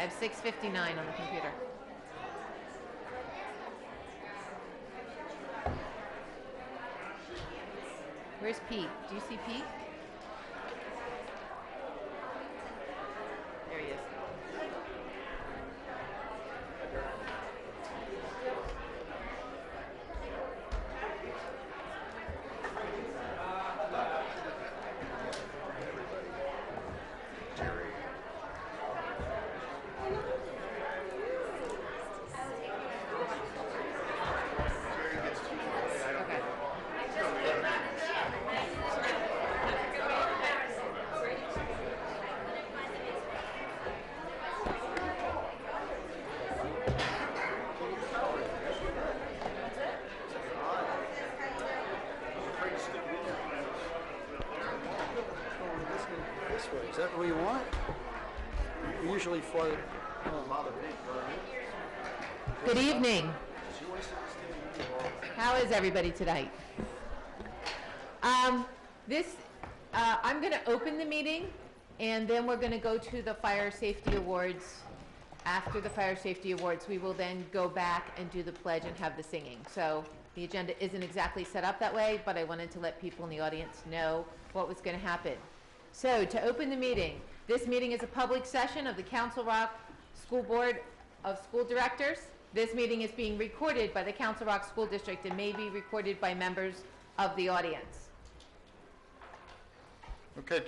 have 6:59 on the computer. Where's Pete? Do you see Pete? There he is. Is that what you want? We usually fly. Good evening. How is everybody tonight? I'm going to open the meeting, and then we're going to go to the Fire Safety Awards. After the Fire Safety Awards, we will then go back and do the pledge and have the singing. So the agenda isn't exactly set up that way, but I wanted to let people in the audience know what was going to happen. So to open the meeting, this meeting is a public session of the Council Rock School Board of School Directors. This meeting is being recorded by the Council Rock School District and may be recorded by members of the audience. Okay,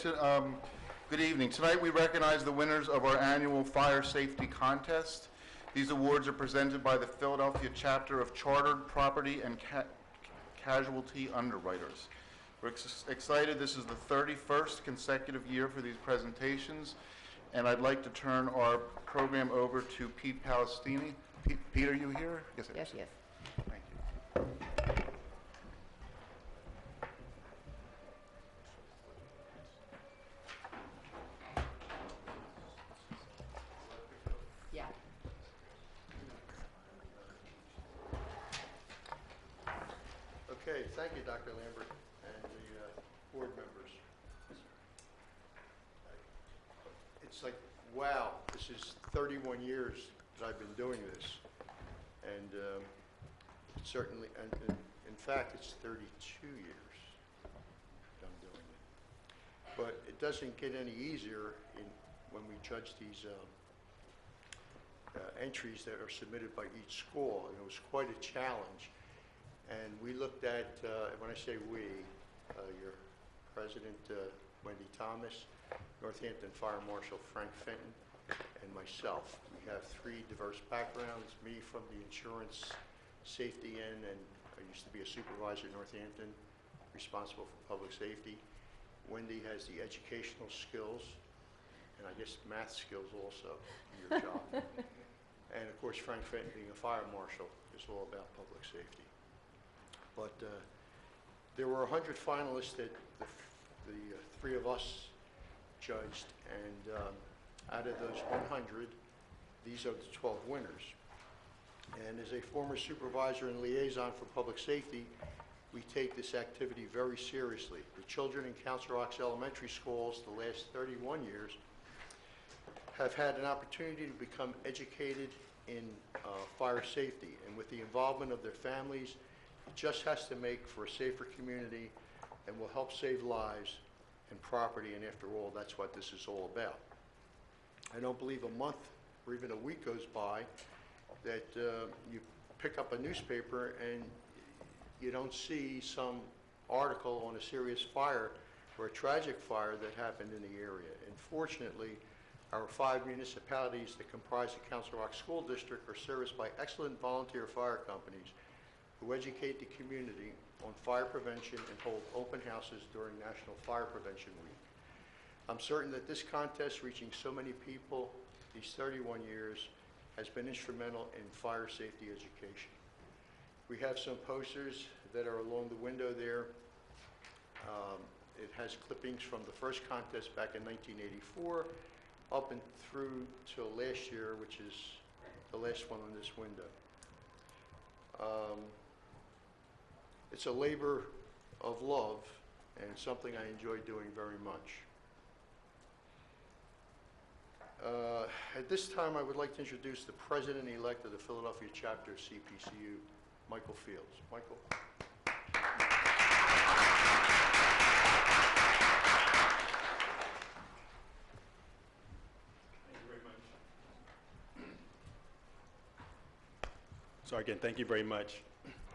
good evening. Tonight we recognize the winners of our annual fire safety contest. These awards are presented by the Philadelphia chapter of Chartered Property and Casualty Underwriters. We're excited. This is the 31st consecutive year for these presentations, and I'd like to turn our program over to Pete Palestini. Pete, are you here? Yes, Yes, yes. Thank you. Yeah. Okay, thank you, Dr. Lambert, and the board members. It's like, wow, this is 31 years that I've been doing this, and certainly, and in fact, it's 32 years that I'm doing it. But it doesn't get any easier when we judge these entries that are submitted by each school, and it was quite a challenge. And we looked at, when I say we, your president, Wendy Thomas, Northampton Fire Marshal Frank Fenton, and myself. We have three diverse backgrounds, me from the insurance safety end, and I used to be a supervisor at Northampton, responsible for public safety. Wendy has the educational skills, and I guess math skills also, in your job. And of course, Frank Fenton, being a fire marshal, is all about public safety. But there were 100 finalists that the three of us judged, and out of those 100, these are the 12 winners. And as a former supervisor and liaison for public safety, we take this activity very seriously. The children in Council Rocks Elementary Schools the last 31 years have had an opportunity to become educated in fire safety, and with the involvement of their families, it just has to make for a safer community and will help save lives and property, and after all, that's what this is all about. I don't believe a month or even a week goes by that you pick up a newspaper and you don't see some article on a serious fire or a tragic fire that happened in the area. And fortunately, our 5 municipalities that comprise the Council Rock School District are serviced by excellent volunteer fire companies who educate the community on fire prevention and hold open houses during National Fire Prevention Week. I'm certain that this contest, reaching so many people these 31 years, has been instrumental in fire safety education. We have some posters that are along the window there. It has clippings from the first contest back in 1984 up and through till last year, which is the last one on this window. It's a labor of love and something I enjoy doing very much. At this time, I would like to introduce the president-elect of the Philadelphia chapter of CPCU, Michael Fields. Michael? Thank you very much. So again, thank you very much.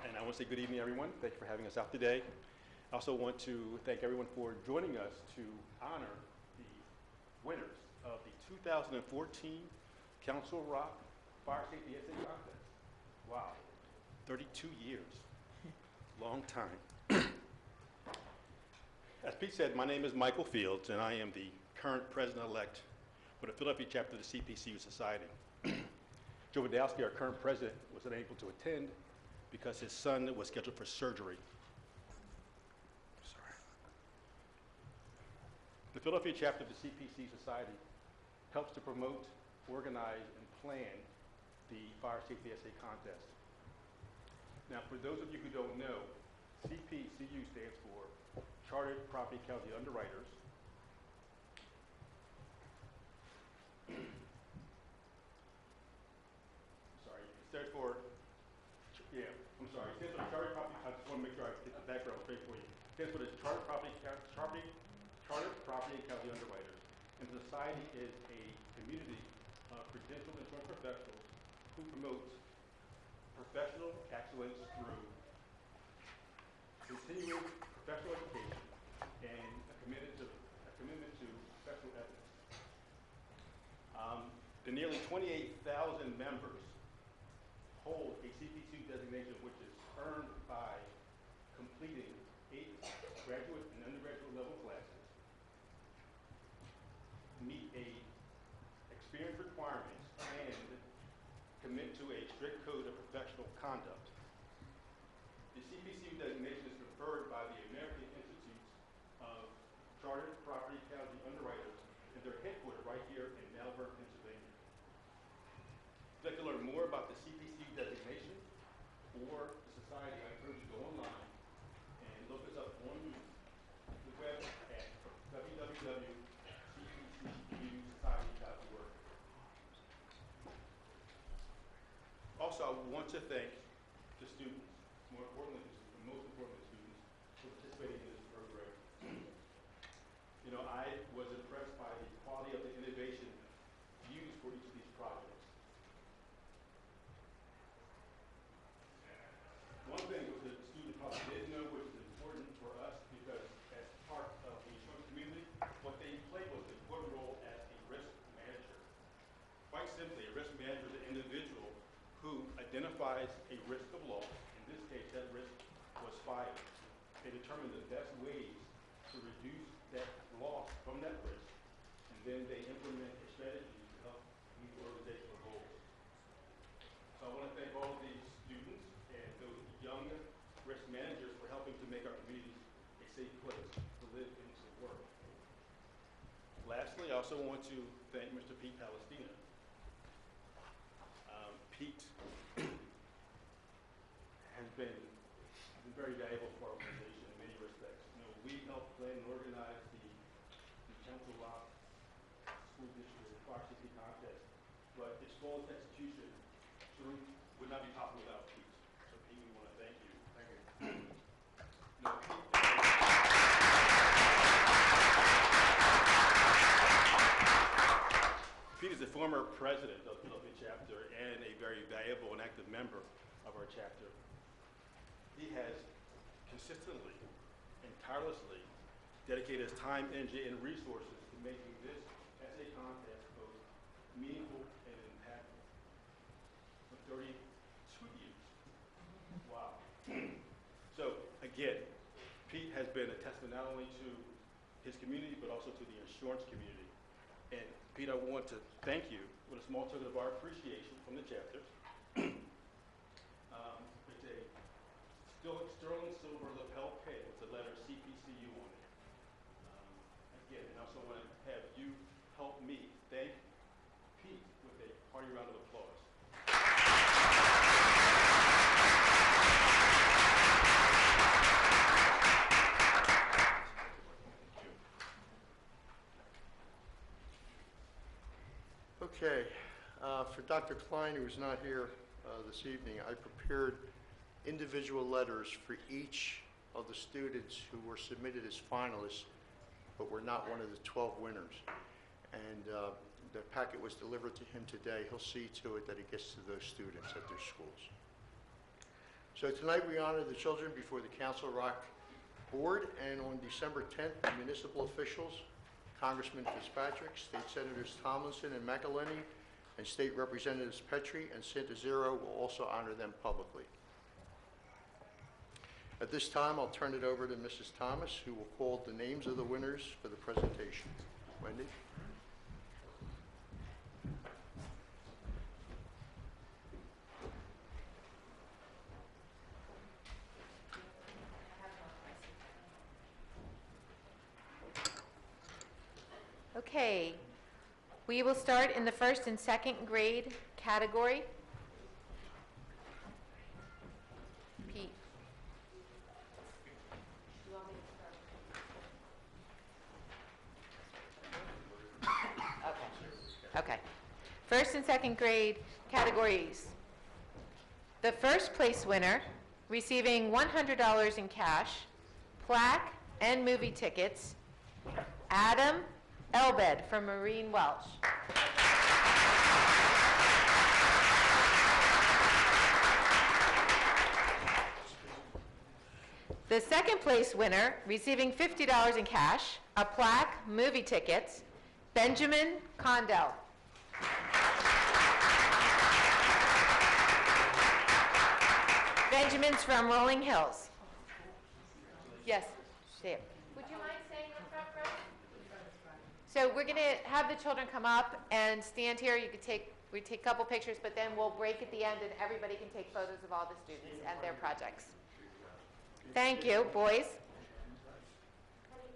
And I want to say good evening, everyone. Thank you for having us out today. I also want to thank everyone for joining us to honor the winners of the 2014 Council Rock Fire Safety Essay Contest. Wow, 32 years, long time. As Pete said, my name is Michael Fields, and I am the current president-elect for the Philadelphia chapter of the CPCU Society. Joe Wadowski, our current president, was unable to attend because his son was scheduled for surgery. Sorry. The Philadelphia chapter of the CPC Society helps to promote, organize, and plan the Fire Safety Essay Contest. Now, for those of you who don't know, CPCU stands for Chartered Property Casualty Underwriters. Sorry, it stands for, yeah, I'm sorry, it stands for Chartered Property, I just want to make sure I get the background straight for you. It stands for the Chartered Property and Casualty Underwriters. And the society is a community of credentialed insurance professionals who promotes professional excellence through continuing professional education and a commitment to professional ethics. The nearly 28,000 members hold a CPC designation, which is earned by completing 8 graduate and undergraduate level classes, meet experience requirements, and commit to a strict code of professional conduct. The CPCU designation is conferred by the American Institute of Chartered Property Casualty Underwriters, and they're headquartered right here in Malvern, Pennsylvania. If you'd like to learn more about the CPCU designation or the society, I encourage you to go online and look us up on the web at www.cpcusociety.org. Also, I want to thank the students, most importantly the students, for participating in this program. You know, I was impressed by the quality of the innovation used for each of these projects. One thing that the student probably didn't know, which is important for us, because as part of the insurance community, what they played was an important role as a risk manager. Quite simply, a risk manager is an individual who identifies a risk of loss. In this case, that risk was fire. They determine the best ways to reduce that loss from that risk, and then they implement a strategy to help meet the organizational goals. So I want to thank all of these students and those young risk managers for helping to make our communities a safe place to live and to work. Lastly, I also want to thank Mr. Pete Palestina. Pete has been very valuable for our organization in many respects. You know, we helped plan and organize the Council Rock School District Fire Safety Contest, but its flawless execution sure would not be possible without Pete. So Pete, we want to thank you. Thank you. No, Pete, Pete is the former president of the Philadelphia chapter and a very valuable and active member of our chapter. He has consistently and tirelessly dedicated his time, energy, and resources to making this essay contest both meaningful and impactful. For 32 years. Wow. So again, Pete has been a testament not only to his community, but also to the insurance community. And Pete, I want to thank you with a small token of our appreciation from the chapter. It's a sterling silver lapel pin with the letter CPCU on it. Again, and I also want to have you help me thank Pete with a hearty round of applause. Okay, for Dr. Klein, who is not here this evening, I prepared individual letters for each of the students who were submitted as finalists, but were not one of the 12 winners. And the packet was delivered to him today. He'll see to it that it gets to those students at their schools. So tonight we honor the children before the Council Rock Board, and on December 10th, the municipal officials, Congressman Fitzpatrick, State Senators Tomlinson and McElhenney, and State Representatives Petrie and Santazero will also honor them publicly. At this time, I'll turn it over to Mrs. Thomas, who will call the names of the winners for the presentation. Wendy? Okay, we will start in the first and second grade category. Pete. Okay. First and second grade categories. The first place winner, receiving $100 in cash, plaque, and movie tickets, Adam Elbed from Marine Welsh. The second place winner, receiving $50 in cash, a plaque, movie tickets, Benjamin Condell. Benjamin's from Rolling Hills. Yes, there. Would you mind staying in the front row? So we're going to have the children come up and stand here. You could we take a couple pictures, but then we'll break at the end and everybody can take photos of all the students and their projects. Thank you, boys.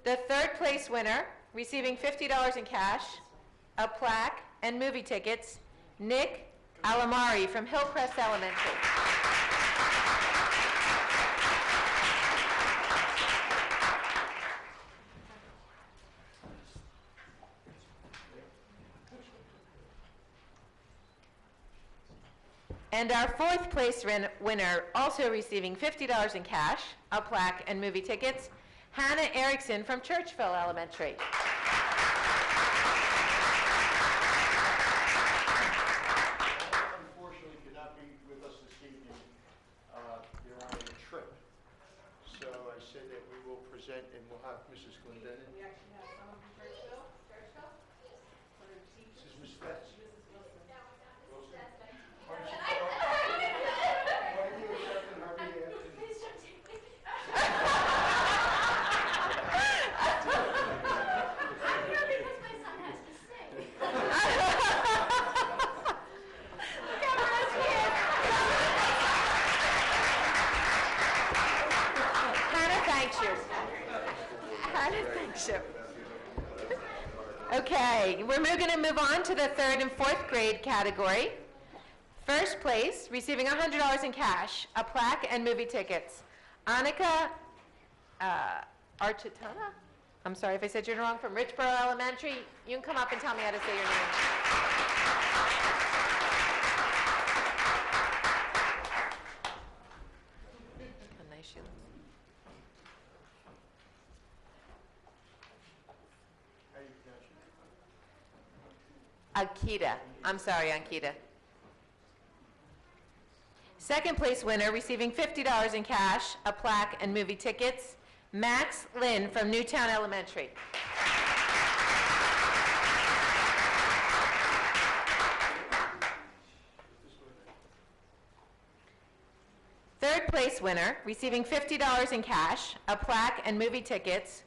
The third place winner, receiving $50 in cash, a plaque, and movie tickets, Nick Alamari from Hillcrest Elementary. And our fourth place winner, also receiving $50 in cash, a plaque, and movie tickets, Hannah Erickson from Churchville Elementary. Unfortunately, could not be with us this evening. They're on a trip. So I said that we will present, and we'll have Mrs. Glendenin. We actually have someone from Churchville. Churchville? For the teacher. This is Ms. Betts. Mrs. Wilson. Why don't you accept and hurry after? Okay, we're going to move on to the third and fourth grade category. First place, receiving $100 in cash, a plaque, and movie tickets, Annika Architana? I'm sorry if I said your name wrong, from Richboro Elementary. You can come up and tell me how to say your name. A nice shoe. Ankita. I'm sorry, Ankita. Second place winner, receiving $50 in cash, a plaque, and movie tickets, Max Lynn from Newtown Elementary. Third place winner, receiving $50 in cash, a plaque, and movie tickets,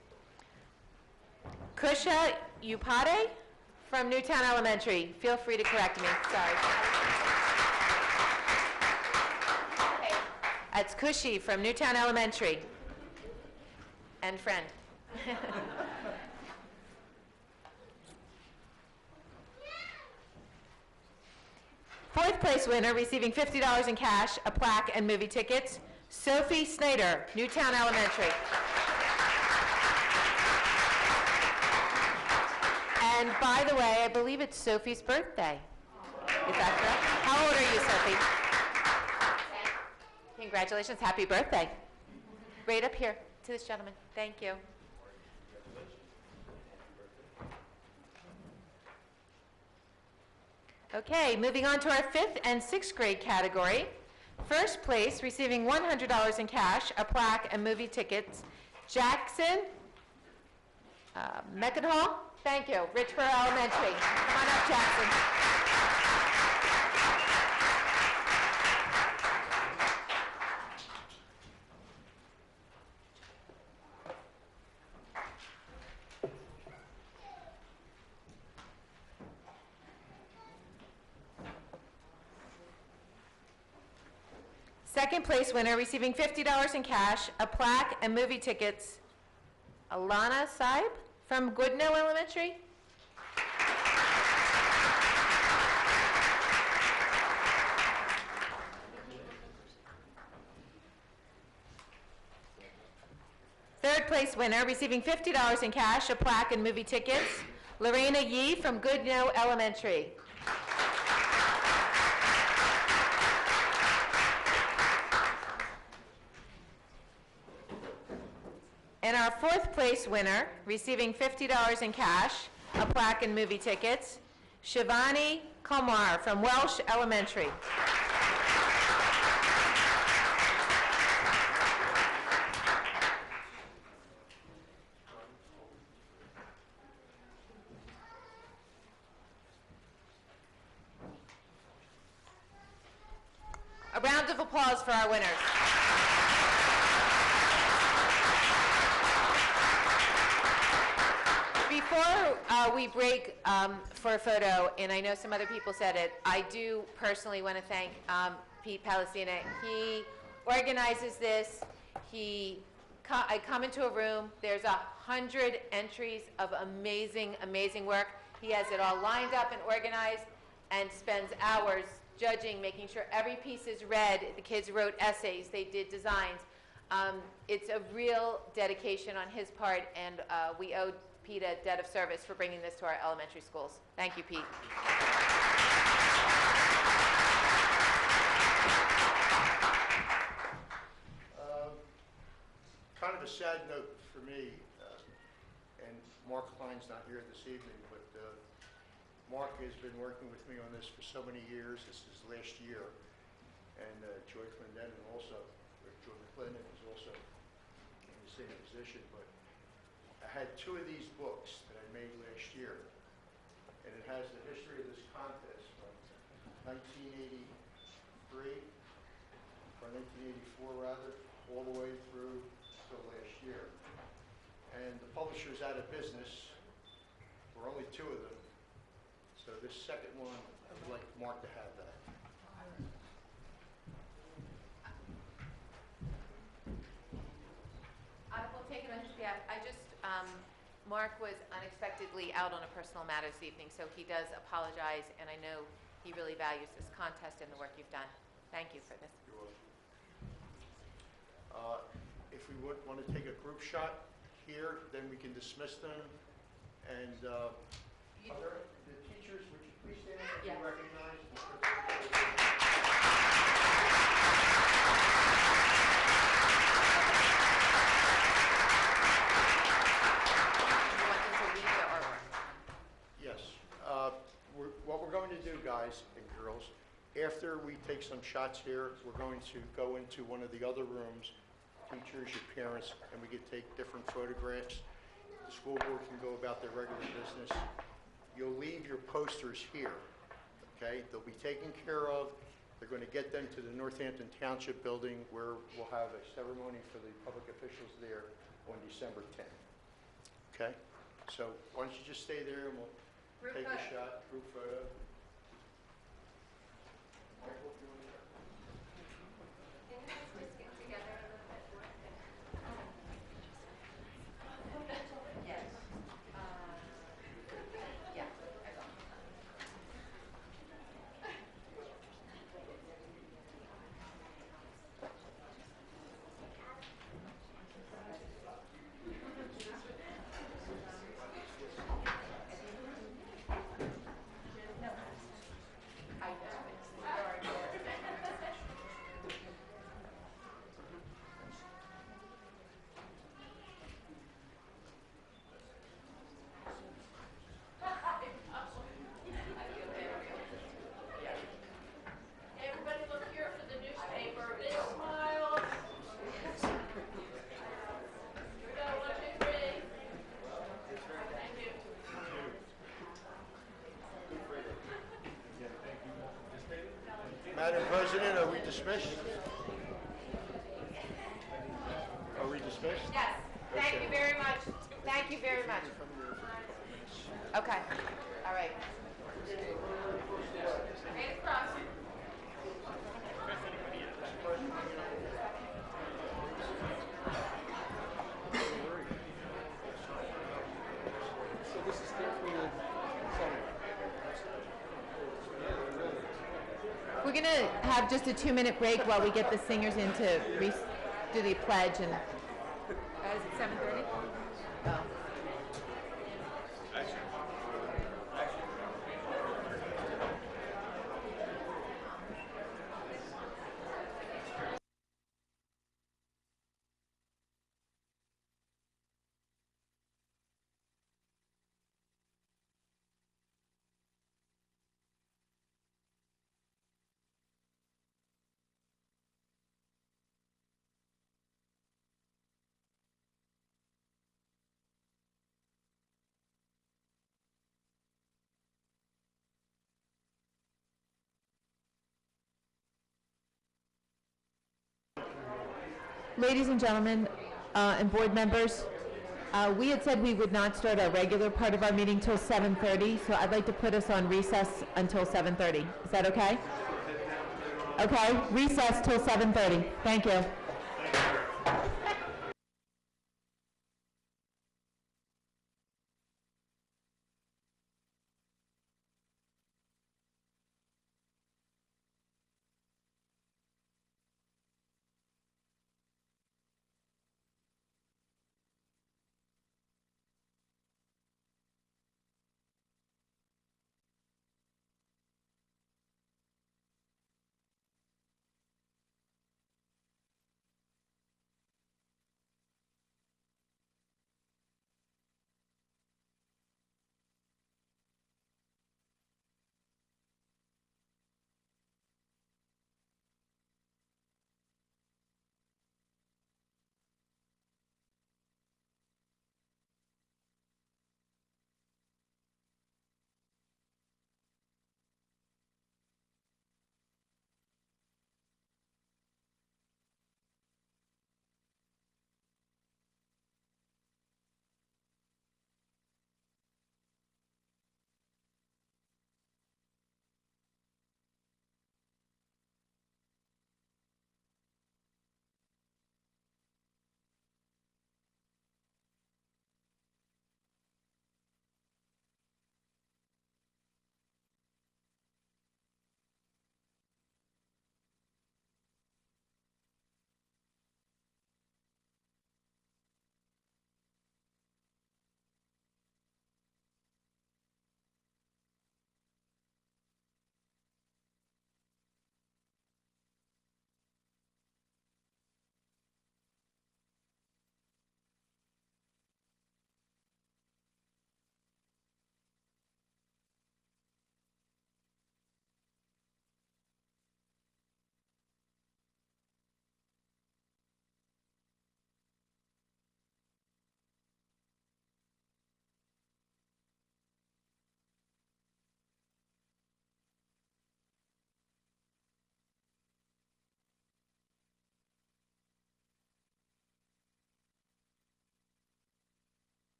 Kusha Upade from Newtown Elementary. Feel free to correct me, sorry. That's Kushi from Newtown Elementary. And friend. Fourth place winner, receiving $50 in cash, a plaque, and movie tickets, Sophie Snyder, Newtown Elementary. And by the way, I believe it's Sophie's birthday. Is that correct? How old are you, Sophie? Congratulations, happy birthday. Right up here to this gentleman. Thank you. Okay, moving on to our 5th and 6th grade category. First place, receiving $100 in cash, a plaque, and movie tickets, Jackson Meckenhall. Thank you, Richboro Elementary. Come on up, Jackson. Second place winner, receiving $50 in cash, a plaque, and movie tickets, Alana Saib from Goodnow Elementary. Third place winner, receiving $50 in cash, a plaque, and movie tickets, Lorena Yee from Goodnow Elementary. And our 4th place winner, receiving $50 in cash, a plaque, and movie tickets, Shivani Kumar from Welsh Elementary. A round of applause for our winners. Before we break for a photo, and I know some other people said it, I do personally want to thank Pete Palestina. He organizes this. I come into a room, there's 100 entries of amazing, amazing work. He has it all lined up and organized and spends hours judging, making sure every piece is read. The kids wrote essays, they did designs. It's a real dedication on his part, and we owe Pete a debt of service for bringing this to our elementary schools. Thank you, Pete. Kind of a sad note for me, and Mark Klein's not here this evening, but Mark has been working with me on this for so many years. This is last year. And Joy Clendenin also, or Joy McClendon is also in the same position. But I had 2 of these books that I made last year. And it has the history of this contest from 1983, or 1984 rather, all the way through till last year. And the publisher's out of business. There were only 2 of them. So this second one, I would like Mark to have that. I will take it on his behalf. Mark was unexpectedly out on a personal matter this evening, so he does apologize, and I know he really values this contest and the work you've done. Thank you for this. You're welcome. If we would want to take a group shot here, then we can dismiss them. And the teachers, would you please stand up and be recognized? You want them to read the artwork? Yes. What we're going to do, guys and girls, after we take some shots here, we're going to go into one of the other rooms, teachers, your parents, and we can take different photographs. The school board can go about their regular business. You'll leave your posters here, okay? They'll be taken care of. They're going to get them to the Northampton Township building where we'll have a ceremony for the public officials there on December 10th. Okay? So why don't you just stay there and we'll take a shot, group photo. Michael, if you want to start. Can you guys just get together a little bit more? Yes. Yeah, I will. Madam President, are we dismissed? Are we dismissed? Yes, thank you very much. Thank you very much. Okay, all right. Hands crossed. We're gonna have just a 2-minute break while we get the singers in to do the pledge and. Is it 7:30? Oh. Ladies and gentlemen, and board members, we had said we would not start our regular part of our meeting till 7:30, so I'd like to put us on recess until 7:30. Is that okay? Okay, recess till 7:30. Thank you.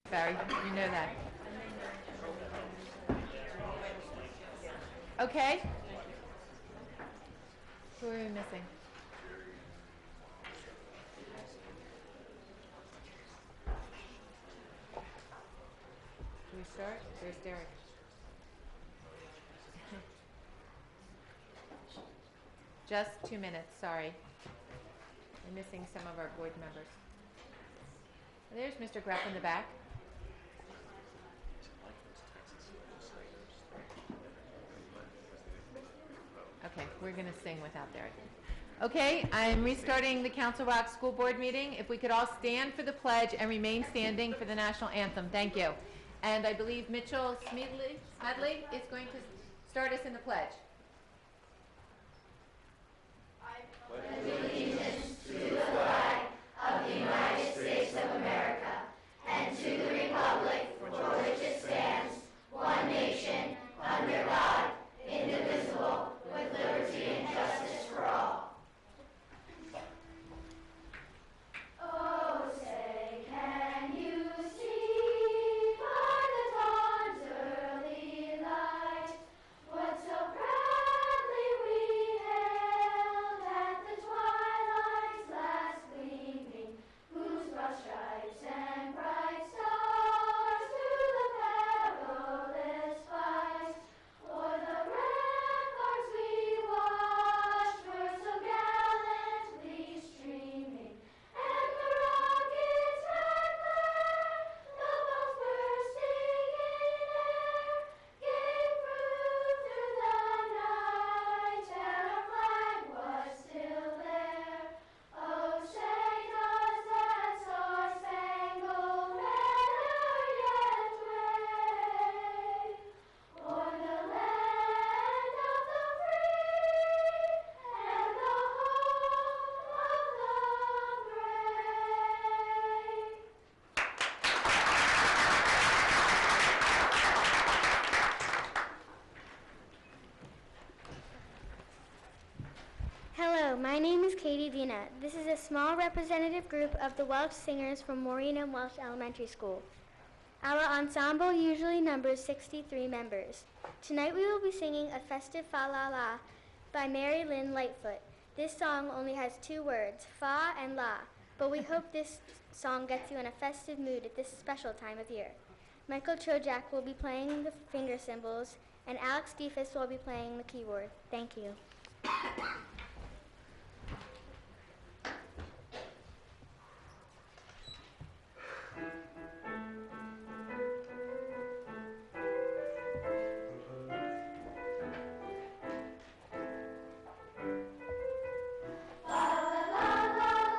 Barry, you know that. Okay. Who are we missing? Do we start? There's Derek. Just 2 minutes, sorry. We're missing some of our board members. There's Mr. Graff in the back. Okay, we're going to sing without Derek. Okay, I'm restarting the Council Rock School Board meeting. If we could all stand for the pledge and remain standing for the national anthem. Thank you. And I believe Mitchell Smedley is going to start us in the pledge. My name is Katie Dina. This is a small representative group of the Welsh singers from Maureen and Welsh Elementary School. Our ensemble usually numbers 63 members. Tonight we will be singing A Festive Fa-La-La by Mary Lynn Lightfoot. This song only has 2 words, fa and la, but we hope this song gets you in a festive mood at this special time of year. Michael Chojak will be playing the finger cymbals, and Alex Defus will be playing the keyboard. Thank you. La la la la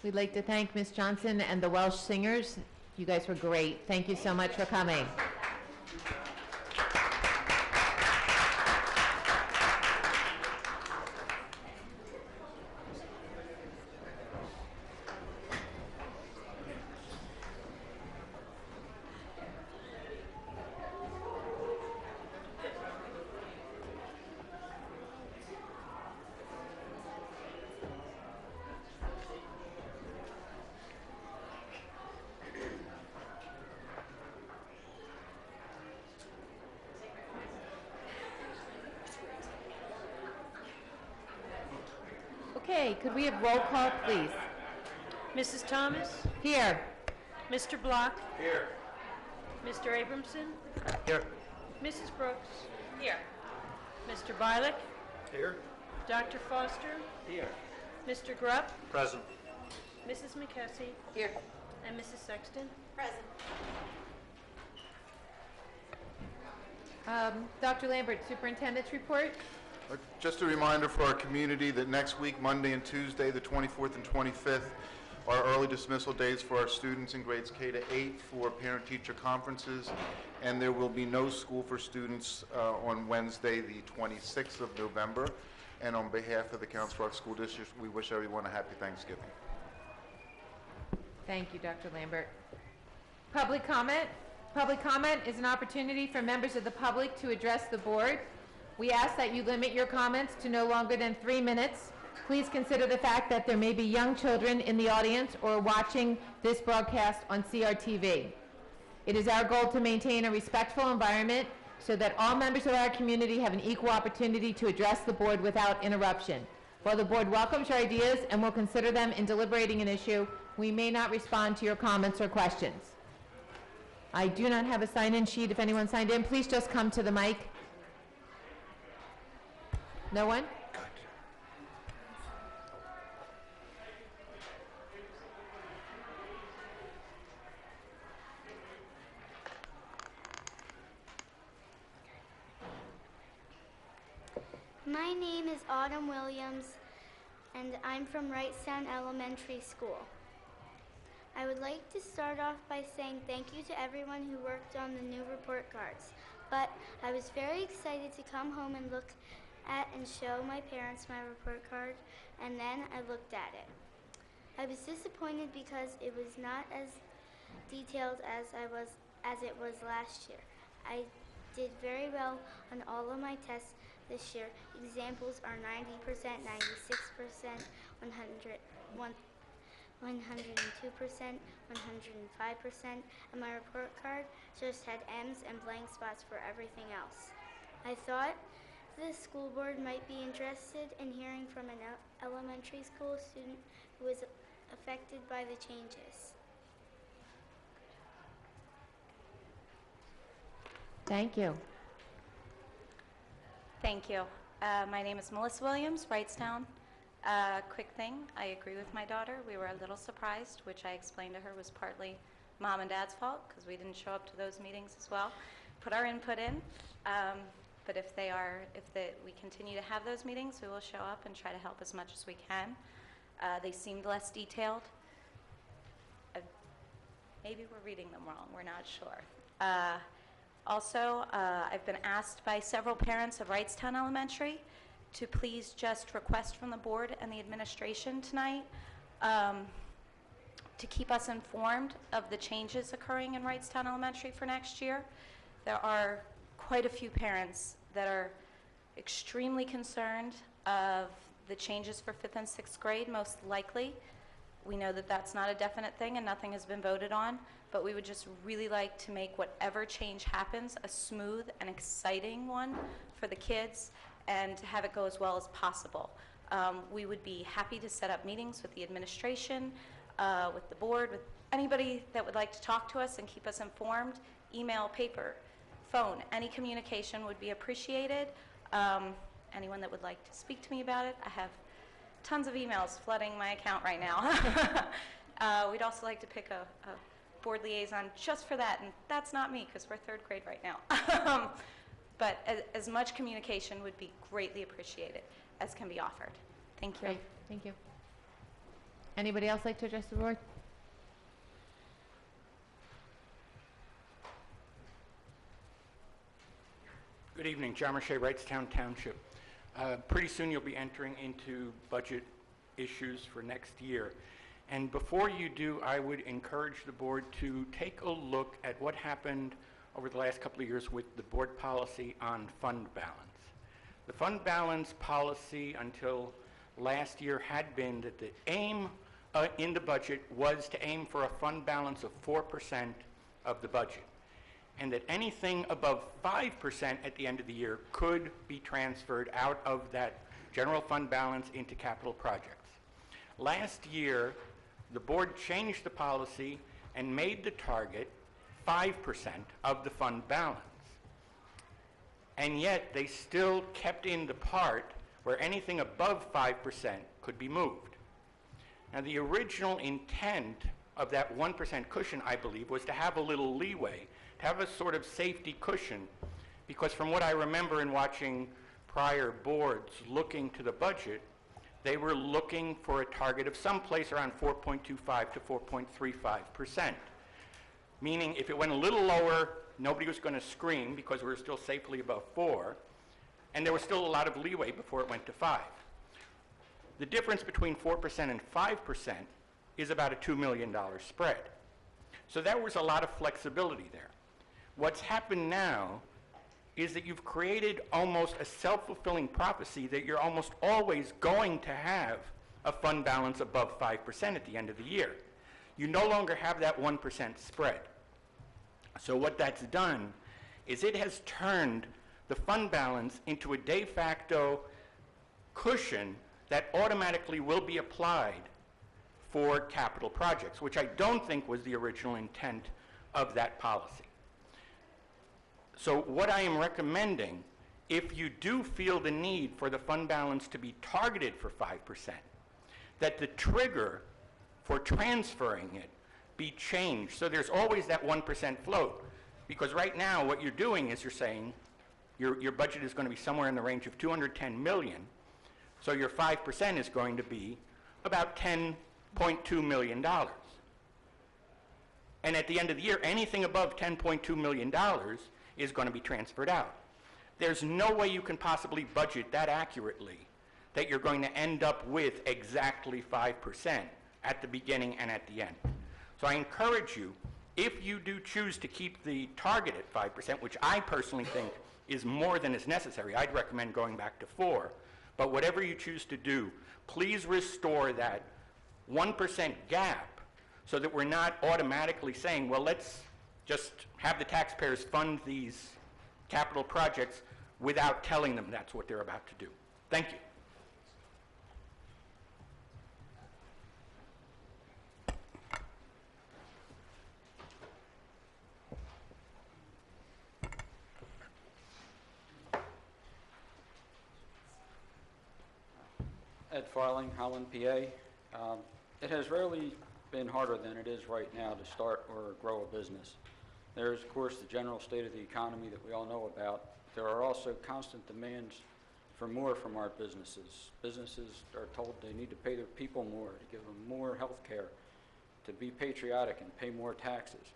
We'd like to thank Ms. Johnson and the Welsh Singers. You guys were great. Thank you so much for coming. Okay, could we have roll call, please? Mrs. Thomas? Here. Mr. Block? Here. Mr. Abramson? Here. Mrs. Brooks? Here. Mr. Bialik? Here? Dr. Foster? Here. Mr. Grupp? Present. Mrs. McKessie? Here. And Mrs. Sexton? Present. Dr. Lambert, Superintendent's report? Just a reminder for our community that next week, Monday and Tuesday, the 24th and 25th, are early dismissal days for our students in grades K to 8 for parent-teacher conferences, and there will be no school for students on Wednesday, the 26th of November. And on behalf of the Council Rock School District, we wish everyone a happy Thanksgiving. Thank you, Dr. Lambert. Public comment? Public comment is an opportunity for members of the public to address the board. We ask that you limit your comments to no longer than 3 minutes. Please consider the fact that there may be young children in the audience or watching this broadcast on CRTV. It is our goal to maintain a respectful environment so that all members of our community have an equal opportunity to address the board without interruption. While the board welcomes your ideas and will consider them in deliberating an issue, we may not respond to your comments or questions. I do not have a sign-in sheet. If anyone signed in, please just come to the mic. No one? My name is Autumn Williams, and I'm from Wrightstown Elementary School. I would like to start off by saying thank you to everyone who worked on the new report cards, but I was very excited to come home and look at and show my parents my report card, and then I looked at it. I was disappointed because it was not as detailed as it was last year. I did very well on all of my tests this year. Examples are 90%, 96%, 102%, 105%, and my report card just had M's and blank spots for everything else. I thought the school board might be interested in hearing from an elementary school student who was affected by the changes. Thank you. Thank you. My name is Melissa Williams, Wrightstown. Quick thing, I agree with my daughter. We were a little surprised, which I explained to her was partly Mom and Dad's fault because we didn't show up to those meetings as well. Put our input in, but if we continue to have those meetings, we will show up and try to help as much as we can. They seemed less detailed. Maybe we're reading them wrong, we're not sure. Also, I've been asked by several parents of Wrightstown Elementary to please just request from the board and the administration tonight to keep us informed of the changes occurring in Wrightstown Elementary for next year. There are quite a few parents that are extremely concerned of the changes for 5th and 6th grade, most likely. We know that that's not a definite thing and nothing has been voted on, but we would just really like to make whatever change happens a smooth and exciting one for the kids and to have it go as well as possible. We would be happy to set up meetings with the administration, with the board, with anybody that would like to talk to us and keep us informed. Email, paper, phone, any communication would be appreciated. Anyone that would like to speak to me about it, I have tons of emails flooding my account right now. We'd also like to pick a board liaison just for that, and that's not me because we're 3rd grade right now. But as much communication would be greatly appreciated as can be offered. Thank you. Great, thank you. Anybody else like to address the board? Good evening, John Mache, Wrightstown Township. Pretty soon you'll be entering into budget issues for next year. And before you do, I would encourage the board to take a look at what happened over the last couple of years with the board policy on fund balance. The fund balance policy until last year had been that the aim in the budget was to aim for a fund balance of 4% of the budget, and that anything above 5% at the end of the year could be transferred out of that general fund balance into capital projects. Last year, the board changed the policy and made the target 5% of the fund balance. And yet, they still kept in the part where anything above 5% could be moved. Now, the original intent of that 1% cushion, I believe, was to have a little leeway, to have a sort of safety cushion, because from what I remember in watching prior boards looking to the budget, they were looking for a target of someplace around 4.25 to 4.35%, meaning if it went a little lower, nobody was going to scream because we were still safely above 4, and there was still a lot of leeway before it went to 5. The difference between 4% and 5% is about a $2 million spread. So there was a lot of flexibility there. What's happened now is that you've created almost a self-fulfilling prophecy that you're almost always going to have a fund balance above 5% at the end of the year. You no longer have that 1% spread. So what that's done is it has turned the fund balance into a de facto cushion that automatically will be applied for capital projects, which I don't think was the original intent of that policy. So what I am recommending, if you do feel the need for the fund balance to be targeted for 5%, that the trigger for transferring it be changed so there's always that 1% float. Because right now what you're doing is you're saying your budget is going to be somewhere in the range of $210 million, so your 5% is going to be about $10.2 million. And at the end of the year, anything above $10.2 million is going to be transferred out. There's no way you can possibly budget that accurately that you're going to end up with exactly 5% at the beginning and at the end. So I encourage you, if you do choose to keep the target at 5%, which I personally think is more than is necessary, I'd recommend going back to 4%. But whatever you choose to do, please restore that 1% gap so that we're not automatically saying, well, let's just have the taxpayers fund these capital projects without telling them that's what they're about to do. Thank you. Ed Farling, Holland, PA. It has rarely been harder than it is right now to start or grow a business. There's, of course, the general state of the economy that we all know about. There are also constant demands for more from our businesses. Businesses are told they need to pay their people more, to give them more health care, to be patriotic and pay more taxes.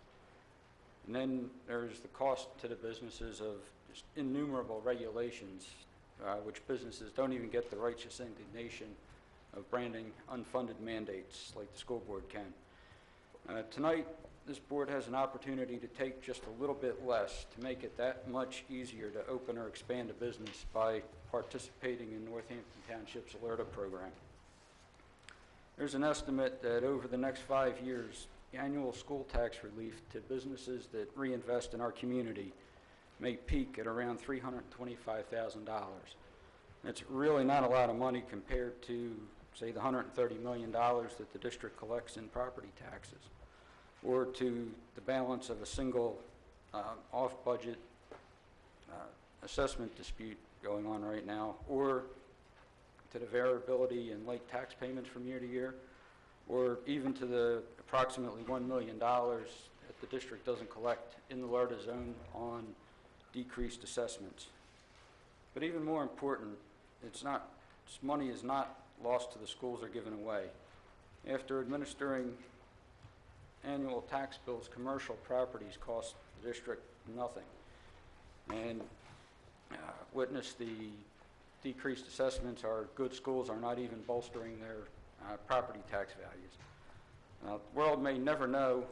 And then there's the cost to the businesses of just innumerable regulations, which businesses don't even get the righteous indignation of branding unfunded mandates like the school board can. Tonight, this board has an opportunity to take just a little bit less to make it that much easier to open or expand a business by participating in Northampton Township's ALERTA program. There's an estimate that over the next 5 years, the annual school tax relief to businesses that reinvest in our community may peak at around $325,000. It's really not a lot of money compared to, say, the $130 million that the district collects in property taxes, or to the balance of a single off-budget assessment dispute going on right now, or to the variability in late tax payments from year to year, or even to the approximately $1 million that the district doesn't collect in the ALERTA zone on decreased assessments. But even more important, this money is not lost to the schools or given away. After administering annual tax bills, commercial properties cost the district nothing. And witness the decreased assessments, our good schools are not even bolstering their property tax values. The world may never know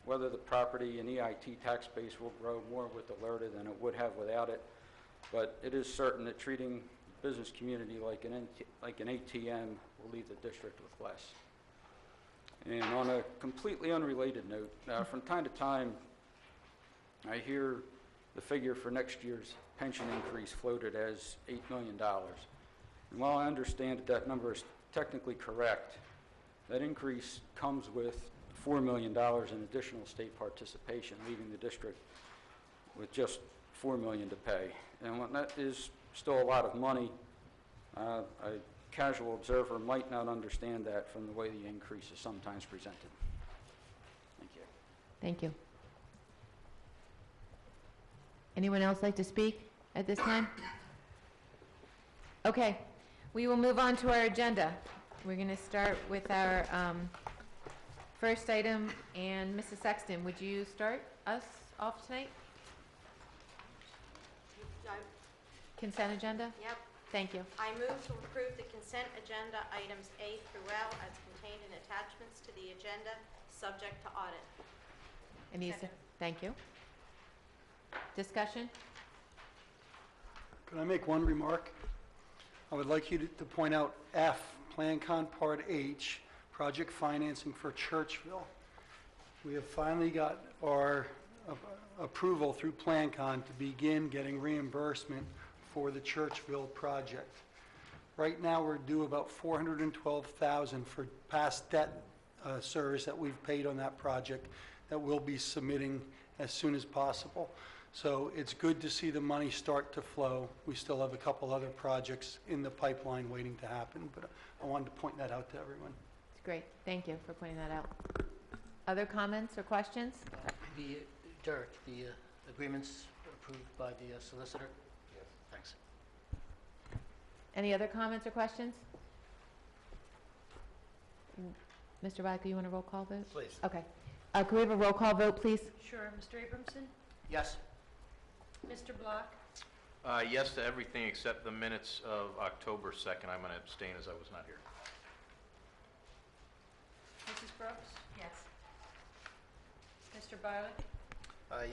whether the property and EIT tax base will grow more with Alerta than it would have without it, but it is certain that treating the business community like an ATM will leave the district with less. And on a completely unrelated note, from time to time, I hear the figure for next year's pension increase floated as $8 million. And while I understand that that number is technically correct, that increase comes with $4 million in additional state participation, leaving the district with just $4 million to pay. And when that is still a lot of money, a casual observer might not understand that from the way the increase is sometimes presented. Thank you. Thank you. Anyone else like to speak at this time? Okay, we will move on to our agenda. We're going to start with our first item, and Mrs. Sexton, would you start us off tonight? Consent agenda? Yep. Thank you. I move to approve the consent agenda items A through L as contained in attachments to the agenda, subject to audit. Anissa, thank you. Discussion? Can I make one remark? I would like you to point out F, Plan Con Part H, project financing for Churchville. We have finally got our approval through Plan Con to begin getting reimbursement for the Churchville project. Right now, we're due about $412,000 for past debt service that we've paid on that project that we'll be submitting as soon as possible. So it's good to see the money start to flow. We still have a couple other projects in the pipeline waiting to happen, but I wanted to point that out to everyone. It's great. Thank you for pointing that out. Other comments or questions? Derek, the agreements approved by the solicitor? Yes. Thanks. Any other comments or questions? Mr. Radke, you want a roll call vote? Please. Okay. Can we have a roll call vote, please? Sure. Mr. Abramson? Yes. Mr. Block? Yes to everything except the minutes of October 2nd. I'm going to abstain as I was not here. Mrs. Brooks? Yes. Mr. Bialik?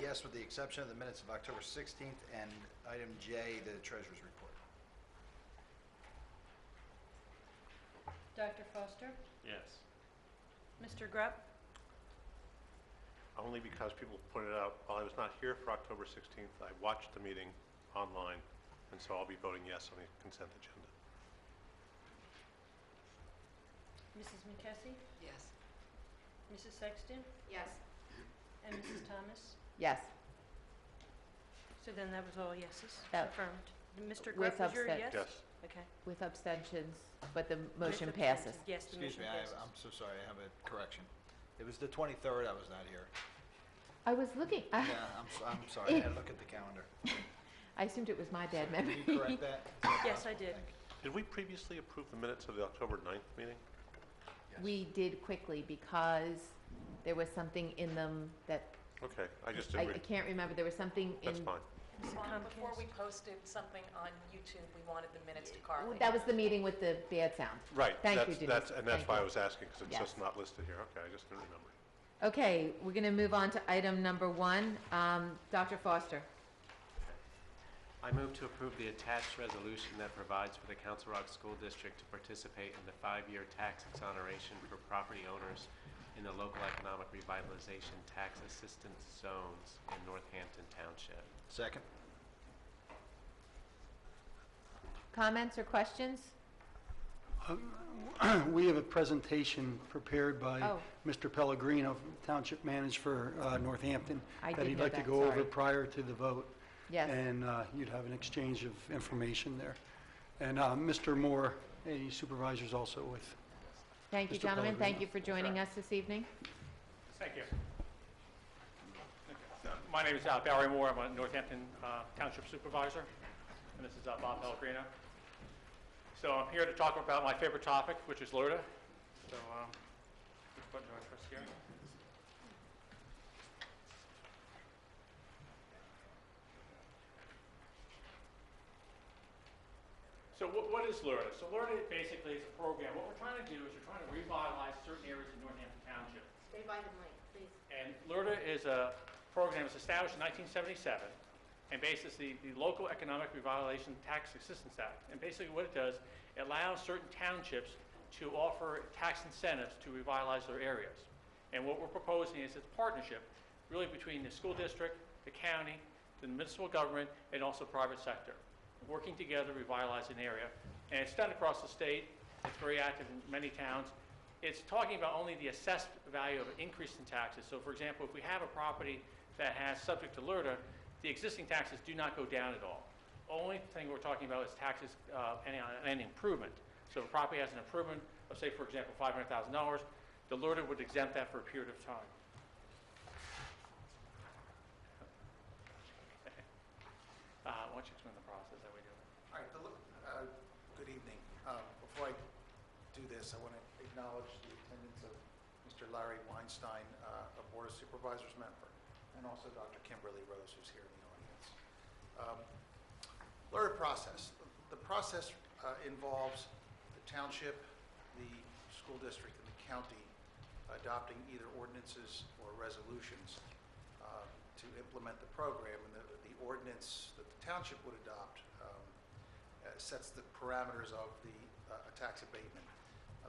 Yes, with the exception of the minutes of October 16th and item J, the treasurer's report. Dr. Foster? Yes. Mr. Grupp? Only because people pointed out, while I was not here for October 16th, I watched the meeting online, and so I'll be voting yes on the consent agenda. Mrs. McKessie? Yes. Mrs. Sexton? Yes. And Mrs. Thomas? Yes. So then that was all yeses, That- confirmed. Mr. With Grupp, was your abstent- yes? Yes. Okay. With abstentions, but the With motion passes. abstentions. Yes, the Excuse motion me, passes. I'm so sorry, I have a correction. It was the 23rd I was not here. I was looking, Yeah, I'm sorry, I had to look at the calendar. I assumed it was my bad Can memory. you correct that? Is that Yes, I possible? did. Thank you. Did we previously approve the minutes of the October 9th meeting? We did quickly because there was something in them that, Okay, I just I didn't read. can't remember, there was something in. That's fine. Before we posted something on YouTube, we wanted the minutes to correlate. That was the meeting with the bad sound. Right. Thank you, that's- Denise. that's- And that's Thank why I you. was asking, because it's Yes. just not listed here. Okay, I just didn't remember. Okay, we're going to move on to item number 1. Dr. Foster. I move to approve the attached resolution that provides for the Council Rock School District to participate in the 5-year tax exoneration for property owners in the local economic revitalization tax assistance zones in Northampton Township. Second. Comments or questions? We have a presentation prepared by Oh. Mr. Pellegrino, Township Manager for Northampton, I that did he'd know like to that, go over sorry. prior to the vote. Yes. And you'd have an exchange of information there. And Mr. Moore, a supervisor, is also with. Thank you, Mr. gentlemen. Thank Pellegrino. you for joining us this evening. Thank you. My name is Barry Moore. I'm a Northampton Township Supervisor, and this is Bob Pellegrino. So I'm here to talk about my favorite topic, which is LERTA. So Put to our trustee here. So what is LERTA? So LERTA basically is a program. What we're trying to do is we're trying to revitalize certain areas in Northampton Township. Stay by the mic, please. And LERTA is a program that was established in 1977, and basically the Local Economic Revitalization Tax Assistance Act. And basically what it does, it allows certain townships to offer tax incentives to revitalize their areas. And what we're proposing is a partnership really between the school district, the county, the municipal government, and also private sector, working together, revitalize an area. And it's done across the state. It's very active in many towns. It's talking about only the assessed value of an increase in taxes. So for example, if we have a property that has subject to LERTA, the existing taxes do not go down at all. Only thing we're talking about is taxes on any improvement. So if a property has an improvement of, say, for example, $500,000, the LERTA would exempt that for a period of time. Why don't you explain the process that we do? All right, good evening. Before I do this, I want to acknowledge the attendance of Mr. Larry Weinstein, a Board of Supervisors member, and also Dr. Kimberly Rose, who's here in the audience. LERTA process. The process involves the township, the school district, and the county adopting either ordinances or resolutions to implement the program. And the ordinance that the township would adopt sets the parameters of the tax abatement.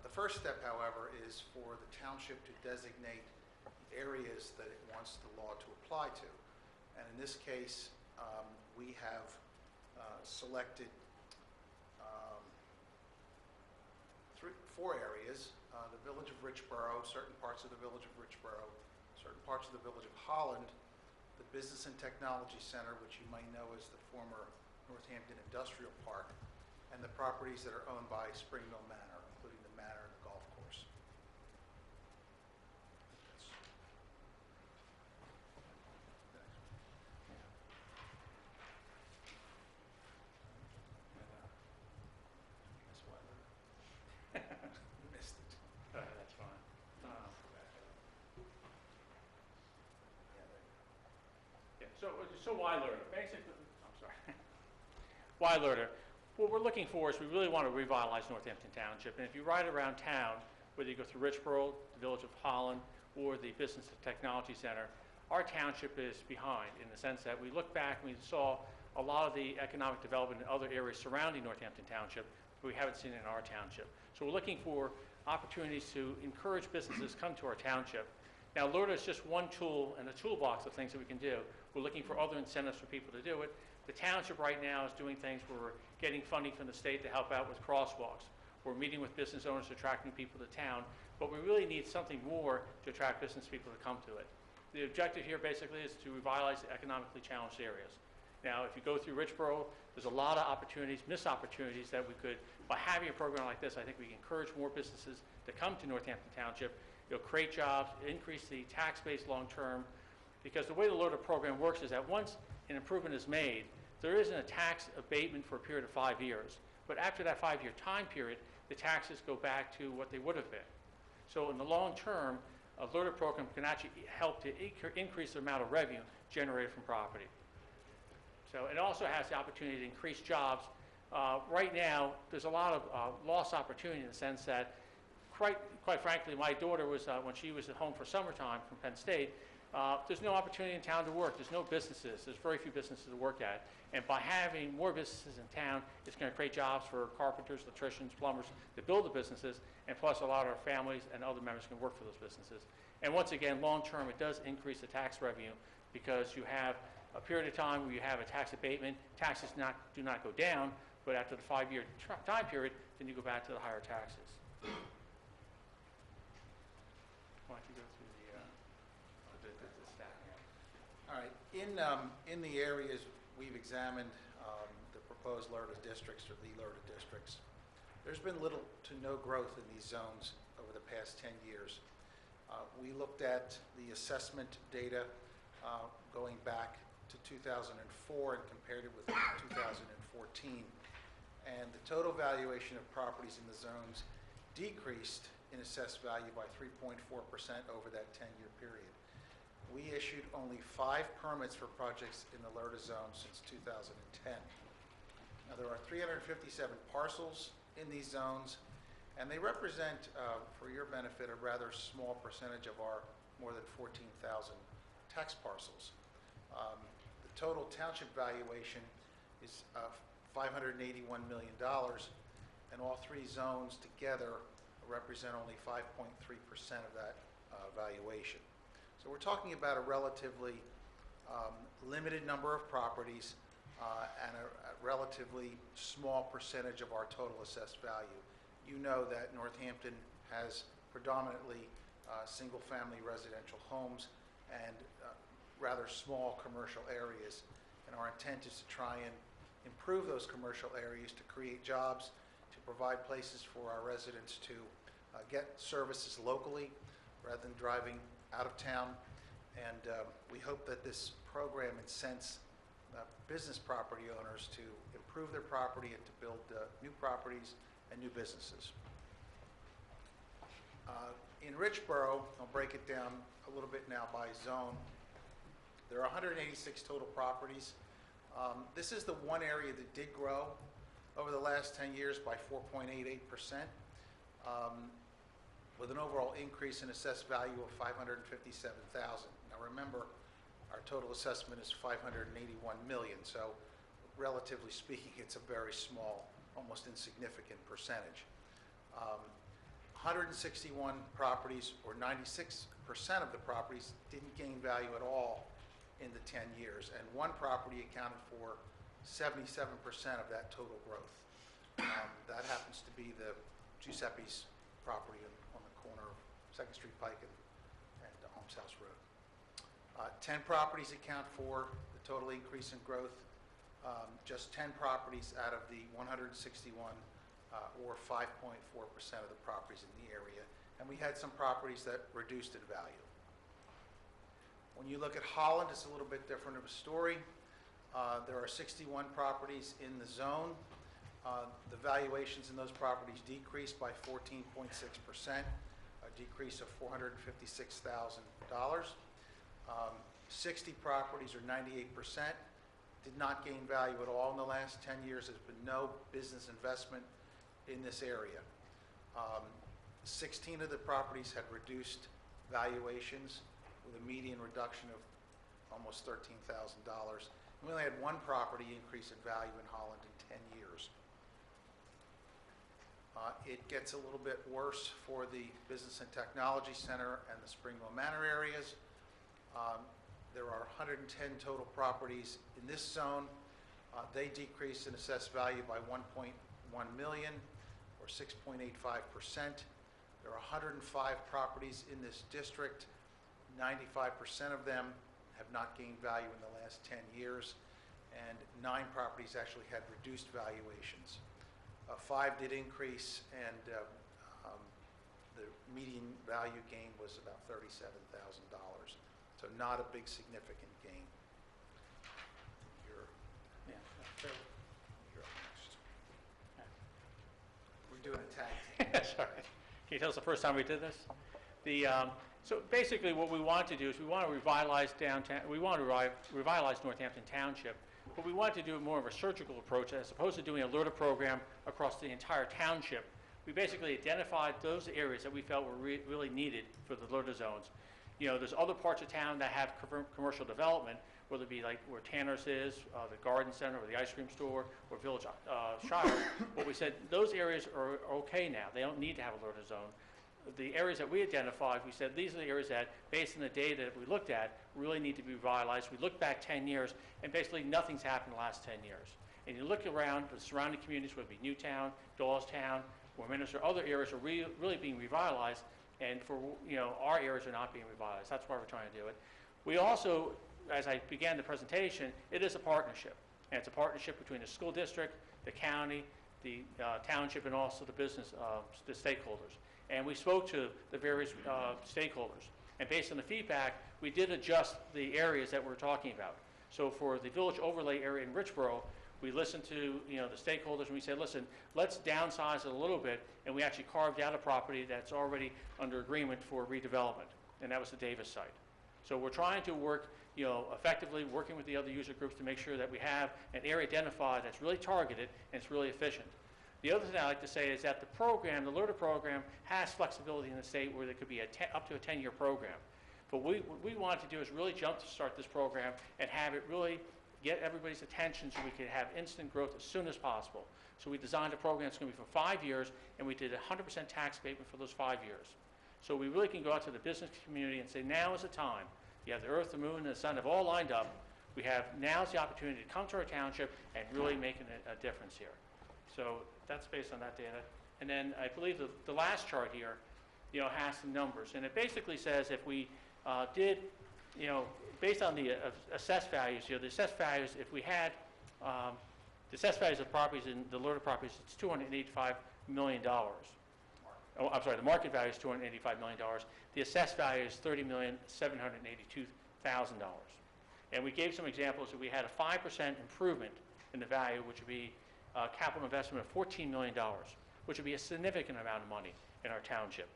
The first step, however, is for the township to designate the areas that it wants the law to apply to. And in this case, we have selected four areas: the village of Richboro, certain parts of the village of Richboro, certain parts of the village of Holland, the Business and Technology Center, which you might know as the former Northampton Industrial Park, and the properties that are owned by Spring Mill Manor, including the manor and the golf course. Missed it. That's fine. Yeah, so why LERTA? Basically, I'm sorry. Why LERTA? What we're looking for is we really want to revitalize Northampton Township. And if you ride around town, whether you go through Richboro, the village of Holland, or the Business and Technology Center, our township is behind in the sense that we look back and we saw a lot of the economic development in other areas surrounding Northampton Township, but we haven't seen it in our township. So we're looking for opportunities to encourage businesses to come to our township. Now, LERTA is just one tool in the toolbox of things that we can do. We're looking for other incentives for people to do it. The township right now is doing things where we're getting funding from the state to help out with crosswalks. We're meeting with business owners to attract new people to town, but we really need something more to attract business people to come to it. The objective here basically is to revitalize the economically challenged areas. Now, if you go through Richboro, there's a lot of opportunities, missed opportunities that we could, by having a program like this, I think we can encourage more businesses to come to Northampton Township. It'll create jobs, increase the tax base long term, because the way the LERTA program works is that once an improvement is made, there isn't a tax abatement for a period of 5 years. But after that 5-year time period, the taxes go back to what they would have been. So in the long term, a LERTA program can actually help to increase the amount of revenue generated from property. So it also has the opportunity to increase jobs. Right now, there's a lot of lost opportunity in the sense that, quite frankly, my daughter was, when she was at home for summertime from Penn State, there's no opportunity in town to work. There's no businesses. There's very few businesses to work at. And by having more businesses in town, it's going to create jobs for carpenters, electricians, plumbers to build the businesses, and plus a lot of our families and other members can work for those businesses. And once again, long term, it does increase the tax revenue because you have a period of time where you have a tax abatement. Taxes do not go down, but after the 5-year time period, then you go back to the higher taxes. Why don't you go through the stack here? All right. In the areas we've examined, the proposed LERTA districts or the LERTA districts, there's been little to no growth in these zones over the past 10 years. We looked at the assessment data going back to 2004 and compared it with 2014. And the total valuation of properties in the zones decreased in assessed value by 3.4% over that 10-year period. We issued only 5 permits for projects in the LERTA zone since 2010. Now, there are 357 parcels in these zones, and they represent, for your benefit, a rather small percentage of our more than 14,000 tax parcels. The total township valuation is $581 million, and all 3 zones together represent only 5.3% of that valuation. So we're talking about a relatively limited number of properties and a relatively small percentage of our total assessed value. You know that Northampton has predominantly single-family residential homes and rather small commercial areas, and our intent is to try and improve those commercial areas to create jobs, to provide places for our residents to get services locally rather than driving out of town. And we hope that this program incents business property owners to improve their property and to build new properties and new businesses. In Richboro, I'll break it down a little bit now by zone. There are 186 total properties. This is the one area that did grow over the last 10 years by 4.88%, with an overall increase in assessed value of $557,000. Now remember, our total assessment is $581 million, so relatively speaking, it's a very small, almost insignificant percentage. 161 properties, or 96% of the properties, didn't gain value at all in the 10 years, and 1 property accounted for 77% of that total growth. That happens to be the Giuseppe's property on the corner of 2nd Street Pike and Holmes House Road. 10 properties account for the total increase in growth. Just 10 properties out of the 161, or 5.4% of the properties in the area. And we had some properties that reduced in value. When you look at Holland, it's a little bit different of a story. There are 61 properties in the zone. The valuations in those properties decreased by 14.6%, a decrease of $456,000. 60 properties, or 98%, did not gain value at all in the last 10 years. There's been no business investment in this area. 16 of the properties had reduced valuations with a median reduction of almost $13,000. We only had 1 property increase in value in Holland in 10 years. It gets a little bit worse for the Business and Technology Center and the Springville Manor areas. There are 110 total properties in this zone. They decreased in assessed value by $1.1 million, or 6.85%. There are 105 properties in this district. 95% of them have not gained value in the last 10 years, and 9 properties actually had reduced valuations. 5 did increase, and the median value gain was about $37,000. So not a big significant gain. You're up next. We're doing a tag team. Sorry. Can you tell us the first time we did this? So basically what we want to do is we want to revitalize downtown, we want to revitalize Northampton Township, but we want to do more of a surgical approach as opposed to doing a LERTA program across the entire township. We basically identified those areas that we felt were really needed for the LERTA zones. You know, there's other parts of town that have commercial development, whether it be like where Tanner's is, the garden center, or the ice cream store, or Village Shire. But we said those areas are okay now. They don't need to have a LERTA zone. The areas that we identified, we said these are the areas that, based on the data that we looked at, really need to be revitalized. We looked back 10 years, and basically nothing's happened in the last 10 years. And you look around the surrounding communities, whether it be Newtown, Dawestown, Warminster, other areas are really being revitalized, and for, you know, our areas are not being revitalized. That's why we're trying to do it. We also, as I began the presentation, it is a partnership. And it's a partnership between the school district, the county, the township, and also the business, the stakeholders. And we spoke to the various stakeholders. And based on the feedback, we did adjust the areas that we're talking about. So for the village overlay area in Richboro, we listened to, the stakeholders, and we said, listen, let's downsize it a little bit, and we actually carved out a property that's already under agreement for redevelopment, and that was the Davis site. So we're trying to work, effectively, working with the other user groups to make sure that we have an area identified that's really targeted and it's really efficient. The other thing I like to say is that the program, the LERTA program, has flexibility in the state where there could be up to a 10-year program. But what we want to do is really jumpstart this program and have it really get everybody's attention so we could have instant growth as soon as possible. So we designed a program that's going to be for 5 years, and we did 100% tax abatement for those 5 years. So we really can go out to the business community and say, now is the time. You have the earth, the moon, and the sun have all lined up. Now's the opportunity to come to our township and really make a difference here. So that's based on that data. And then I believe the last chart here, has some numbers. And it basically says if we did, based on the assessed values, the assessed values, if we had the assessed values of properties in the LERTA properties, it's $285 million. Oh, I'm sorry, the market value is $285 million. The assessed value is $30,782,000. And we gave some examples that we had a 5% improvement in the value, which would be capital investment of $14 million, which would be a significant amount of money in our township.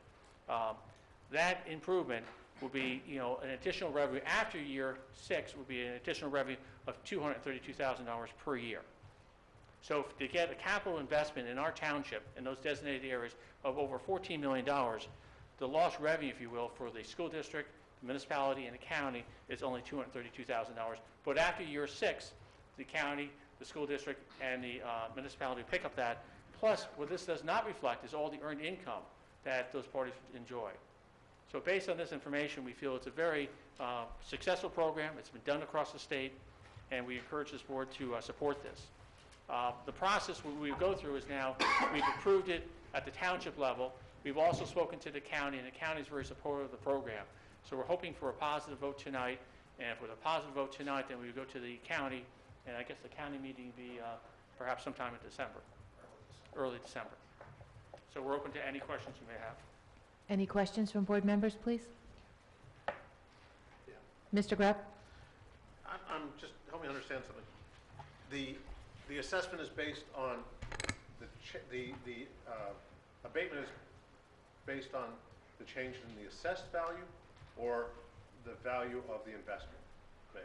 That improvement will be, an additional revenue after year 6 would be an additional revenue of $232,000 per year. So to get a capital investment in our township, in those designated areas, of over $14 million, the lost revenue, if you will, for the school district, the municipality, and the county is only $232,000. But after year 6, the county, the school district, and the municipality pick up that. Plus, what this does not reflect is all the earned income that those parties enjoy. So based on this information, we feel it's a very successful program. It's been done across the state, and we encourage this board to support this. The process we go through is now we've approved it at the township level. We've also spoken to the county, and the county is very supportive of the program. So we're hoping for a positive vote tonight, and if with a positive vote tonight, then we would go to the county, and I guess the county meeting would be perhaps sometime in December, early December. So we're open to any questions you may have. Any questions from board members, please? Mr. Grepp? I'm just, help me understand something. The assessment is based on, the abatement is based on the change in the assessed value or the value of the investment made?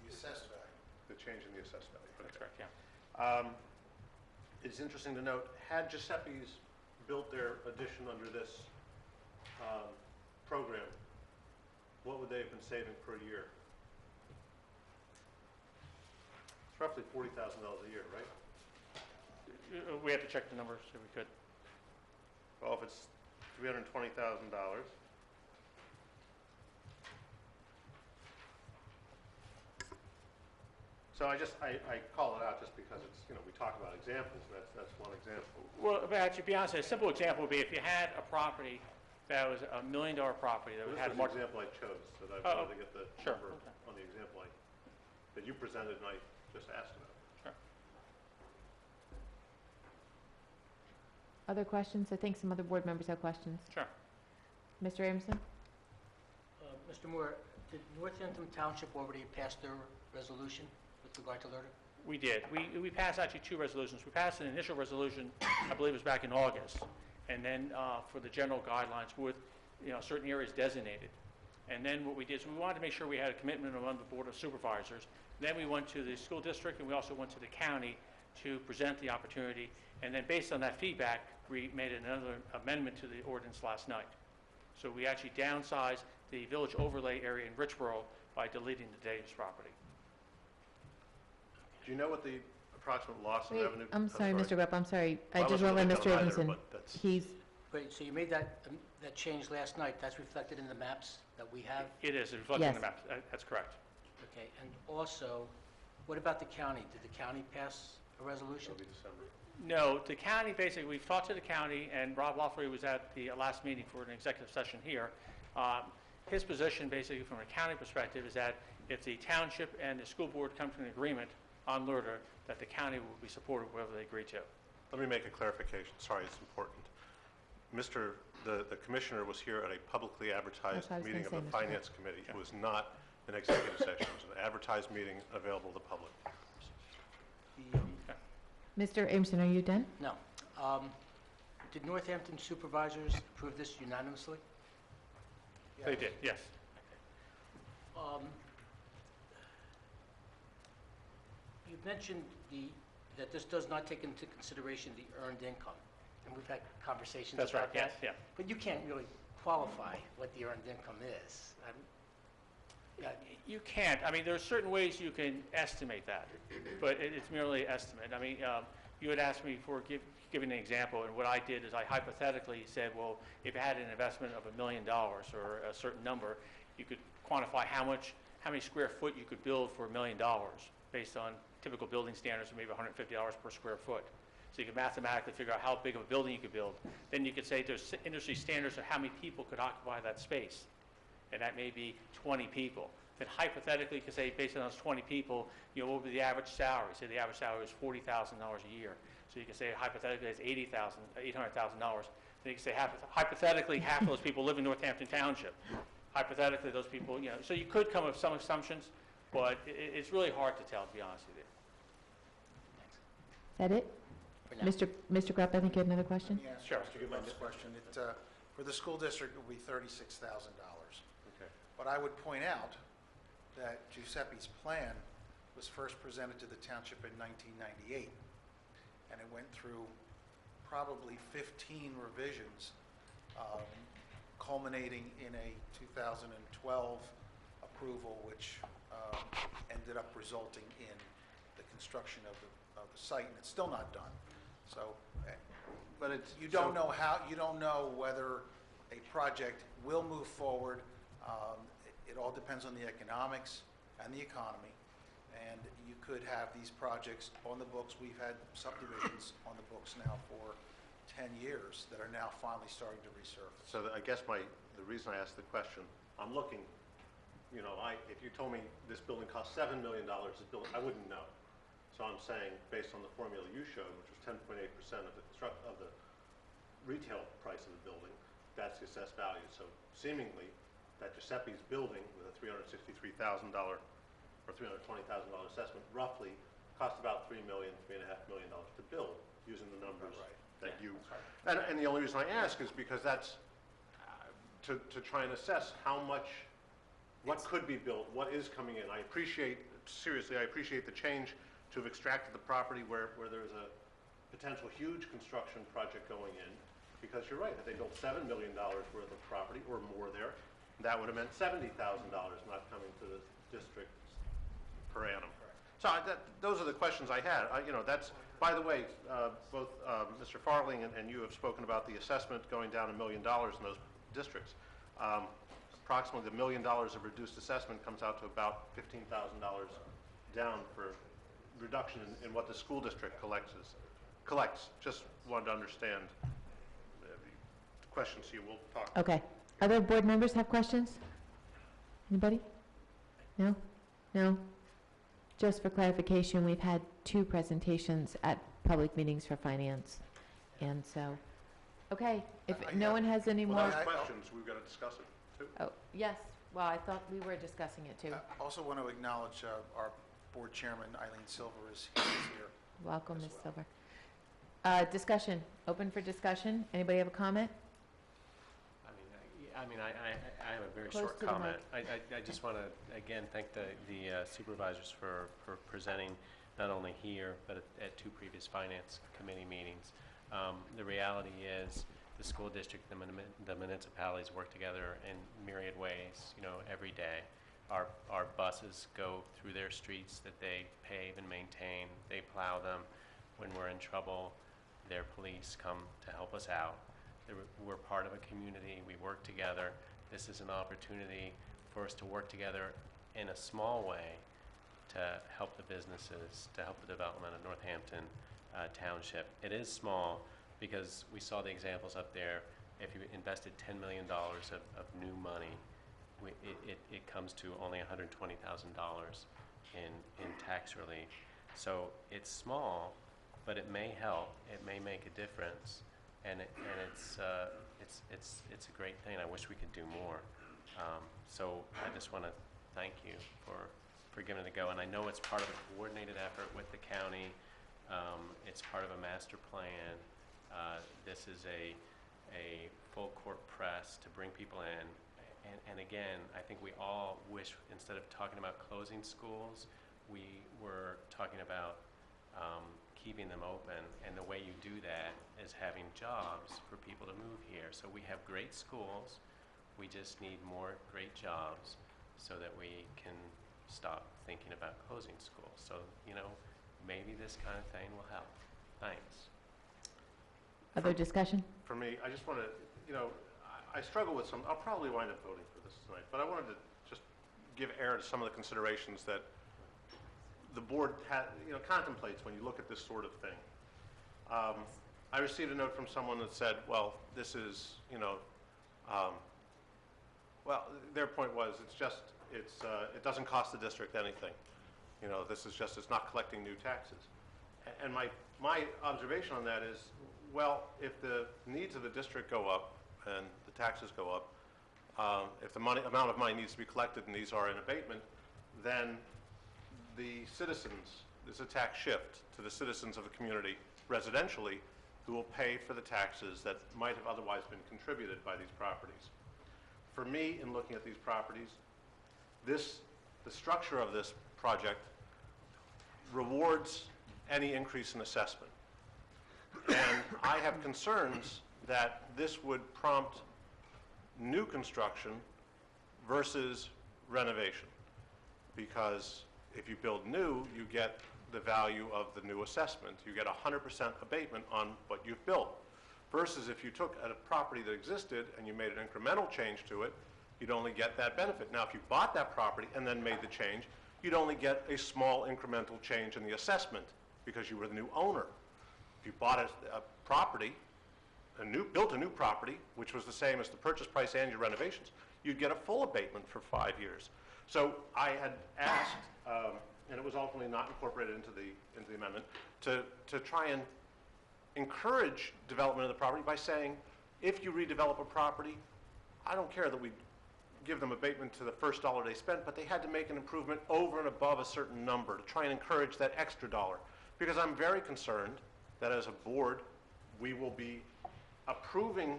The assessed value. The change in the assessed value. That's correct, yeah. It's interesting to note, had Giuseppe's built their addition under this program, what would they have been saving per year? It's roughly $40,000 a year, right? We have to check the numbers if we could. Well, if it's $320,000, so I call it out just because it's, we talk about examples, and that's one example. Well, to be honest, a simple example would be if you had a property that was $1 million property that This had was the example I chose, that I wanted to get the sure. number on the example that you presented and I just asked about. Sure. Other questions? I think some other board members have questions. Sure. Mr. Aronson? Mr. Moore, did Northampton Township already pass their resolution with regard to LERTA? We did. We passed actually 2 resolutions. We passed an initial resolution, I believe it was back in August, and then for the general guidelines with certain areas designated. And then what we did is we wanted to make sure we had a commitment among the Board of Supervisors. Then we went to the school district, and we also went to the county to present the opportunity. And then based on that feedback, we made another amendment to the ordinance last night. So we actually downsized the village overlay area in Richboro by deleting the Davis property. Do you know what the approximate loss in Wait, revenue? I'm sorry, Mr. Grepp, I'm sorry. I Well, just wasn't want to let gonna Mr. get them either, Aronson, but that's- he's, Wait, so you made that change last night, that's reflected in the maps that we have? It is reflected in the Yes. map. That's correct. Okay, and also, what about the county? Did the county pass a resolution? It'll be December. No, the county, basically, we've talked to the county, and Rob Loughery was at the last meeting for an executive session here. His position, basically, from a county perspective, is that if the township and the school board come to an agreement on LERTA, that the county will be supportive whatever they agree to. Let me make a clarification. Sorry, it's important. The commissioner was here at a publicly advertised That's what I was meeting of gonna the say, Mr. Finance Committee. It was not an executive session. It was an advertised meeting available to the public. Mr. Amerson, are you done? No. Did Northampton supervisors approve this unanimously? They did, yes. You've mentioned that this does not take into consideration the earned income, and we've had conversations That's about right, that. yes, yeah. But you can't really qualify what the earned income is. Yeah, You can't, I mean, there are certain ways you can estimate that, but it's merely estimate. I mean, you had asked me for giving an example, and what I did is I hypothetically said, well, if you had an investment of $1 million or a certain number, you could quantify how many square foot you could build for $1 million based on typical building standards of maybe $150 per square foot. So you could mathematically figure out how big of a building you could build. Then you could say there's industry standards of how many people could occupy that space, and that may be 20 people. Then hypothetically, you could say, based on those 20 people, you know, what would be the average salary? Say the average salary is $40,000 a year. So you can say hypothetically it's $800,000. Then you can say hypothetically half of those people live in Northampton Township. Hypothetically, those people, you know, so you could come up with some assumptions, but it's really hard to tell, to be honest with you. Is that it? Mr. Grupp, I think you had another question? Let me Sure. answer Mr. Grubb's question. For the school district, it would be $36,000. Okay. But I would point out that Giuseppe's plan was first presented to the township in 1998, and it went through probably 15 revisions, culminating in a 2012 approval, which ended up resulting in the construction of the site, and it's still not done. So, But it's. you don't know whether a project will move forward. It all depends on the economics and the economy, and you could have these projects on the books. We've had subdivisions on the books now for 10 years that are now finally starting to resurface. So I guess the reason I asked the question, I'm looking, you know, if you told me this building cost $7 million to build, I wouldn't know. So I'm saying, based on the formula you showed, which was 10.8% of the retail price of the building, that's the assessed value. So seemingly, that Giuseppe's building with a $363,000 or $320,000 assessment roughly cost about $3 million, $3.5 million to build using the numbers that you. And the only reason I ask is because that's to try and assess how much, what could be built, what is coming in. I appreciate the change to have extracted the property where there's a potential huge construction project going in, because you're right, if they built $7 million worth of property or more there, that would have meant $70,000 not coming to the district per annum. So those are the questions I had. You know, that's, by the way, both Mr. Farling and you have spoken about the assessment going down $1 million in those districts. Approximately $1 million of reduced assessment comes out to about $15,000 down for reduction in what the school district collects. Just wanted to understand the questions to you. We'll talk. Okay. Other board members have questions? Anybody? No? No? Just for clarification, we've had 2 presentations at public meetings for finance. And so, okay, if no one has any more. Questions, we've got to discuss it too. Oh, yes. Well, I thought we were discussing it too. I also want to acknowledge our board chairman, Eileen Silver, is here. Welcome, Ms. Silver. Discussion, open for discussion. Anybody have a comment? I mean, I have a very Close short to the comment. I just want to, again, thank the supervisors for presenting not only here, but at 2 previous finance committee meetings. The reality is the school district, the municipalities work together in myriad ways, you know, every day. Our buses go through their streets that they pave and maintain. They plow them. When we're in trouble, their police come to help us out. We're part of a community. We work together. This is an opportunity for us to work together in a small way to help the businesses, to help the development of Northampton Township. It is small because we saw the examples up there. If you invested $10 million of new money, it comes to only $120,000 in tax relief. So it's small, but it may help. It may make a difference. And it's a great thing. I wish we could do more. So I just want to thank you for giving it a go. And I know it's part of a coordinated effort with the county, It's part of a master plan. This is a full court press to bring people in. And again, I think we all wish, instead of talking about closing schools, we were talking about keeping them open. And the way you do that is having jobs for people to move here. So we have great schools. We just need more great jobs so that we can stop thinking about closing schools. So, you know, maybe this kind of thing will help. Thanks. Other discussion? For me, I just want to, you know, I struggle with some, I'll probably wind up voting for this tonight, but I wanted to just give air to some of the considerations that the board contemplates when you look at this sort of thing. I received a note from someone that said, well, this is, you know, well, their point was it doesn't cost the district anything. You know, this is just, it's not collecting new taxes. And my observation on that is, well, if the needs of the district go up and the taxes go up, if the amount of money needs to be collected and these are in abatement, then the citizens, there's a tax shift to the citizens of the community residentially who will pay for the taxes that might have otherwise been contributed by these properties. For me, in looking at these properties, the structure of this project rewards any increase in assessment. And I have concerns that this would prompt new construction versus renovation. Because if you build new, you get the value of the new assessment. You get 100% abatement on what you've built. Versus if you took a property that existed and you made an incremental change to it, you'd only get that benefit. Now, if you bought that property and then made the change, you'd only get a small incremental change in the assessment because you were the new owner. If you bought a property, built a new property, which was the same as the purchase price and your renovations, you'd get a full abatement for 5 years. So I had asked, and it was ultimately not incorporated into the amendment, to try and encourage development of the property by saying, if you redevelop a property, I don't care that we give them abatement to the first dollar they spent, but they had to make an improvement over and above a certain number to try and encourage that extra dollar. Because I'm very concerned that as a board, we will be approving,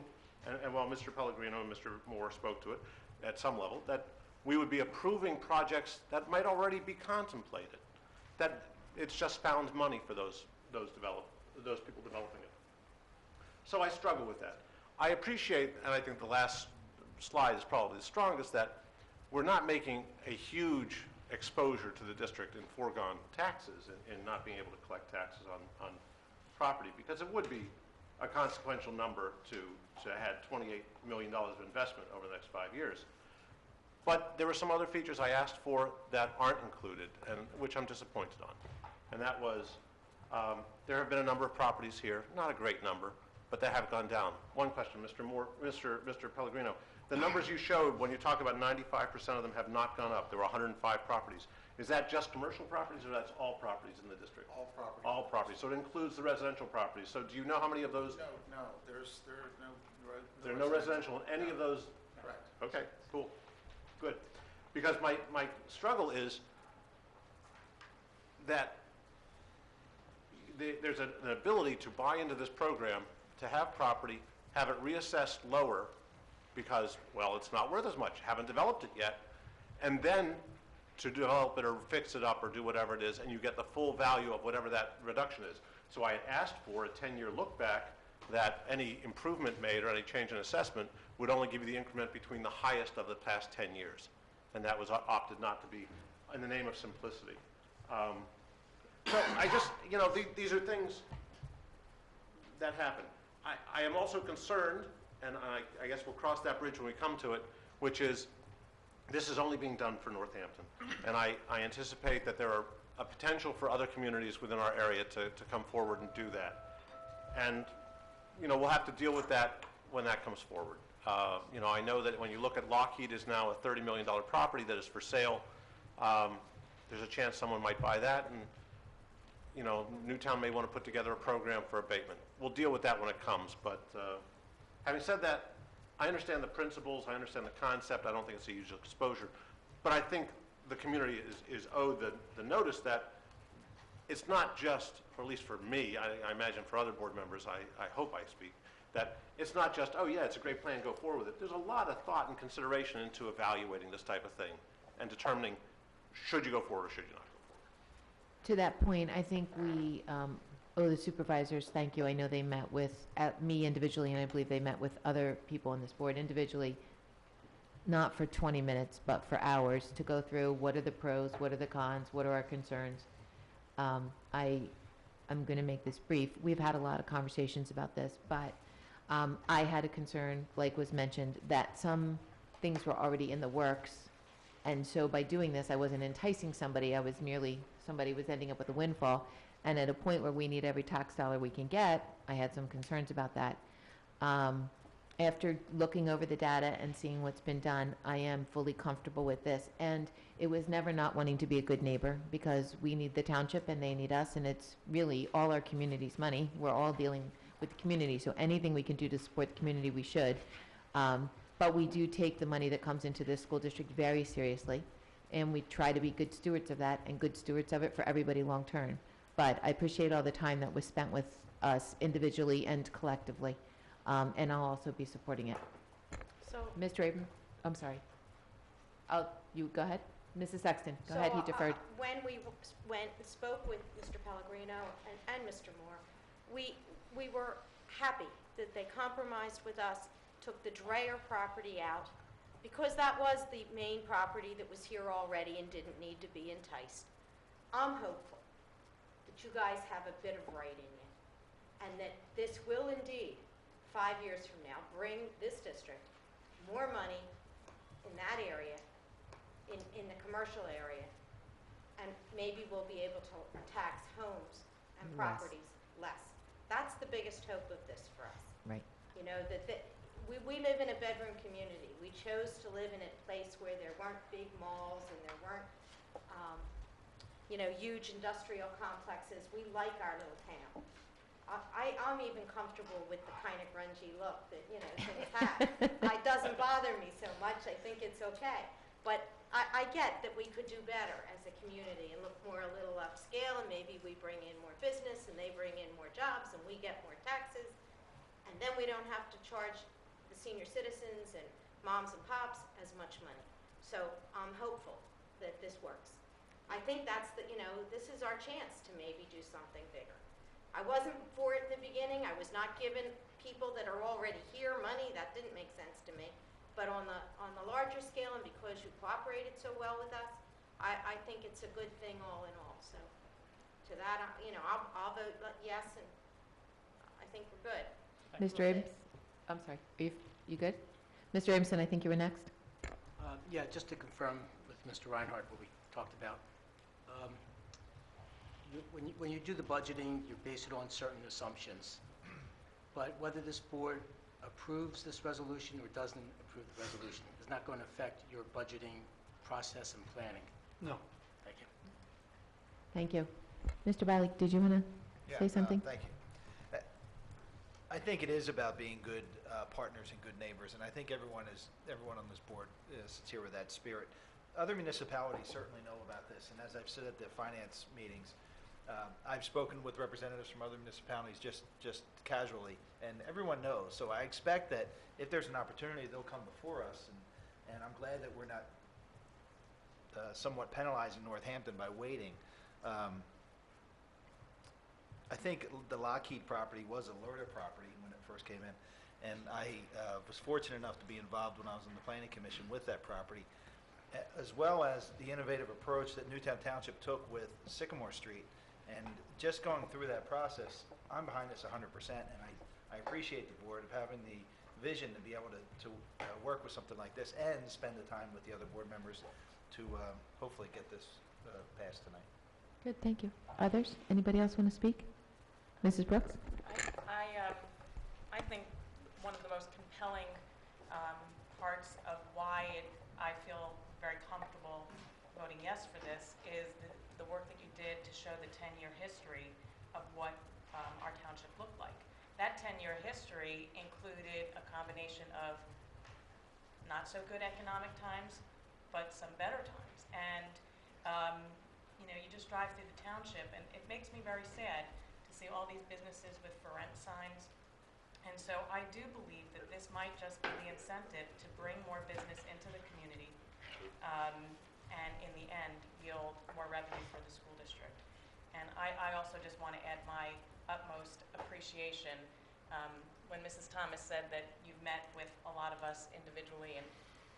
and while Mr. Pellegrino and Mr. Moore spoke to it at some level, that we would be approving projects that might already be contemplated, that it's just found money for those people developing it. So I struggle with that. I appreciate, and I think the last slide is probably the strongest, that we're not making a huge exposure to the district in foregone taxes and not being able to collect taxes on property, because it would be a consequential number to add $28 million of investment over the next 5 years. But there were some other features I asked for that aren't included, and which I'm disappointed on. And that was, there have been a number of properties here, not a great number, but they have gone down. One question, Mr. Moore, Mr. Pellegrino, the numbers you showed when you talk about 95% of them have not gone up. There were 105 properties. Is that just commercial properties, or that's all properties in the district? All properties. All properties. So it includes the residential properties. So do you know how many of those? No, there There are no residential in any of those? Correct. Okay, cool. Good. Because my struggle is that there's an ability to buy into this program, to have property, have it reassessed lower because, well, it's not worth as much, haven't developed it yet, and then to develop it or fix it up or do whatever it is, and you get the full value of whatever that reduction is. So I had asked for a 10-year look back that any improvement made or any change in assessment would only give you the increment between the highest of the past 10 years. And that was opted not to be in the name of simplicity. So I just, you know, these are things that happen. I am also concerned, and I guess we'll cross that bridge when we come to it, which is this is only being done for Northampton. And I anticipate that there are a potential for other communities within our area to come forward and do that. And, you know, we'll have to deal with that when that comes forward. You know, I know that when you look at Lockheed is now a $30 million property that is for sale. There's a chance someone might buy that, and, you know, Newtown may want to put together a program for abatement. We'll deal with that when it comes, but having said that, I understand the principles, I understand the concept, I don't think it's a huge exposure, but I think the community is owed the notice that it's not just, or at least for me, I imagine for other board members, I hope I speak, that it's not just, oh yeah, it's a great plan, go forward with it. There's a lot of thought and consideration into evaluating this type of thing and determining should you go forward or should you not go forward. To that point, I think we owe the supervisors thank you. I know they met with me individually, and I believe they met with other people on this board individually, not for 20 minutes, but for hours, to go through what are the pros, what are the cons, what are our concerns. I'm going to make this brief. We've had a lot of conversations about this, but I had a concern, like was mentioned, that some things were already in the works. And so by doing this, I wasn't enticing somebody. I was merely, somebody was ending up with a windfall. And at a point where we need every tax dollar we can get, I had some concerns about that. After looking over the data and seeing what's been done, I am fully comfortable with this. And it was never not wanting to be a good neighbor, because we need the township and they need us, and it's really all our community's money. We're all dealing with the community, so anything we can do to support the community, we should. But we do take the money that comes into this school district very seriously, and we try to be good stewards of that and good stewards of it for everybody long term. But I appreciate all the time that was spent with us individually and collectively, and I'll also be supporting it. So, Mr. Abram, I'm sorry. You go ahead. Mrs. Sexton, go ahead, he deferred. When we went and spoke with Mr. Pellegrino and Mr. Moore, we were happy that they compromised with us, took the Dreyer property out, because that was the main property that was here already and didn't need to be enticed. I'm hopeful that you guys have a bit of right in you, and that this will indeed, 5 years from now, bring this district more money in that area, in the commercial area, and maybe we'll be able to tax homes and Less. properties less. That's the biggest hope of this for us. Right. You know, we live in a bedroom community. We chose to live in a place where there weren't big malls and there weren't, huge industrial complexes. We like our little town. I'm even comfortable with the kind of grungy look that, things have. It doesn't bother me so much. I think it's okay. But I get that we could do better as a community and look more a little upscale, and maybe we bring in more business and they bring in more jobs and we get more taxes. And then we don't have to charge the senior citizens and moms and pops as much money. So I'm hopeful that this works. I think that's this is our chance to maybe do something bigger. I wasn't for it in the beginning. I was not giving people that are already here money. That didn't make sense to me. But on the larger scale, and because you cooperated so well with us, I think it's a good thing all in all. So to that, I'll vote yes, and I think we're good. Mr. Abrams? I'm sorry. Are you good? Mr. Abramson, I think you were next. Yeah, just to confirm with Mr. Reinhardt what we talked about. When you do the budgeting, you base it on certain assumptions. But whether this board approves this resolution or doesn't approve the resolution is not going to affect your budgeting process and planning. No. Thank you. Thank you. Mr. Biley, did you want to say something? Thank you. I think it is about being good partners and good neighbors, and I think everyone on this board is here with that spirit. Other municipalities certainly know about this, and as I've said at the finance meetings, I've spoken with representatives from other municipalities just casually, and everyone knows. So I expect that if there's an opportunity, they'll come before us, and I'm glad that we're not somewhat penalizing Northampton by waiting. I think the Lockheed property was a LERTA property when it first came in, and I was fortunate enough to be involved when I was on the Planning Commission with that property, as well as the innovative approach that Newtown Township took with Sycamore Street. And just going through that process, I'm behind this 100%, and I appreciate the board of having the vision to be able to work with something like this and spend the time with the other board members to hopefully get this passed tonight. Good, thank you. Others? Anybody else want to speak? Mrs. Brooks? I think one of the most compelling parts of why I feel very comfortable voting yes for this is the work that you did to show the 10-year history of what our township looked like. That 10-year history included a combination of not so good economic times, but some better times. And you just drive through the township, and it makes me very sad to see all these businesses with for rent signs. And so I do believe that this might just be the incentive to bring more business into the community, and in the end, yield more revenue for the school district. And I also just want to add my utmost appreciation when Mrs. Thomas said that you've met with a lot of us individually, and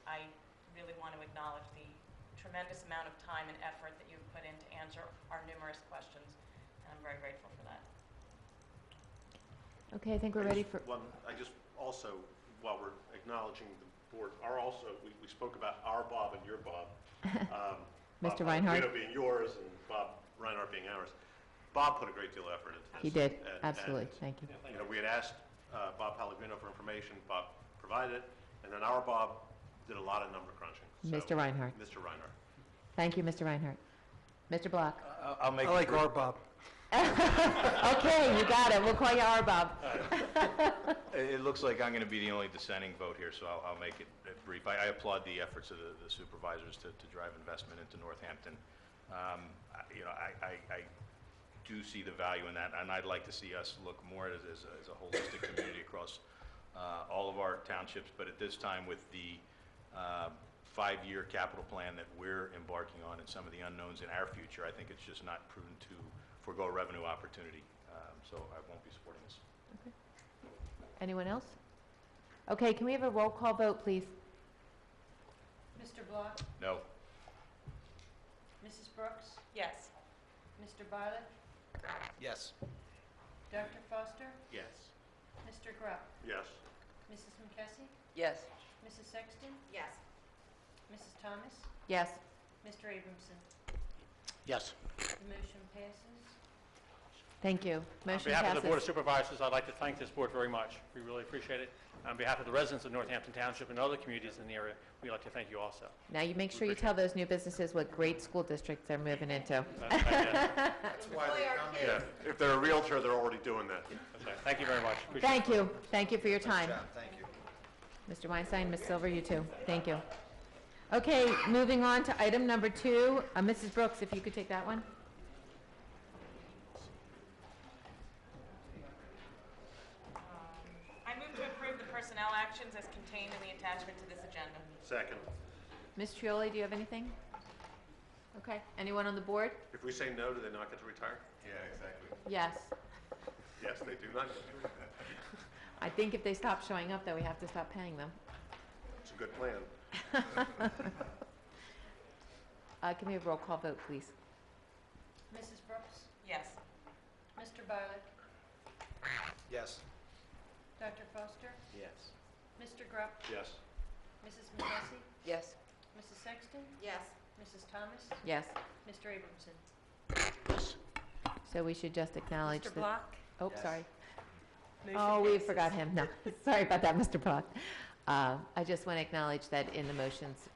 I really want to acknowledge the tremendous amount of time and effort that you've put in to answer our numerous questions, and I'm very grateful for that. Okay, I think we're ready for, I just also, while we're acknowledging the board, we spoke about our Bob and your Bob. Mr. Bob Reinhardt? Pellegrino being yours and Bob Reinhardt being ours. Bob put a great deal of effort into this. he did, and- absolutely, and, thank you. we had asked Bob Pellegrino for information, Bob provided it, and then our Bob did a lot of number crunching. So, Mr. Reinhardt. Mr. Reinhardt. Thank you, Mr. Reinhardt. Mr. Block? I'll make I like our Bob. Okay, you got it, we'll call you our Bob. It looks like I'm going to be the only dissenting vote here, so I'll make it brief. I applaud the efforts of the supervisors to drive investment into Northampton. I do see the value in that, and I'd like to see us look more as a holistic community across all of our townships, but at this time with the 5-year capital plan that we're embarking on and some of the unknowns in our future, I think it's just not prudent to forego a revenue opportunity, so I won't be supporting this. Okay. Anyone else? Okay, can we have a roll call vote, please? Mr. Block? No. Mrs. Brooks? Yes. Mr. Bartlett? Yes. Dr. Foster? Yes. Mr. Grupp? Yes. Mrs. McKessie? Yes. Mrs. Sexton? Yes. Mrs. Thomas? Yes. Mr. Abramson? Yes. The motion passes. Thank you. Motion On behalf of the Board of passes. Supervisors, I'd like to thank this board very much. We really appreciate it. On behalf of the residents of Northampton Township and other communities in the area, we'd like to thank you also. Now you make sure you tell those new businesses what great school districts they're moving into. That's why they come here. Yeah, if they're a realtor, they're already doing that. Okay, thank you very much. Appreciate Thank you. Thank you for your time. Thank you. Mr. Weinstein, Ms. Silver, you too. Thank you. Okay, moving on to item number 2. Mrs. Brooks, if you could take that one. I move to approve the personnel actions as contained in the attachment to this agenda. Second. Ms. Trioli, do you have anything? Okay. Anyone on the board? If we say no, do they not get to retire? Yeah, exactly. Yes. Yes, they do not. I think if they stop showing up, though, we have to stop paying them. It's a good plan. Can we have a roll call vote, please? Mrs. Brooks? Yes. Mr. Bartlett? Yes. Dr. Foster? Yes. Mr. Grupp? Yes. Mrs. McKessie? Yes. Mrs. Sexton? Yes. Mrs. Thomas? Yes. Mr. Abramson? So we should just acknowledge Mr. that. Block? Oh, Yes. sorry. Motion Oh, we passes. forgot him. No, sorry about that, Mr. Block. I just want to acknowledge that in the motions,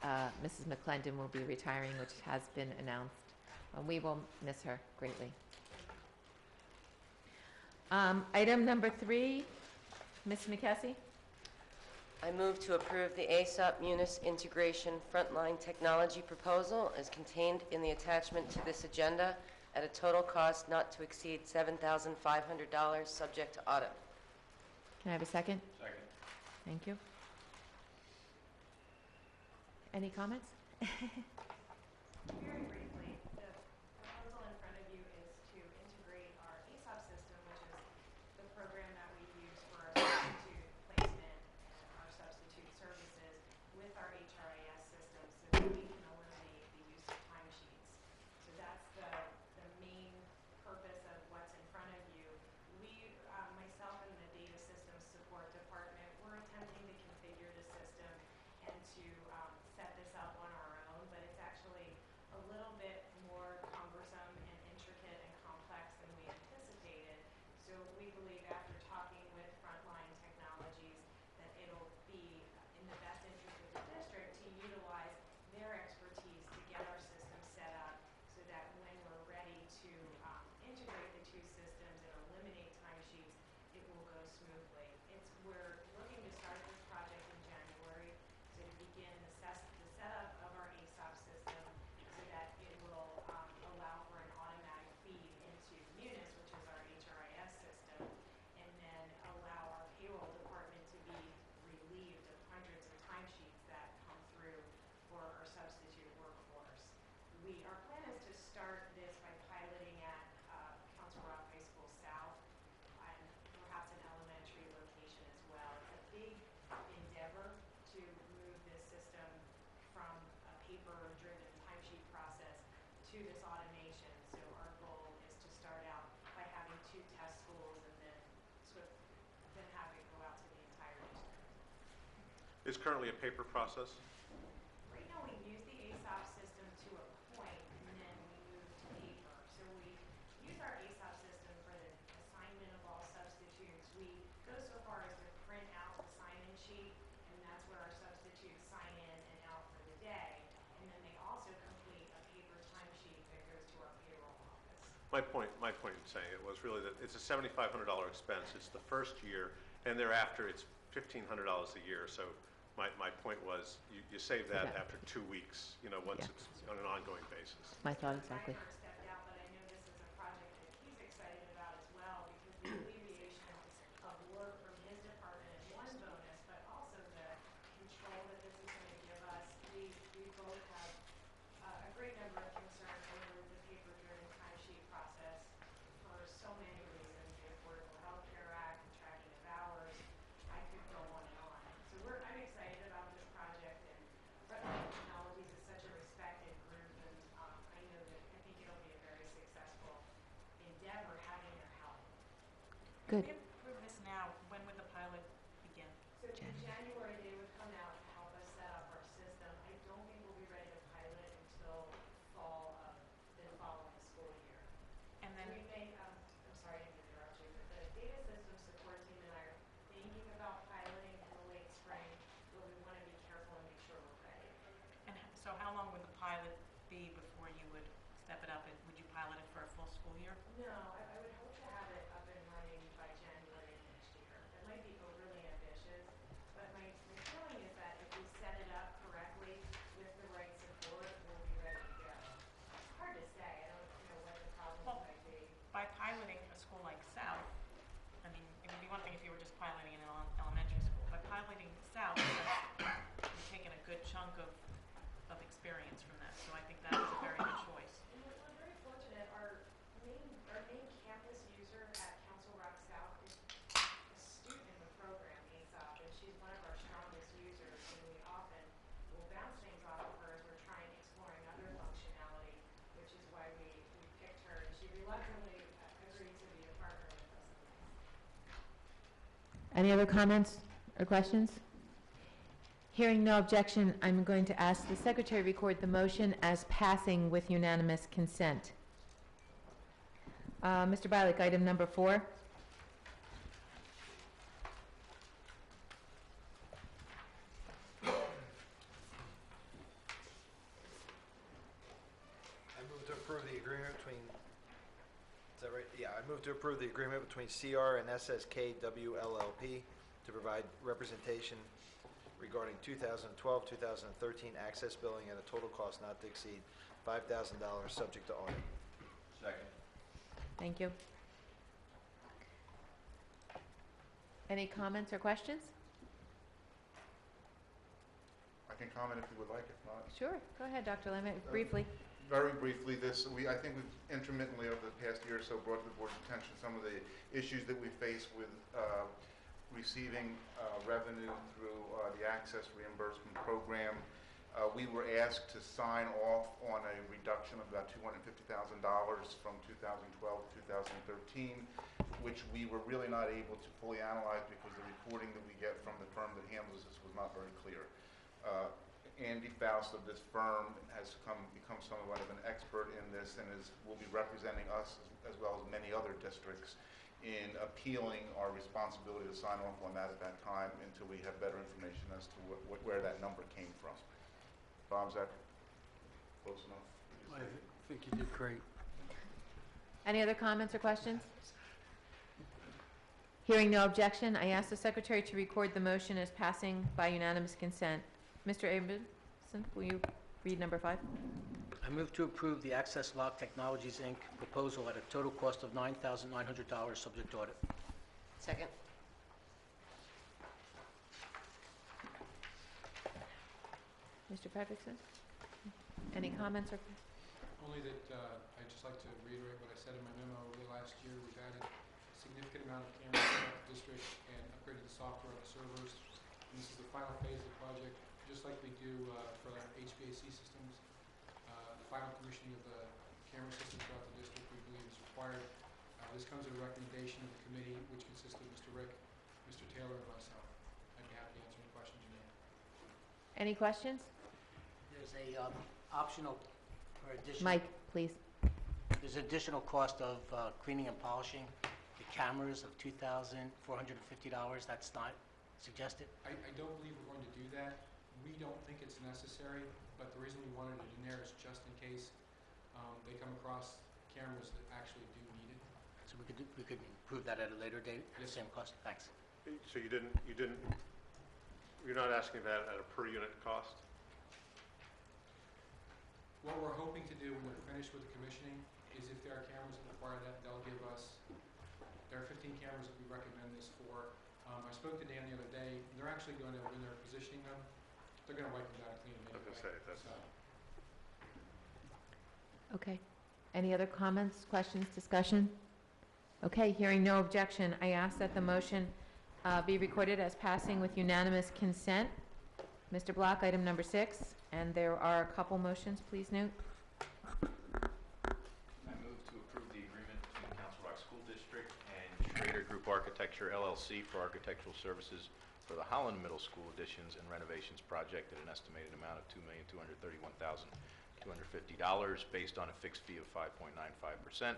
Mrs. McClendon will be retiring, which has been announced. We will miss her greatly. Item number 3, Ms. McKessie? I move to approve the ASAP Munis Integration Frontline Technology Proposal as contained in the attachment to this agenda at a total cost not to exceed $7,500, subject to audit. Can I have a second? Second. Thank you. Any comments? Very briefly, the proposal in front of you is to integrate our ASOP system, which is the program that we use for our substitute placement and our substitute services, with our HRIS system so that we can eliminate the use of timesheets. So that's the main purpose of what's in front of you. We, myself and the data systems support department, we're attempting to configure the system and to set this up on our own, but it's actually our plan is to start this by piloting at Council Rock High School South and perhaps an elementary location as well. It's a big endeavor to move this system from a paper-driven timesheet process to this automation. So our goal is to start out by having 2 test schools and then then have it go out to the entire district. It's currently a paper process? Right now, we use the ASOP system to a point, and then we move to paper. So we use our ASOP system for the assignment of all substitutes. We go so far as to print out the sign-in sheet, and that's where our substitutes sign in and out for the day. And then they also complete a paper timesheet that goes to our payroll office. My point in saying it was really that it's a $7,500 expense. It's the first year, and thereafter it's $1,500 a year. So my point was, you save that Yeah. after 2 weeks, you know, once it's on an ongoing basis. My thought exactly. Stepped out, but I know this is a project that he's excited about as well because the alleviation of work from his department is one bonus, but also the control that this is going to give us. We both have a great number of concerns over the paper-driven timesheet process for so many reasons, the Affordable Health Care Act, the tracking of hours. I could go on and on. So I'm excited about this project, and Frontline Technologies is such a respected group, and I know that I think it'll be a very successful endeavor having their help. Good. If we approve this now, when would the pilot begin? So in January, they would come out to help us set up our system. I don't think we'll be ready to pilot until fall of the following school year. And then we may, I'm sorry to interrupt you, but the data system support team and I are thinking about piloting in the late spring, but we want to be careful and make sure we're ready. And so how long would the pilot be before you would step it up? And would you pilot it for a full school year? No, I would hope to have it up and running by January of next year. It might be overly ambitious, but my feeling is that if we set it up correctly with the right support, we'll be ready to go. It's hard to say. I don't know what the problems might be. By piloting a school like South, I mean, it would be one thing if you were just piloting in an elementary school. By piloting South, you're taking a good chunk of experience from that. So I think that is a very good choice. And we're very fortunate. Our main campus user at Council Rock South is a student in the program, ASOP, and she's one of our strongest users. And we often will bounce things off of her as we're exploring other functionality, which is why we picked her. And she reluctantly agreed to be a partner with us. Any other comments or questions? Hearing no objection, I'm going to ask the secretary to record the motion as passing with unanimous consent. Mr. Bialik, item number 4. I move to approve the agreement between, is that right? Yeah, I move to approve the agreement between CR and SSKW LLP to provide representation regarding 2012-2013 access billing at a total cost not to exceed $5,000, subject to audit. Second. Thank you. Any comments or questions? I can comment if you would like, if not. Sure. Go ahead, Dr. Lemon, briefly. Very briefly, I think we've intermittently over the past year or so brought to the board's attention some of the issues that we face with receiving revenue through the Access Reimbursement Program. We were asked to sign off on a reduction of about $250,000 from 2012 to 2013, which we were really not able to fully analyze because the reporting that we get from the firm that handles this was not very clear. Andy Faust of this firm has become somewhat of an expert in this and will be representing us as well as many other districts in appealing our responsibility to sign off on that at that time until we have better information as to where that number came from. Bob, is that close enough? I think you did great. Any other comments or questions? Hearing no objection, I ask the secretary to record the motion as passing by unanimous consent. Mr. Abramson, will you read number 5? I move to approve the Access Lock Technologies, Inc. proposal at a total cost of $9,900, subject to audit. Second. Mr. Frederickson? Any comments or only that I'd just like to reiterate what I said in my memo. Over the last year, we've added a significant amount of cameras throughout the district and upgraded the software on the servers. And this is the final phase of the project, just like we do for our HVAC systems. The final commissioning of the camera system throughout the district we believe is required. This comes at a recommendation of the committee, which consists of Mr. Rick, Mr. Taylor, and myself. I'd be happy to answer any questions you may have. Any questions? There's a optional or additional... Mike, please. There's additional cost of cleaning and polishing the cameras of $2,450. That's not suggested? I don't believe we're going to do that. We don't think it's necessary, but the reason we wanted it in there is just in case they come across cameras that actually do need it. So we could prove that at a later date at the same cost? Thanks. So you're not asking that at a per unit cost? What we're hoping to do when we're finished with the commissioning is if there are cameras that require that, they'll give us, there are 15 cameras that we recommend this for. I spoke to Dan the other day, and they're actually going to, when they're positioning them, they're going to wipe them down and clean them anyway. Okay. Any other comments, questions, discussion? Okay, hearing no objection, I ask that the motion be recorded as passing with unanimous consent. Mr. Block, item number 6, and there are a couple motions, please note. I move to approve the agreement between Council Rock School District and Schrader Group Architecture LLC for architectural services for the Holland Middle School additions and renovations project at an estimated amount of $2,231,250 based on a fixed fee of 5.95%,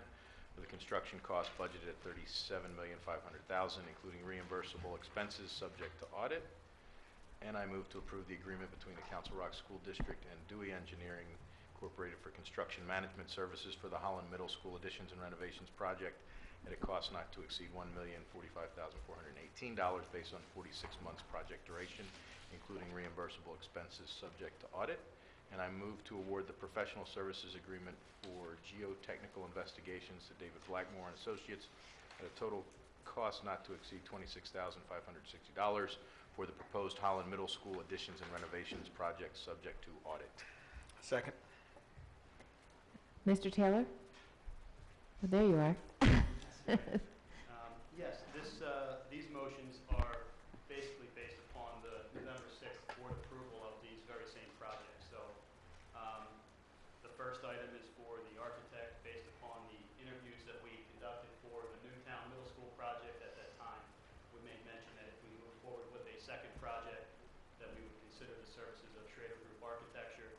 with a construction cost budgeted at $37,500,000, including reimbursable expenses subject to audit. And I move to approve the agreement between the Council Rock School District and Dewey Engineering Incorporated for construction management services for the Holland Middle School additions and renovations project at a cost not to exceed $1,045,418 based on 46 months project duration, including reimbursable expenses subject to audit. And I move to award the professional services agreement for geotechnical investigations to David Blackmore and Associates at a total cost not to exceed $26,560 for the proposed Holland Middle School additions and renovations project subject to audit. Second. Mr. Taylor? Oh, there you are. Yes, these motions are basically based upon the November 6th board approval of these very same projects. So the first item is for the architect based upon the interviews that we conducted for the Newtown Middle School project at that time. We made mention that if we move forward with a second project, that we would consider the services of Schrader Group Architecture.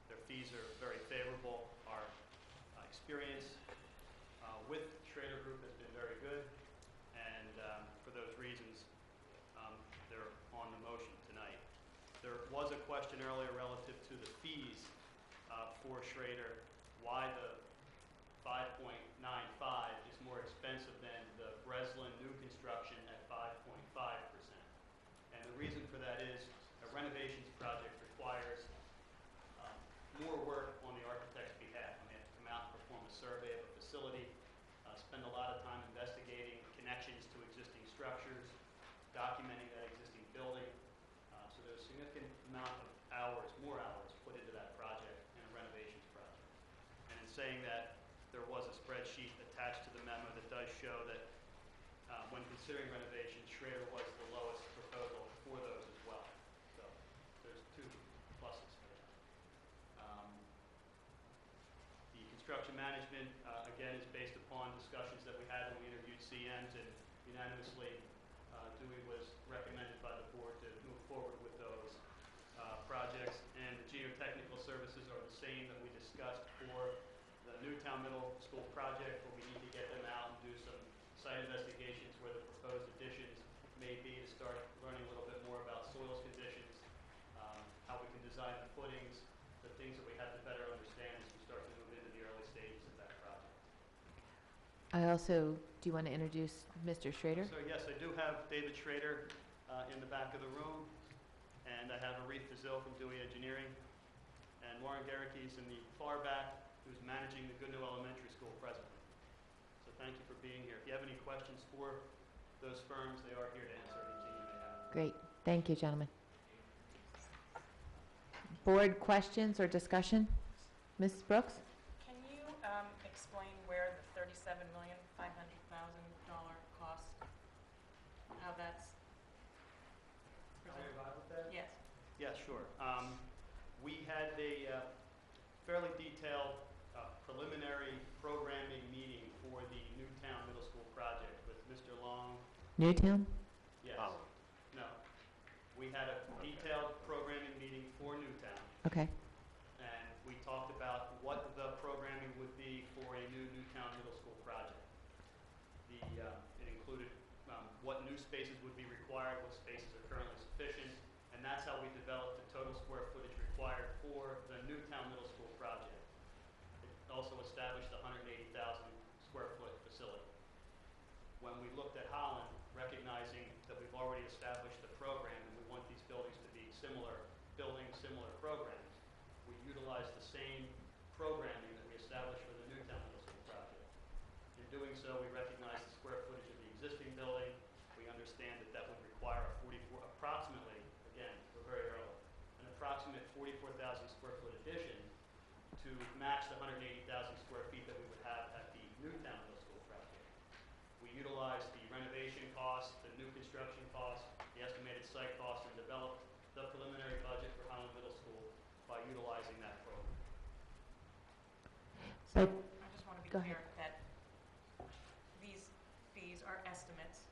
Their fees are very favorable. Our experience with Schrader Group has been very good, and for those reasons, they're on the motion tonight. There was a question earlier relative to the fees for Schrader, why the 5.95 is more expensive than the Breslin new construction at 5.5%. And the reason for that is a renovations project requires more work on the architect's behalf. I mean, they have to come out and perform a survey of a facility, spend a lot of time investigating connections to existing structures, documenting that existing building. So there's a significant amount of hours, more hours, put into that project in a renovations project. And in saying that, there was a spreadsheet attached to the memo that does show that when considering renovations, Schrader was the lowest proposal for those as well. So there's two pluses for that. The construction management, again, is based upon discussions that we had when we interviewed CMs, and unanimously, Dewey was recommended by the board to move forward with those projects. And the geotechnical services are the same that we discussed for the Newtown Middle School project, where we need to get them out and do some site investigations where the proposed additions may be, to start learning a little bit more about soils conditions, how we can design the footings, the things that we have to better understand as we start to move into the early stages of that project. I also, do you want to introduce Mr. Schrader? So yes, I do have David Schrader in the back of the room, and I have Arif Fazil from Dewey Engineering, and Warren Gerecke's in the far back, who's managing the Goodnow Elementary School presently. So thank you for being here. If you have any questions for those firms, they are here to answer anything you may have. Great. Thank you, gentlemen. Board questions or discussion? Mrs. Brooks? Can how that's Are we presented? live with that? Yes. Yeah, sure. We had a fairly detailed preliminary programming meeting for the Newtown Middle School project with Mr. Long. Newtown? Yes. No. We had a detailed programming meeting for Newtown, Okay. and we talked about what the programming would be for a new Newtown Middle School project. It included what new spaces would be required, what spaces are currently sufficient, and that's how we developed the total square footage required for the Newtown Middle School project. It also established a 180,000 square foot facility. When we looked at Holland, recognizing that we've already established the program and we want these buildings to be similar programs, we utilized the same programming that we established for the Newtown Middle School project. In doing so, we recognized the square footage of the existing building. We understand that that would require approximately, again, we're very early, an approximate 44,000 square foot addition to match the 180,000 square feet that we would have at the Newtown Middle School project. We utilized the renovation costs, the new construction costs, the estimated site costs, and developed the preliminary budget for Holland Middle School by utilizing that program. So, I just want to be Go clear ahead. that these fees are estimates,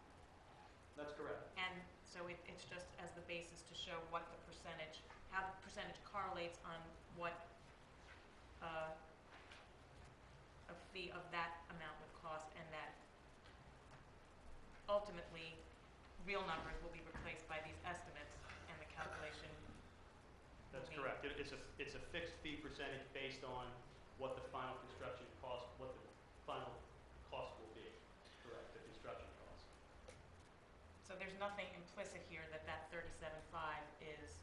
That's correct. and so it's just as the basis to show what the percentage, how the percentage correlates on what a fee of that amount would cost, and that ultimately, real numbers will be replaced by these estimates, and the calculation That's will be- correct. It's a fixed fee percentage based on what the final construction cost, what the final cost will be. Correct, the construction cost. So there's nothing implicit here that 37.5 is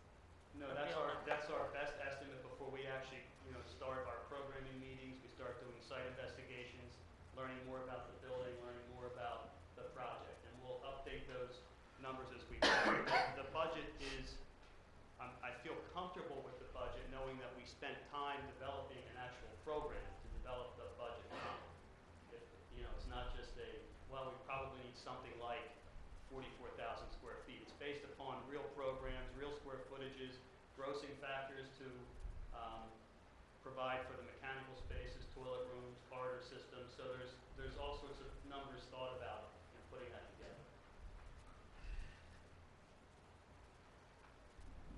No, a that's real our, number. that's our best estimate before we actually, start our programming meetings. We start doing site investigations, learning more about the building, learning more about the project. And we'll update those numbers as we go. The budget is, I feel comfortable with the budget, knowing that we spent time developing an actual program to develop the budget. It's not just we probably need something like 44,000 square feet. It's based upon real programs, real square footages, grossing factors to provide for the mechanical spaces, toilet rooms, corridor systems. So there's all sorts of numbers thought about in putting that together.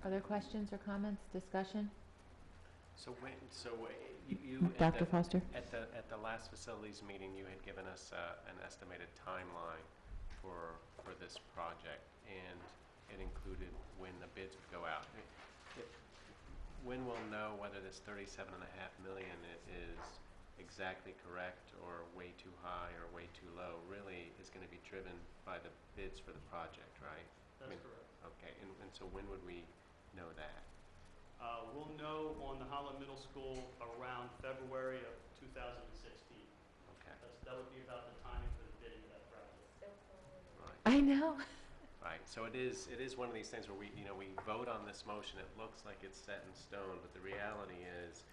Other questions or comments, discussion? So you Dr. Foster? At the last facilities meeting, you had given us an estimated timeline for this project, and it included when the bids would go out. When we'll know whether this 37.5 million is exactly correct or way too high or way too low really is going to be driven by the bids for the project, right? That's correct. Okay, and so when would we know that? We'll know on the Holland Middle School around February of 2016. Okay. That would be about the timing for the bidding of that project. Right. I know. Right, so it is one of these things where we vote on this motion, it looks like it's set in stone, but the reality is,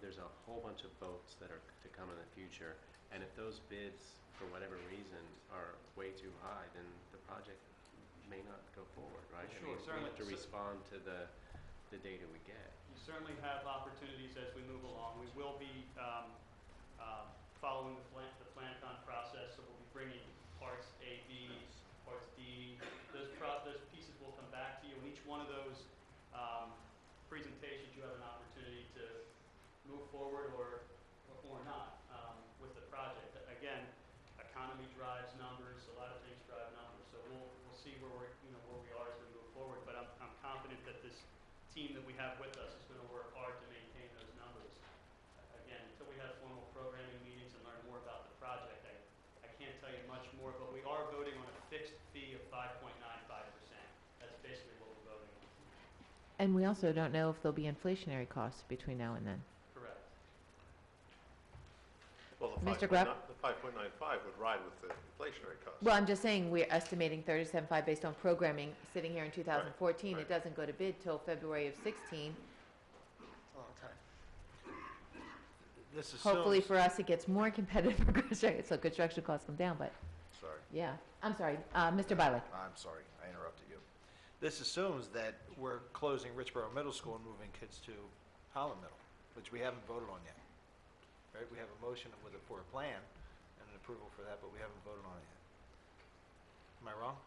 there's a whole bunch of votes that are to come in the future, and if those bids, for whatever reason, are way too high, then the project may not go forward, right? Sure, I mean, certainly. we have to respond to the data we get. You certainly have opportunities as we move along. We will be following the PlanCon process, so we'll be bringing parts A, B, parts D. Those pieces will come back to you. In each one of those presentations, you have an opportunity to move forward or not with the project. Again, economy drives numbers. A lot of things drive numbers. So we'll see where we are as we move forward. But I'm confident that this team that we have with us is going to work hard to maintain those numbers. Again, until we have formal programming meetings and learn more about the project, I can't tell you much more, but we are voting on a fixed fee of 5.95%. That's basically what we're voting on. And we also don't know if there'll be inflationary costs between now and then. Correct. Well, Mr. Grapp? the 5.95 would ride with the inflationary cost. Well, I'm just saying, we're estimating 37.5 based on programming sitting here in 2014. It doesn't go to bid till February of 16. A long time. This assumes... Hopefully for us, it gets more competitive for construction, so construction costs come down, but So sorry. Yeah, I'm sorry, Mr. Bilek. I'm sorry, I interrupted you. This assumes that we're closing Richboro Middle School and moving kids to Holland Middle, which we haven't voted on yet. Right, we have a motion for a plan and an approval for that, but we haven't voted on it yet. Am I wrong?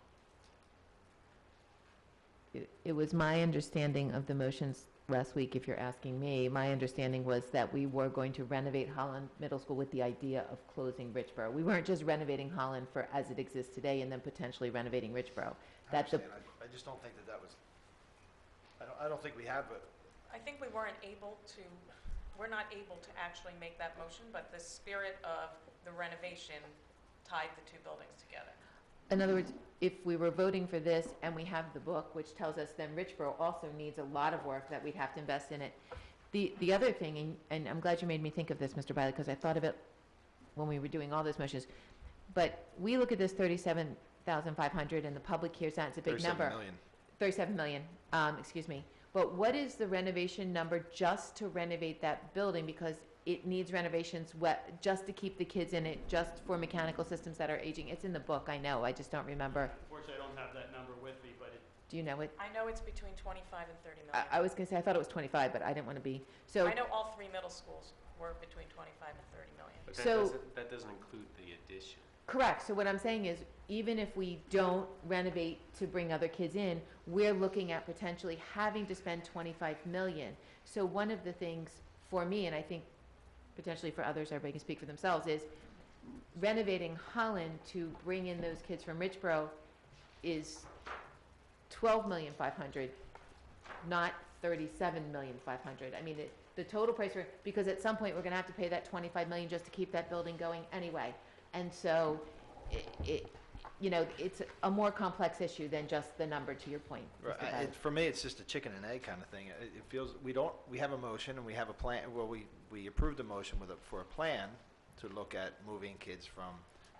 It was my understanding of the motions last week, if you're asking me, my understanding was that we were going to renovate Holland Middle School with the idea of closing Richboro. We weren't just renovating Holland for as it exists today and then potentially renovating Richboro. I understand. I just don't think that was, I don't think we have a, I think we're not able to actually make that motion, but the spirit of the renovation tied the two buildings together. In other words, if we were voting for this and we have the book, which tells us then Richboro also needs a lot of work that we'd have to invest in it. The other thing, and I'm glad you made me think of this, Mr. Bilek, because I thought of it when we were doing all those motions, but we look at this 37,500 and the public hears that, it's a big number. 37 million, excuse me. But what is the renovation number just to renovate that building? Because it needs renovations just to keep the kids in it, just for mechanical systems that are aging. It's in the book, I know, I just don't remember. Unfortunately, I don't have that number with me, but Do you know it? I know it's between 25 and 30 million. I was going to say, I thought it was 25, but I didn't want to be, so. I know all three middle schools were between 25 and 30 million. But So- that doesn't include the addition. Correct, so what I'm saying is, even if we don't renovate to bring other kids in, we're looking at potentially having to spend 25 million. So one of the things for me, and I think potentially for others, everybody can speak for themselves, is renovating Holland to bring in those kids from Richboro is 12,500,000, not 37,500,000. I mean, the total price for, because at some point, we're gonna have to pay that 25 million just to keep that building going anyway. And so, it's a more complex issue than just the number, to your point. Mr. Ballard. For me, it's just a chicken and egg kind of thing. It feels, we have a motion and we have a plan, well, we approved a motion for a plan to look at moving kids from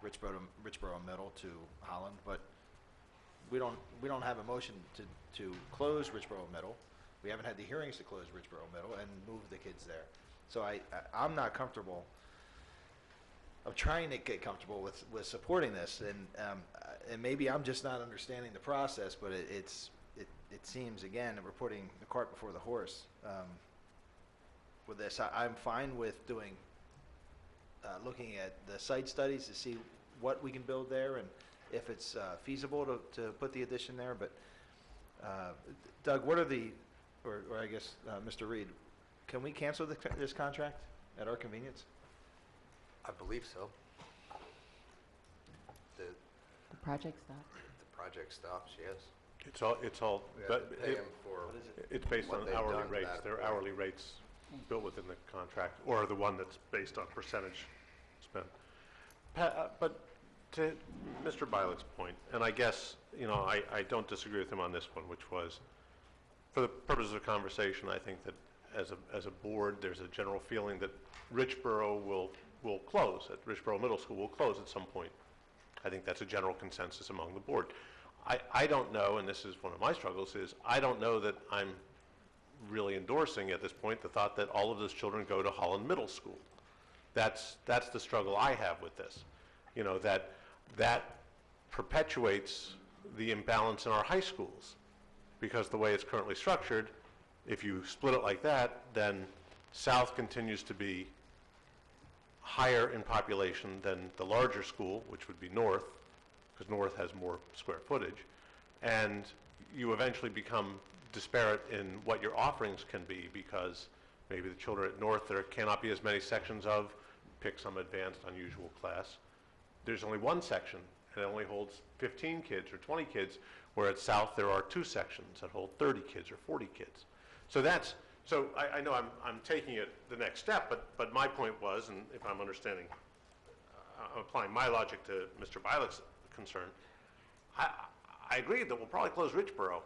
Richboro Middle to Holland, but we don't have a motion to close Richboro Middle. We haven't had the hearings to close Richboro Middle and move the kids there. So I'm not comfortable. I'm trying to get comfortable with supporting this, and maybe I'm just not understanding the process, but it seems, again, that we're putting the cart before the horse with this. I'm fine with looking at the site studies to see what we can build there and if it's feasible to put the addition there, but Doug, what are or I guess Mr. Reed, can we cancel this contract at our convenience? I believe so. The project stops. The project stops, yes. It's all, We have but to pay them for it's based what on they've hourly done to rates. that There are point. hourly rates built within the contract, or the one that's based on percentage spent. But to Mr. Bilek's point, and I guess, I don't disagree with him on this one, which was, for the purposes of conversation, I think that as a board, there's a general feeling that Richboro will close, at Richboro Middle School will close at some point. I think that's a general consensus among the board. I don't know, and this is one of my struggles, is I don't know that I'm really endorsing at this point the thought that all of those children go to Holland Middle School. That's the struggle I have with this. That perpetuates the imbalance in our high schools, because the way it's currently structured, if you split it like that, then South continues to be higher in population than the larger school, which would be North, because North has more square footage, and you eventually become disparate in what your offerings can be, because maybe the children at North, there cannot be as many sections of, pick some advanced unusual class. There's only one section, and it only holds 15 kids or 20 kids, where at South there are two sections that hold 30 kids or 40 kids. So I know I'm taking it the next step, but my point was, and if I'm understanding, I'm applying my logic to Mr. Bilek's concern, I agree that we'll probably close Richboro.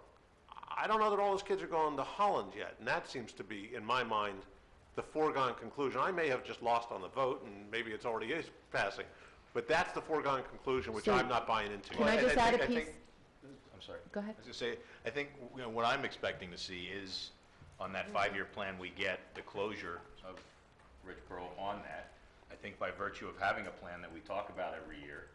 I don't know that all those kids are going to Holland yet, and that seems to be, in my mind, the foregone conclusion. I may have just lost on the vote, and maybe it's already is passing, but that's the foregone conclusion, which So, I'm not buying into. Can I just add a piece? I'm sorry. Go ahead. I was going to say, I think what I'm expecting to see is, on that 5-year plan, we get the closure of Richboro on that. I think by virtue of having a plan that we talk about every year,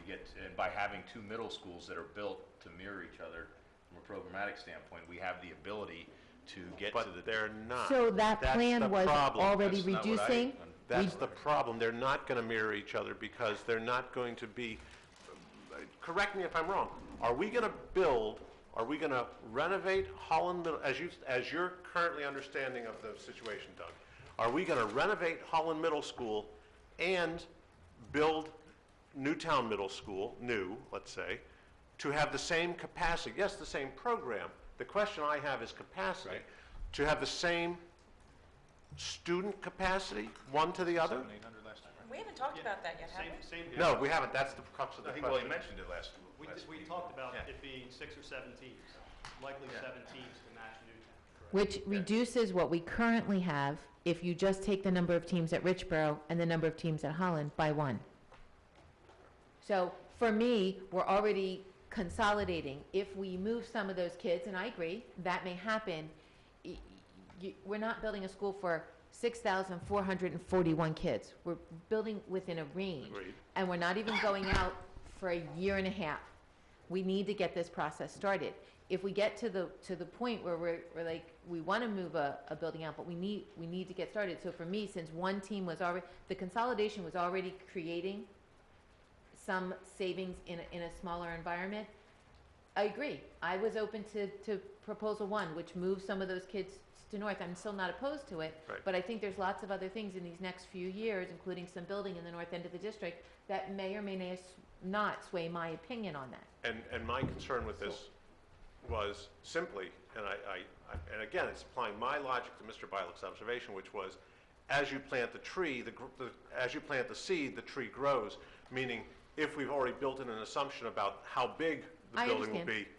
And by having two middle schools that are built to mirror each other from a programmatic standpoint, we have the ability to get to the... But they're not. So that That's plan the was problem. already That's not what reducing? That's the problem. They're not going to mirror each other because they're not going to be, correct me if I'm wrong, are we going to renovate Holland Middle, as you're currently understanding of the situation, Doug, are we going to renovate Holland Middle School and build Newtown Middle School, let's say, to have the same capacity, yes, the same program. The question I have is capacity. Right. To have the same student capacity, one to the other? 700, 800 last time, right? We haven't talked about that yet, have we? Same. No, we haven't. That's the crux of the I think question. Willie mentioned it last We meeting. talked about Yeah. it being 6 or 7 teams, likely Yeah. 7 teams to match Newtown. Which reduces what we currently have if you just take the number of teams at Richboro and the number of teams at Holland by 1. So for me, we're already consolidating. If we move some of those kids, and I agree, that may happen, we're not building a school for 6,441 kids. We're building within a range. Agreed. And we're not even going out for a year and a half. We need to get this process started. If we get to the point where we're like, we want to move a building out, but we need to get started. So for me, since one team was already, the consolidation was already creating some savings in a smaller environment, I agree. I was open to proposal 1, which moves some of those kids to north. I'm still not opposed to it, Right. but I think there's lots of other things in these next few years, including some building in the north end of the district, that may or may not sway my opinion on that. And my concern with this was simply, and again, it's applying my logic to Mr. Bialik's observation, which was, as you plant the tree, as you plant the seed, the tree grows. Meaning, if we've already built in an assumption about how big the I building will understand. be,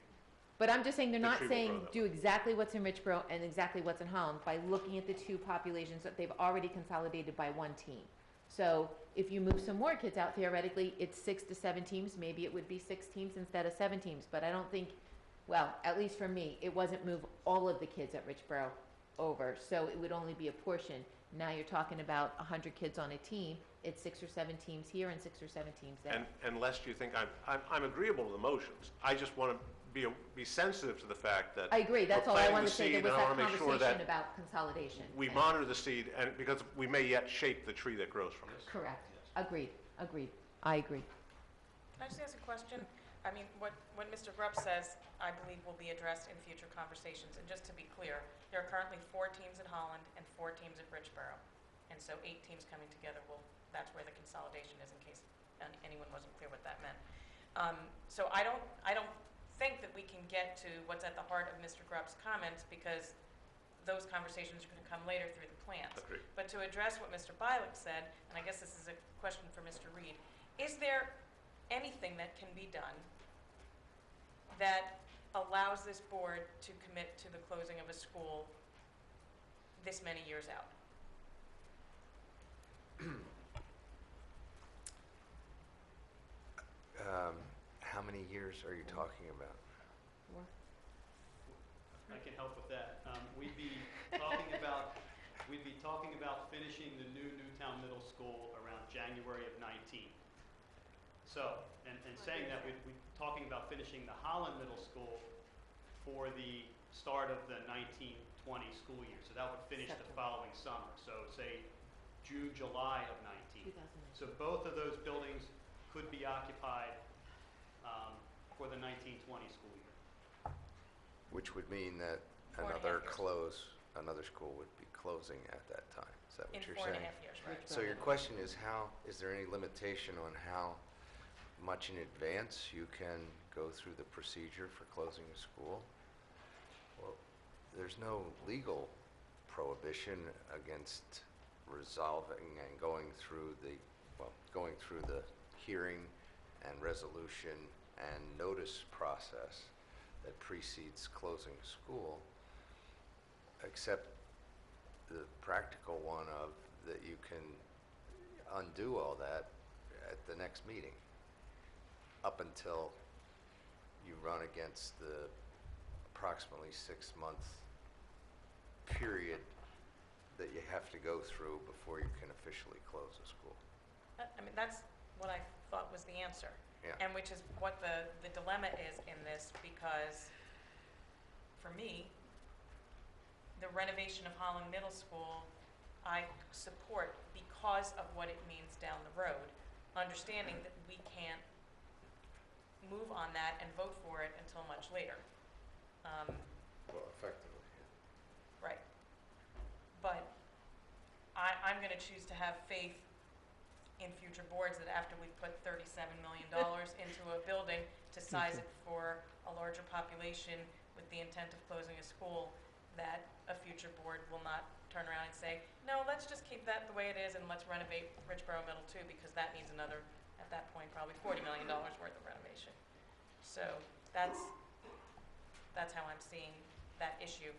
But I'm just saying, they're The not tree will saying grow, though. do exactly what's in Richboro and exactly what's in Holland by looking at the two populations that they've already consolidated by one team. So if you move some more kids out, theoretically, it's 6 to 7 teams. Maybe it would be 6 teams instead of 7 teams. But I don't think, well, at least for me, it wasn't move all of the kids at Richboro over. So it would only be a portion. Now you're talking about 100 kids on a team. It's 6 or 7 teams here and 6 or 7 teams there. and lest you think I'm agreeable to the motions, I just want to be sensitive to the fact that I agree. That's we're all I planting wanted the to say. There seed, was and I that want to make sure conversation that about consolidation. we And- monitor the seed, and because we may yet shape the tree that grows from this. Correct. Agreed. I agree. Can I just ask a question? I mean, what Mr. Grubb says, I believe will be addressed in future conversations. And just to be clear, there are currently 4 teams at Holland and 4 teams at Richboro. And so 8 teams coming together that's where the consolidation is, in case anyone wasn't clear what that meant. So I don't think that we can get to what's at the heart of Mr. Grubb's comments, because those conversations are going to come later through the plans. Agreed. But to address what Mr. Bialik said, and I guess this is a question for Mr. Reed, is there anything that can be done that allows this board to commit to the closing of a school this many years out? How many years are you talking about? I can help with that. We'd be talking about finishing the new Newtown Middle School around January of 19. So, and saying that, we'd be talking about finishing the Holland Middle School for the start of the 1920 school year. So that would finish the following summer. So say June, July of 19. So both of those buildings could be occupied for the 1920 school year. Which would mean that 4.5 another years. another school would be closing at that time. Is that what In you're 4.5 saying? years, right? So your question is is there any limitation on how much in advance you can go through the procedure for closing a school? Well, there's no legal prohibition against resolving and going through the hearing and resolution and notice process that precedes closing school, except the practical one of that you can undo all that at the next meeting, up until you run against the approximately 6-month period that you have to go through before you can officially close a school. I mean, that's what I thought was the answer. Yeah. And which is what the dilemma is in this, because for me, the renovation of Holland Middle School, I support because of what it means down the road, understanding that we can't move on that and vote for it until much later. Well, effectively, Right. But I'm going to choose to have faith in future boards that after we put $37 million into a building to size it for a larger population with the intent of closing a school, that a future board will not turn around and say, no, let's just keep that the way it is and let's renovate Richboro Middle too, because that needs another, at that point, probably $40 million worth of renovation. So that's how I'm seeing that issue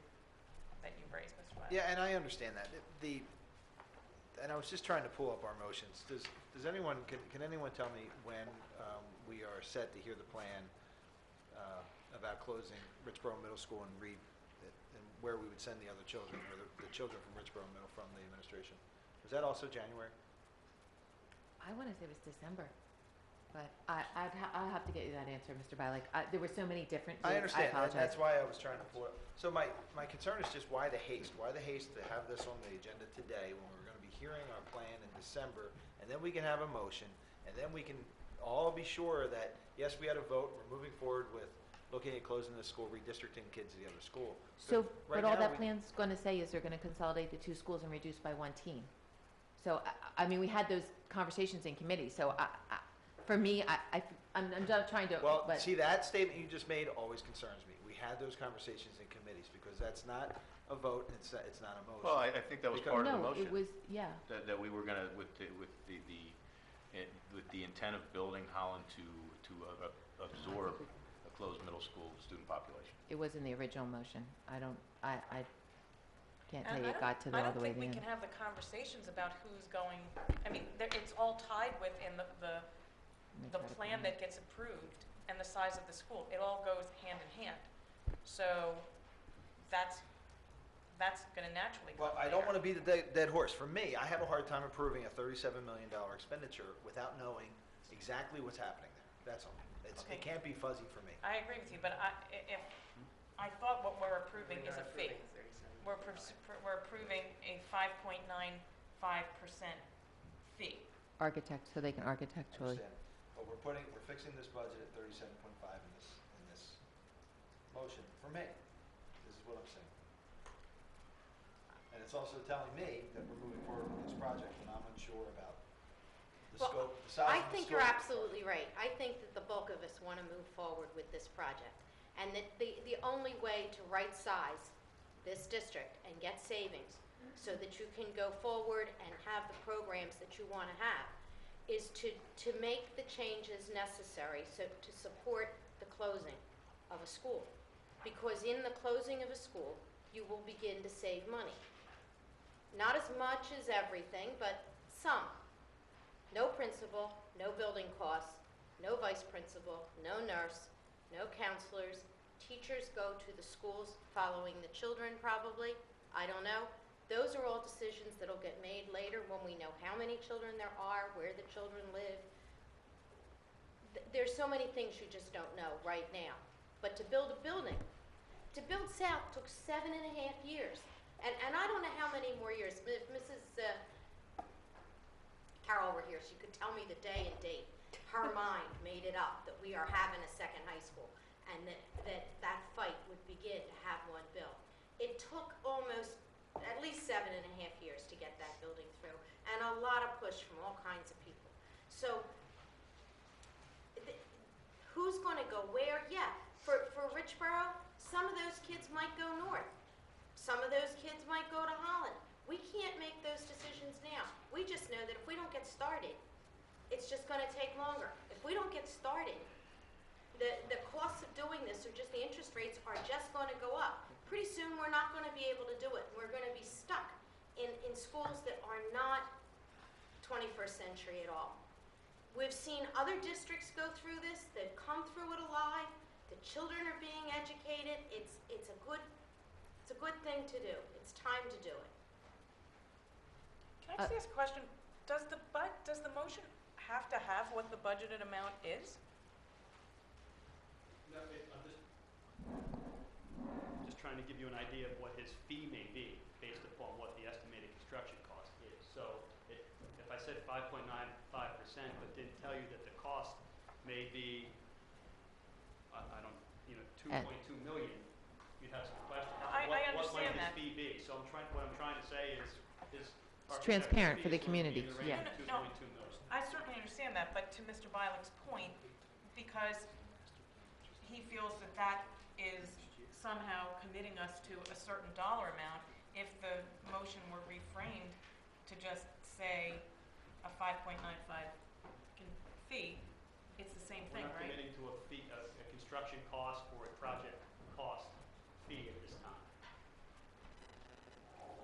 that you've raised, Mr. Wiley. Yeah, and I understand that. And I was just trying to pull up our motions. Does anyone, can anyone tell me when we are set to hear the plan about closing Richboro Middle School and Reed, and where we would send the other children, or the children from Richboro Middle from the administration? Was that also January? I want to say it was December, but I'll have to get you that answer, Mr. Bialik. There were so many different dates. I understand, I apologize. and that's why I was trying to pull it. So my concern is just why the haste? Why the haste to have this on the agenda today when we're going to be hearing our plan in December, and then we can have a motion, and then we can all be sure that, yes, we had a vote, we're moving forward with looking at closing the school, redistricting kids to the other school. So, right but all now that plan's going to say is they're going to consolidate the two schools and reduce by one team. So, I mean, we had those conversations in committee, so for me, I'm just trying to. Well, see, that statement you just made always concerns me. We had those conversations in committees, because that's not a vote, it's not a motion. Well, I think that was part of the No, motion. it was, yeah. That we were gonna, with the intent of building Holland to absorb a closed middle school student population. It was in the original motion. I can't tell And you it got to all the way to the I don't think we end. can have the conversations about who's going, I mean, it's all tied within the try to plan find that gets approved and the size of the school. It all goes hand in hand. So that's going to naturally come Well, I don't later. want to be the dead horse. For me, I have a hard time approving a $37 million expenditure without knowing exactly what's happening there. That's all. Okay. It can't be fuzzy for me. I agree with you, but if I thought what we're approving is a fee. We're approving a 5.95% fee. Architect, so they can architecturally. Understand. But we're fixing this budget at 37.5 in this motion. For me, this is what I'm saying. And it's also telling me that we're moving forward with this project when I'm unsure about the Well, scope, the size of the I scope. think you're absolutely right. I think that the bulk of us want to move forward with this project. And that the only way to right-size this district and get savings so that you can go forward and have the programs that you want to have is to make the changes necessary to support the closing of a school. Because in the closing of a school, you will begin to save money. Not as much as everything, but some. No principal, no building costs, no vice principal, no nurse, no counselors. Teachers go to the schools following the children probably. I don't know. Those are all decisions that'll get made later when we know how many children there are, where the children live. There's so many things you just don't know right now. But to build a building, to build South took 7.5 years. And I don't know how many more years. If Mrs. Carroll were here, she could tell me the day and date. Her mind made it up that we are having a second high school and that fight would begin to have one built. It took almost at least 7.5 years to get that building through and a lot of push from all kinds of people. So who's going to go where? Yeah, for Richboro, some of those kids might go north. Some of those kids might go to Holland. We can't make those decisions now. We just know that if we don't get started, it's just going to take longer. If we don't get started, the costs of doing this are just, the interest rates are just going to go up. Pretty soon we're not going to be able to do it. We're going to be stuck in schools that are not 21st century at all. We've seen other districts go through this. They've come through it alive. The children are being educated. It's a good thing to do. It's time to do it. Can I just ask a question? Does the motion have to have what the budgeted amount is? No, I'm just trying to give you an idea of what his fee may be based upon what the estimated construction cost is. So if I said 5.95% but didn't tell you that the cost may be, I don't, 2.2 million, you'd have some questions. I What might understand his that. fee be? So what I'm trying to say is It's transparent for the community, yeah. No, I certainly understand that, but to Mr. Bialik's point, because he feels that that is somehow committing us to a certain dollar amount, if the motion were reframed to just say a 5.95 fee, it's the same thing, We're not right? committing to a fee, a construction cost or a project cost fee at this time.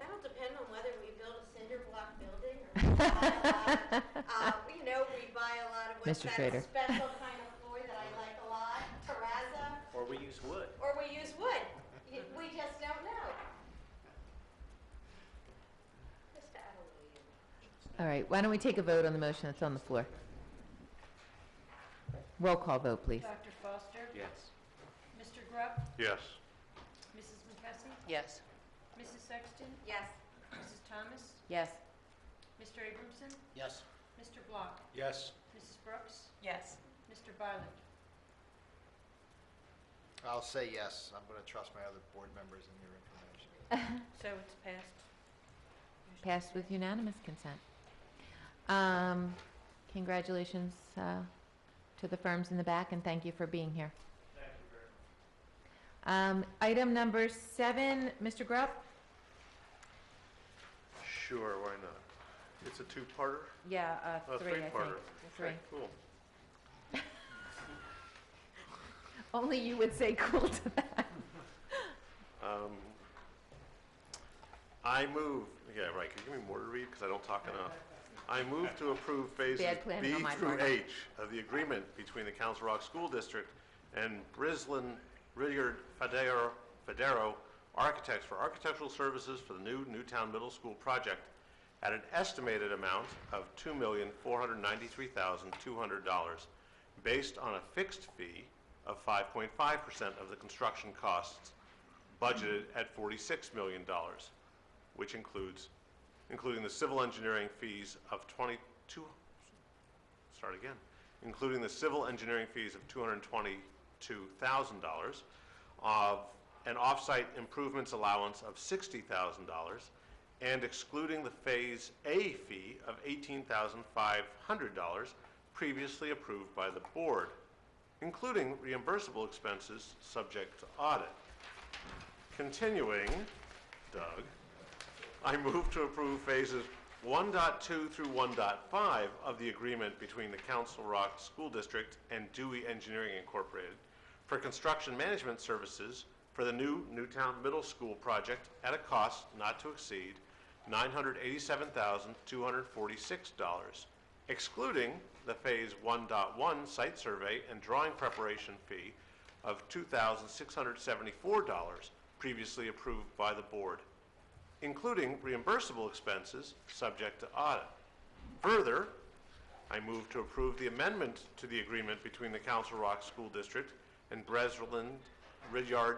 That'll depend on whether we build a cinder block building or we buy a lot of, we buy a lot of what's Mr. that Schrader. special kind of floor that I like a lot, terrazzo, Or we use wood. or we use wood. We just don't know. Just to add a little humor. All right, why don't we take a vote on the motion that's on the floor? Roll call vote, please. Dr. Foster? Yes. Mr. Grubb? Yes. Mrs. McCussie? Yes. Mrs. Sexton? Yes. Mrs. Thomas? Yes. Mr. Abramson? Yes. Mr. Block? Yes. Mrs. Brooks? Yes. Mr. Bialik? I'll say yes. I'm going to trust my other board members in your information. So it's passed. Passed with unanimous consent. Congratulations to the firms in the back, and thank you for being here. Thank you very much. Item number 7, Mr. Grubb? Sure, why not? It's a two-parter? Yeah, Oh, 3, I think. three-parter. 3. Okay, cool. Only you would say cool to that. I move, yeah, right, could you give me more to read, because I don't talk enough. I move to approve phases Bad planning B on my through part. H of the agreement between the Council Rock School District and Brislin Ridyard Federo Architects for architectural services for the new Newtown Middle School project at an estimated amount of $2,493,200, based on a fixed fee of 5.5% of the construction costs, budgeted at $46 million, which including the civil engineering fees of including the civil engineering fees of $222,000, of an off-site improvements allowance of $60,000, and excluding the Phase A fee of $18,500 previously approved by the board, including reimbursable expenses subject to audit. Continuing, Doug, I move to approve phases 1.2 through 1.5 of the agreement between the Council Rock School District and Dewey Engineering Incorporated for construction management services for the new Newtown Middle School project at a cost not to exceed $987,246, excluding the Phase 1.1 site survey and drawing preparation fee of $2,674 previously approved by the board, including reimbursable expenses subject to audit. Further, I move to approve the amendment to the agreement between the Council Rock School District and Breslin Ridyard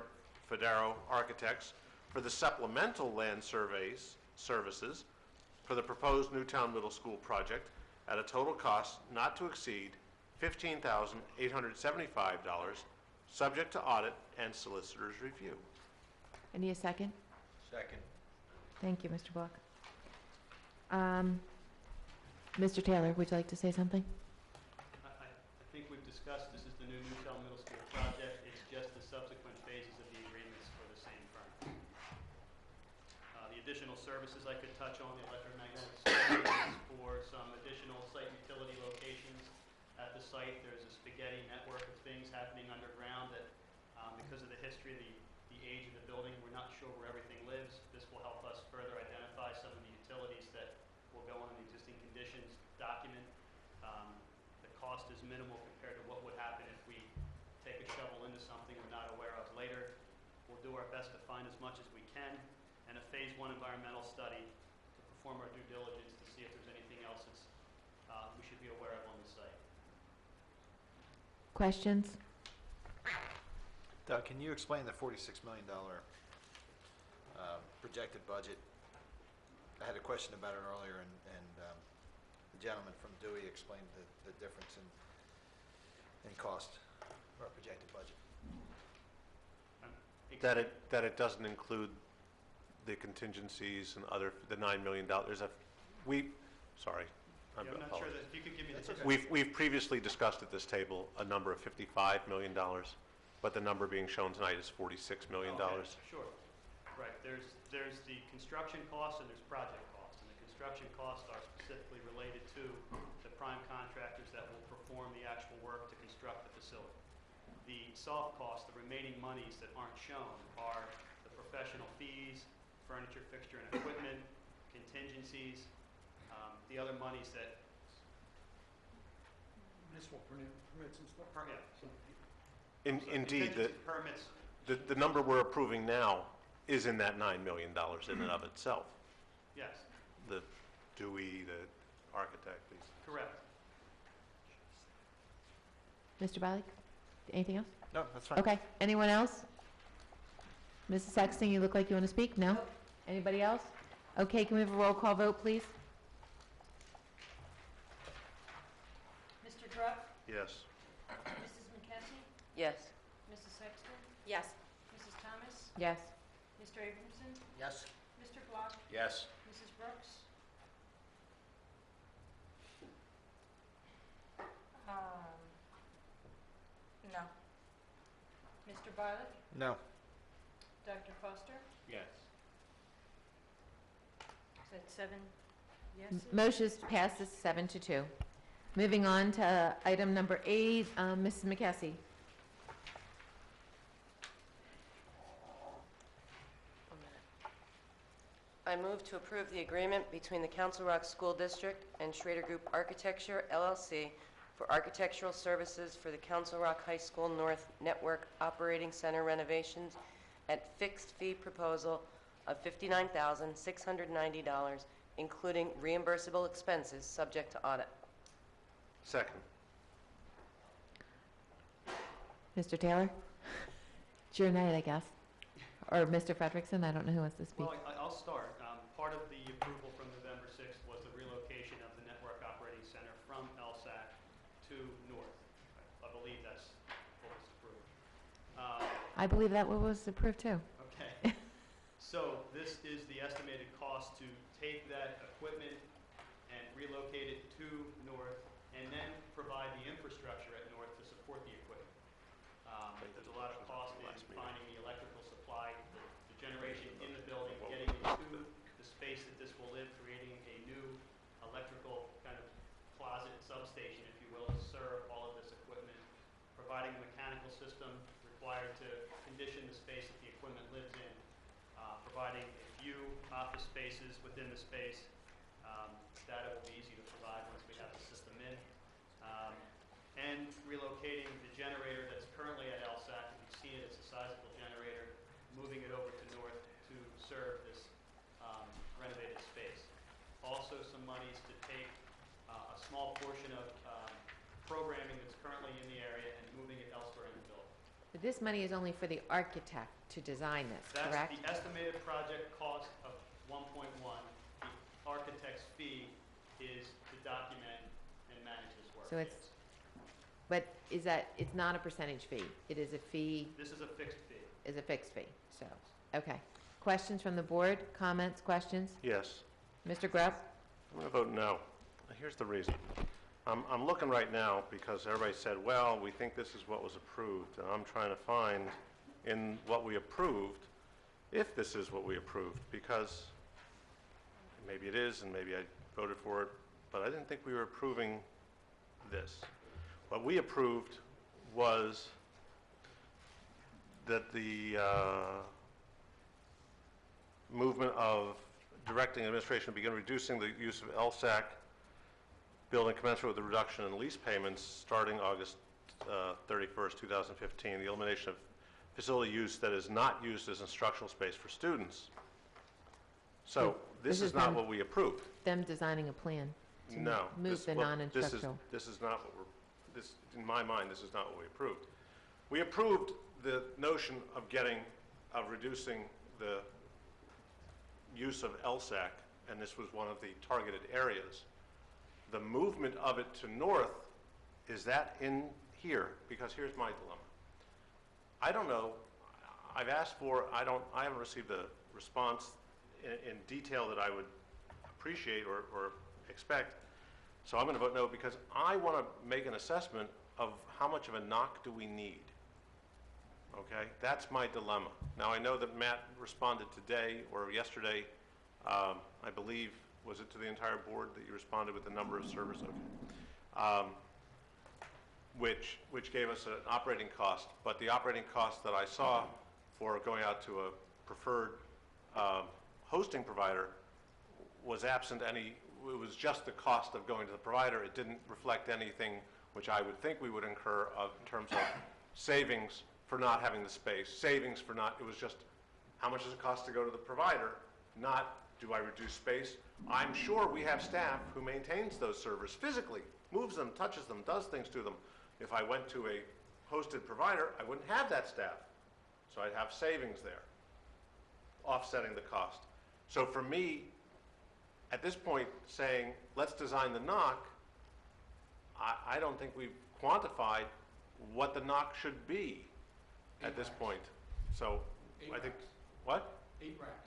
Federo Architects for the supplemental land surveys services for the proposed Newtown Middle School project at a total cost not to exceed $15,875, subject to audit and solicitor's review. I need a second. Second. Thank you, Mr. Block. Mr. Taylor, would you like to say something? I think we've discussed, this is the new Newtown Middle School project. It's just the subsequent phases of the agreements for the same firm. The additional services I could touch on, the electromagnetic surveys for some additional site utility locations at the site. There's a spaghetti network of things happening underground that, because of the history of the age of the building, we're not sure where everything lives. This will help us further identify some of the utilities that will go on the existing conditions document. The cost is minimal compared to what would happen if we take a shovel into something we're not aware of later. We'll do our best to find as much as we can, and a Phase 1 environmental study to perform our due diligence to see if there's anything else that's we should be aware of on the site. Questions? Doug, can you explain the $46 million projected budget? I had a question about it earlier, and the gentleman from Dewey explained the difference in cost for our projected budget. That it doesn't include the contingencies and the $9 million. Sorry. I'm not sure that, if you could give me the... We've previously discussed at this table a number of $55 million, but the number being shown tonight is $46 million. Okay, sure. Right, there's the construction costs and there's project costs. And the construction costs are specifically related to the prime contractors that will perform the actual work to construct the facility. The soft costs, the remaining monies that aren't shown, are the professional fees, furniture, fixture, and equipment, contingencies, the other monies that... Municipal permits and stuff. Indeed, contingencies, permits. the number we're approving now is in that $9 million in and of itself. Yes, The Dewey, the architect, these. correct. Mr. Biley, anything else? No, that's fine. Okay, anyone else? Mrs. Sexton, you look like you want to speak? No? Anybody else? Okay, can we have a roll call vote, please? Mr. Drupp? Yes. Mrs. McKessie? Yes. Mrs. Sexton? Yes. Mrs. Thomas? Yes. Mr. Abramson? Yes? Mr. Block? Yes. Mrs. Brooks? No. Mr. Bilet? No. Dr. Foster? Yes. Is that 7 yeses? Motion passes 7-2. Moving on to item number 8, Mrs. McKessie. I move to approve the agreement between the Council Rock School District and Schrader Group Architecture, LLC, for architectural services for the Council Rock High School North Network Operating Center renovations at fixed fee proposal of $59,690, including reimbursable expenses subject to audit. Second. Mr. Taylor? It's your night, I guess. Or Mr. Frederickson, I don't know who wants to speak. Well, I'll start. Part of the approval from November 6th was the relocation of the Network Operating Center from LSAC to North. I believe that's what was approved. I believe that was approved too. Okay. So this is the estimated cost to take that equipment and relocate it to North, and then provide the infrastructure at North to support the equipment. There's a lot of cost in finding the electrical supply, the generation in the building, getting into the space that this will live, creating a new electrical kind of closet substation, if you will, to serve all of this equipment, providing a mechanical system required to condition the space that the equipment lives in, providing a few office spaces within the space. That will be easy to provide once we have the system in. And relocating the generator that's currently at LSAC, you've seen it, it's a sizable generator, moving it over to North to serve this renovated space. Also some monies to take a small portion of programming that's currently in the area and moving it elsewhere in the building. But this money is only for the architect to design this, That's correct? the estimated project cost of 1.1. The architect's fee is to document and manage this work. So it's, but is that, it's not a percentage fee? It is a fee, This is a fixed fee. is a fixed fee, so, okay. Questions from the board? Comments, questions? Yes. Mr. Grubb? I'm going to vote no. Here's the reason. I'm looking right now because everybody said, well, we think this is what was approved. And I'm trying to find in what we approved, if this is what we approved, because maybe it is and maybe I voted for it, but I didn't think we were approving this. What we approved was that the movement of directing administration to begin reducing the use of LSAC building commensurate with the reduction in lease payments starting August 31st, 2015, the elimination of facility use that is not used as instructional space for students. So this is not what we approved. Them designing a plan to No. move the non-instructional. This is not what we're, in my mind, this is not what we approved. We approved the notion of reducing the use of LSAC, and this was one of the targeted areas, the movement of it to north, is that in here? Because here's my dilemma. I don't know, I've asked for, I haven't received a response in detail that I would appreciate or expect, so I'm going to vote no, because I want to make an assessment of how much of a knock do we need. Okay, that's my dilemma. Now, I know that Matt responded today or yesterday, I believe, was it to the entire board that you responded with the number of servers? Okay. Which gave us an operating cost, but the operating cost that I saw for going out to a preferred hosting provider was absent any, it was just the cost of going to the provider. It didn't reflect anything which I would think we would incur in terms of savings for not having the space, savings for not, it was just how much does it cost to go to the provider, not do I reduce space. I'm sure we have staff who maintains those servers physically, moves them, touches them, does things to them. If I went to a hosted provider, I wouldn't have that staff. So I'd have savings there, offsetting the cost. So for me, at this point, saying, let's design the NOC, I don't think we've quantified what the NOC should be at this point. So I think, what? 8 racks.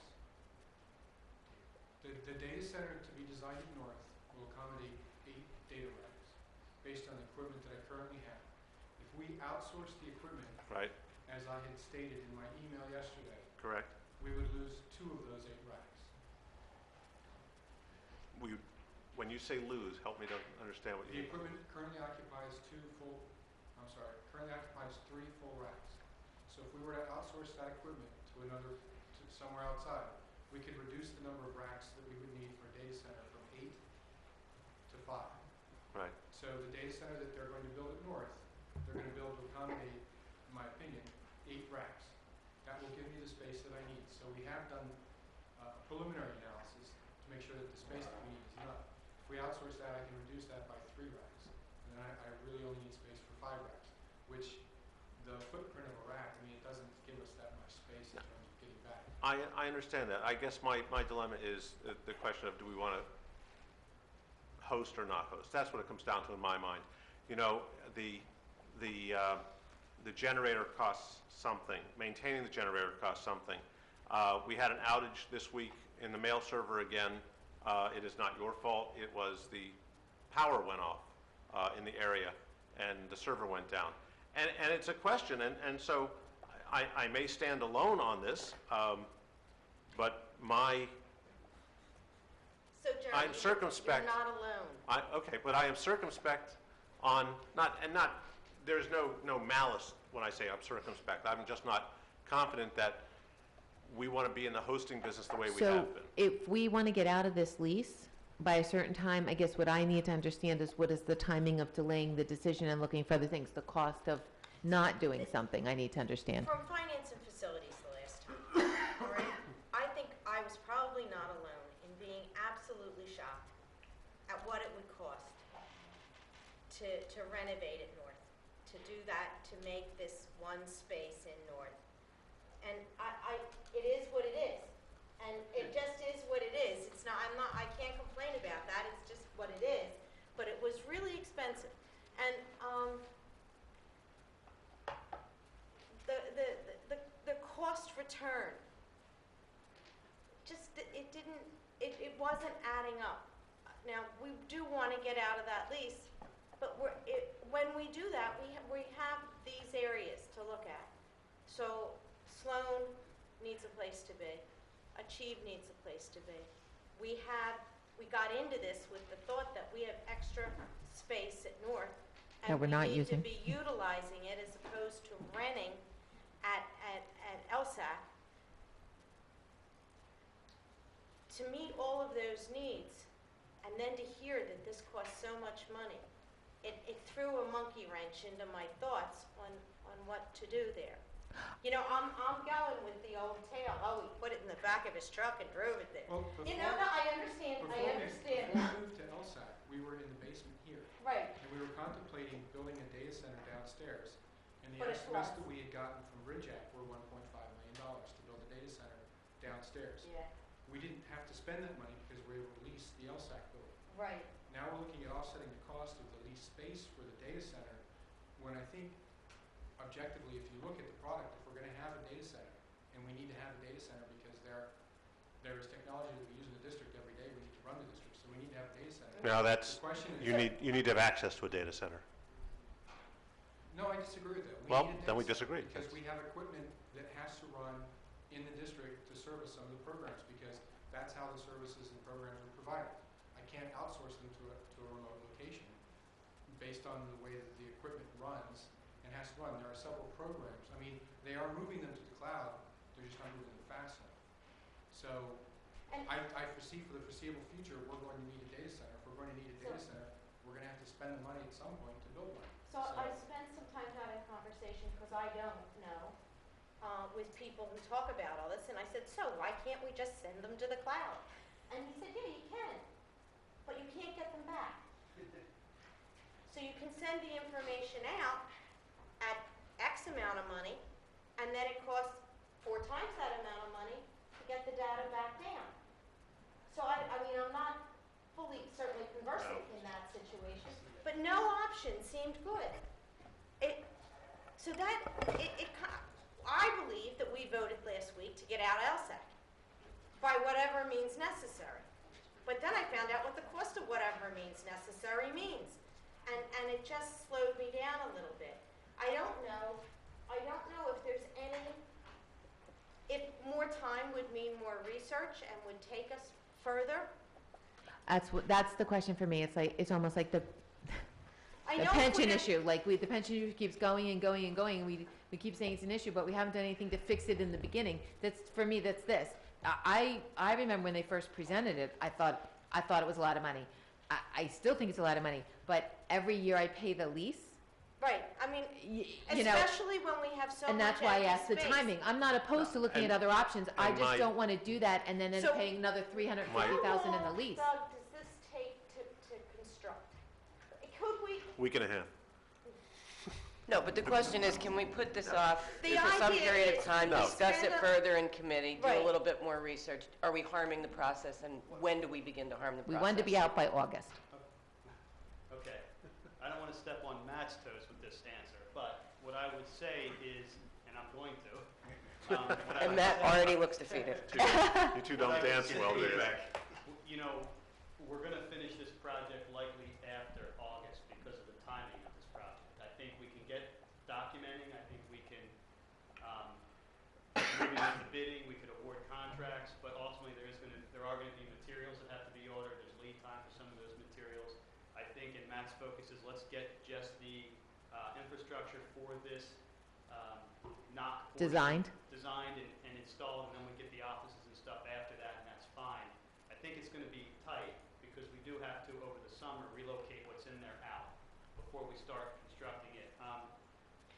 The data center to be designed at North will accommodate 8 data racks based on the equipment that I currently have. If we outsource the equipment, right, as I had stated in my email yesterday, correct, we would lose 2 of those 8 racks. When you say lose, help me to understand what you mean. The equipment currently occupies 3 full racks. So if we were to outsource that equipment to somewhere outside, we could reduce the number of racks that we would need for a data center from 8 to 5. Right. So the data center that they're going to build at North, they're going to build to accommodate, in my opinion, 8 racks. That will give me the space that I need. So we have done a preliminary analysis to make sure that the space that we need is enough. If we outsource that, I can reduce that by 3 racks. And then I really only need space for 5 racks, which the footprint of a rack, I mean, it doesn't give us that much space in terms of getting back. I understand that. I guess my dilemma is the question of, do we want to host or not host? That's what it comes down to in my mind. You know, the generator costs something. Maintaining the generator costs something. We had an outage this week in the mail server again. It is not your fault. It was the power went off in the area and the server went down. And it's a question, and so I may stand alone on this, but So Jeremy, I'm circumspect. you're not alone. Okay, but I am circumspect on, there's no malice when I say I'm circumspect. I'm just not confident that we want to be in the hosting business the way we So have been. if we want to get out of this lease by a certain time, I guess what I need to understand is what is the timing of delaying the decision and looking for other things, the cost of not doing something I need to understand. From finance and facilities the last time, all right? I think I was probably not alone in being absolutely shocked at what it would cost to renovate at North, to do that, to make this one space in North. And it is what it is. And it just is what it is. It's not, I can't complain about that. It's just what it is. But it was really expensive. And the cost return, just, it wasn't adding up. Now, we do want to get out of that lease, but when we do that, we have these areas to look at. So Sloan needs a place to be. Achieve needs a place to be. We got into this with the thought that we have extra space at North, That we're not we need to using. be utilizing it as opposed to renting at LSAC. To meet all of those needs, and then to hear that this costs so much money, it threw a monkey wrench into my thoughts on what to do there. You know, I'm going with the old tale. Oh, he put it in the back of his truck and drove it there. Well, You know, no, I understand Before that. we moved to LSAC, we were in the basement here. Right. And we were contemplating building a data center downstairs. And the the But it estimates floods. that we had gotten from Bridgeact were $1.5 million to build a data center downstairs. Yeah, We didn't have to spend that money because we were able to lease the LSAC building. right. Now we're looking at offsetting the cost of the leased space for the data center, when I think objectively, if you look at the product, if we're gonna have a data center, and we need to have a data center because there is technology that we use in the district every day, we need to run the district, so we need to have a data center. Now, that's, The question is- you need to have access to a data center. No, I disagree with that. Well, need a then we data center disagree. Because we have equipment that has to run in the district to service some of the programs, because that's how the services and programs are provided. I can't outsource them to a remote location based on the way that the equipment runs and has to run. There are several programs. I mean, they are moving them to the cloud, they're just not moving them fast enough. So And- I foresee for the foreseeable future, we're going to need a data center. If we're going to need a data center, we're going to have to spend the money at some point to build one. So I spent some time having a conversation, because I don't know, with people who talk about all this, and I said, so why can't we just send them to the cloud? And he said, yeah, you can, but you can't get them back. So you can send the information out at X amount of money, and then it costs 4 times that amount of money to get the data back down. So I mean, I'm not fully, certainly conversant in that situation, but no option seemed good. I believe that we voted last week to get out LSAC by whatever means necessary. But then I found out what the cost of whatever means necessary means. And it just slowed me down a little bit. I don't know if there's if more time would mean more research and would take us further. That's the question for me. It's almost like the I the know pension we're- issue. Like the pension issue keeps going and going and going. We keep saying it's an issue, but we haven't done anything to fix it in the beginning. For me, that's this. I remember when they first presented it, I thought it was a lot of money. I still think it's a lot of money, but every year I pay the lease. Right, I mean, You know, especially when we have so much and that's why I empty asked the space. timing. I'm not opposed to looking at other options. I and just my- don't want to do that and then So- paying another $350,000 in the How long, lease. Doug, does this take to construct? Could we, Week and a half. No, but the question is, can we put this off The for some idea period of is time, No. discuss it Stand up- further in committee, do a Right. little bit more research? Are we harming the process, and when do we begin to harm the We process? wanted to be out by August. Okay, I don't want to step on Matt's toes with this answer, but what I would say is, and I'm going to. what I And would Matt say- already looks defeated. You two don't What I would dance say well, do you? is, You know, we're going to finish this project likely after August because of the timing of this project. I think we can get documenting, I think we can, maybe with the bidding, we could award contracts, but ultimately there are going to be materials that have to be ordered, there's lead time for some of those materials. I think, and Matt's focus is, let's get just the infrastructure for this knock portion designed and installed, and then we get the offices and stuff after that, and that's fine. I think it's going to be tight because we do have to, over the summer, relocate what's in there out before we start constructing it.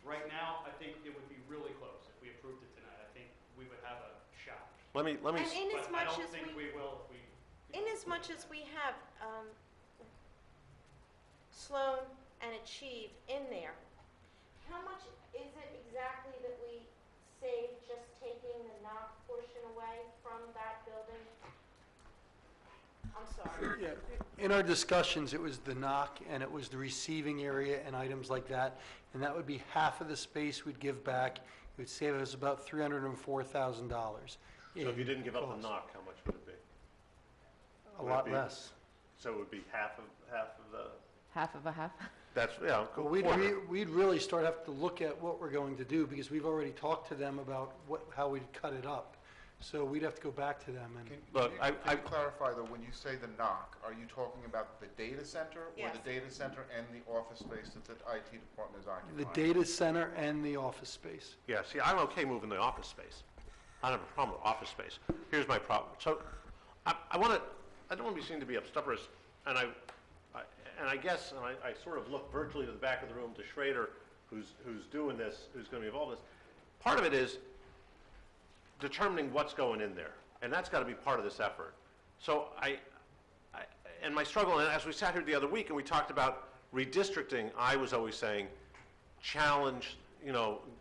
Right now, I think it would be really close if we approved it tonight. I think we would have a shot. Let me, and But in as I much don't as think we will if we. in as much as we have Sloan and Achieve in there, how much is it exactly that we saved just taking the knock portion away from that building? I'm sorry. Yeah, in our discussions, it was the knock, and it was the receiving area and items like that, and that would be half of the space we'd give back. It would save us about $304,000. So if you didn't give up the knock, how much would it be? A Would it lot be- less. So it would be half of the, Half of a half? that's, yeah, Well, we'd quarter. really start have to look at what we're going to do, because we've already talked to them about how we'd cut it up. So we'd have to go back to them and. Look, Can you clarify, though, when you say the knock, are you talking about the data center? Or Yes. the data center and the office space that the IT department is occupying? The data center and the office space. Yeah, see, I'm okay moving the office space. I don't have a problem with office space. Here's my problem. So, I don't want to be seen to be obstreperous, and I guess, and I sort of look virtually to the back of the room to Schrader, who's doing this, who's going to be involved in this. Part of it is determining what's going in there, and that's got to be part of this effort. So and my struggle, and as we sat here the other week and we talked about redistricting, I was always saying, challenge,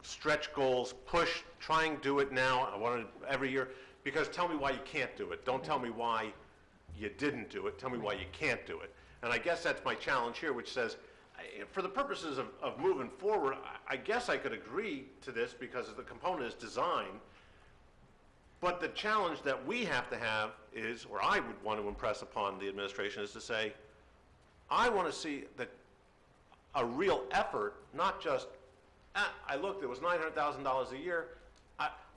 stretch goals, push, try and do it now, I want it every year, because tell me why you can't do it. Don't tell me why you didn't do it, tell me why you can't do it. And I guess that's my challenge here, which says, for the purposes of moving forward, I guess I could agree to this because the component is design, but the challenge that we have to have is, or I would want to impress upon the administration, is to say, I want to see that a real effort, not just, I looked, it was $900,000 a year.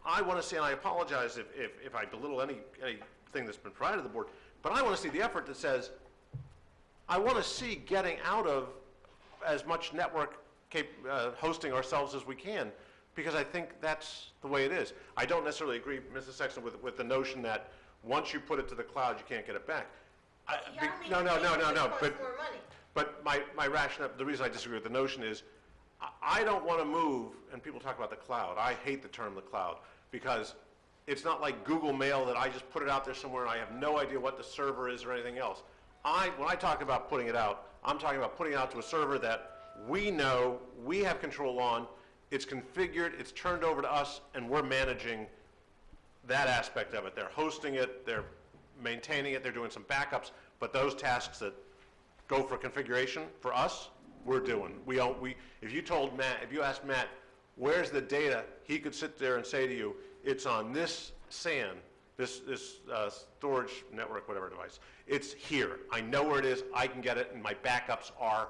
I want to see, and I apologize if I belittle anything that's been provided to the board, but I want to see the effort that says, I want to see getting out of as much network hosting ourselves as we can, because I think that's the way it is. I don't necessarily agree, Mrs. Sexton, with the notion that once you put it to the cloud, you can't get it back. No. But my rationale, the reason I disagree with the notion is, I don't want to move, and people talk about the cloud. I hate the term the cloud, because it's not like Google Mail that I just put it out there somewhere and I have no idea what the server is or anything else. When I talk about putting it out, I'm talking about putting it out to a server that we know, we have control on, it's configured, it's turned over to us, and we're managing that aspect of it. They're hosting it, they're maintaining it, they're doing some backups, but those tasks that go for configuration, for us, we're doing. If you asked Matt, where's the data, he could sit there and say to you, it's on this SAN, this storage network, whatever device. It's here. I know where it is, I can get it, and my backups are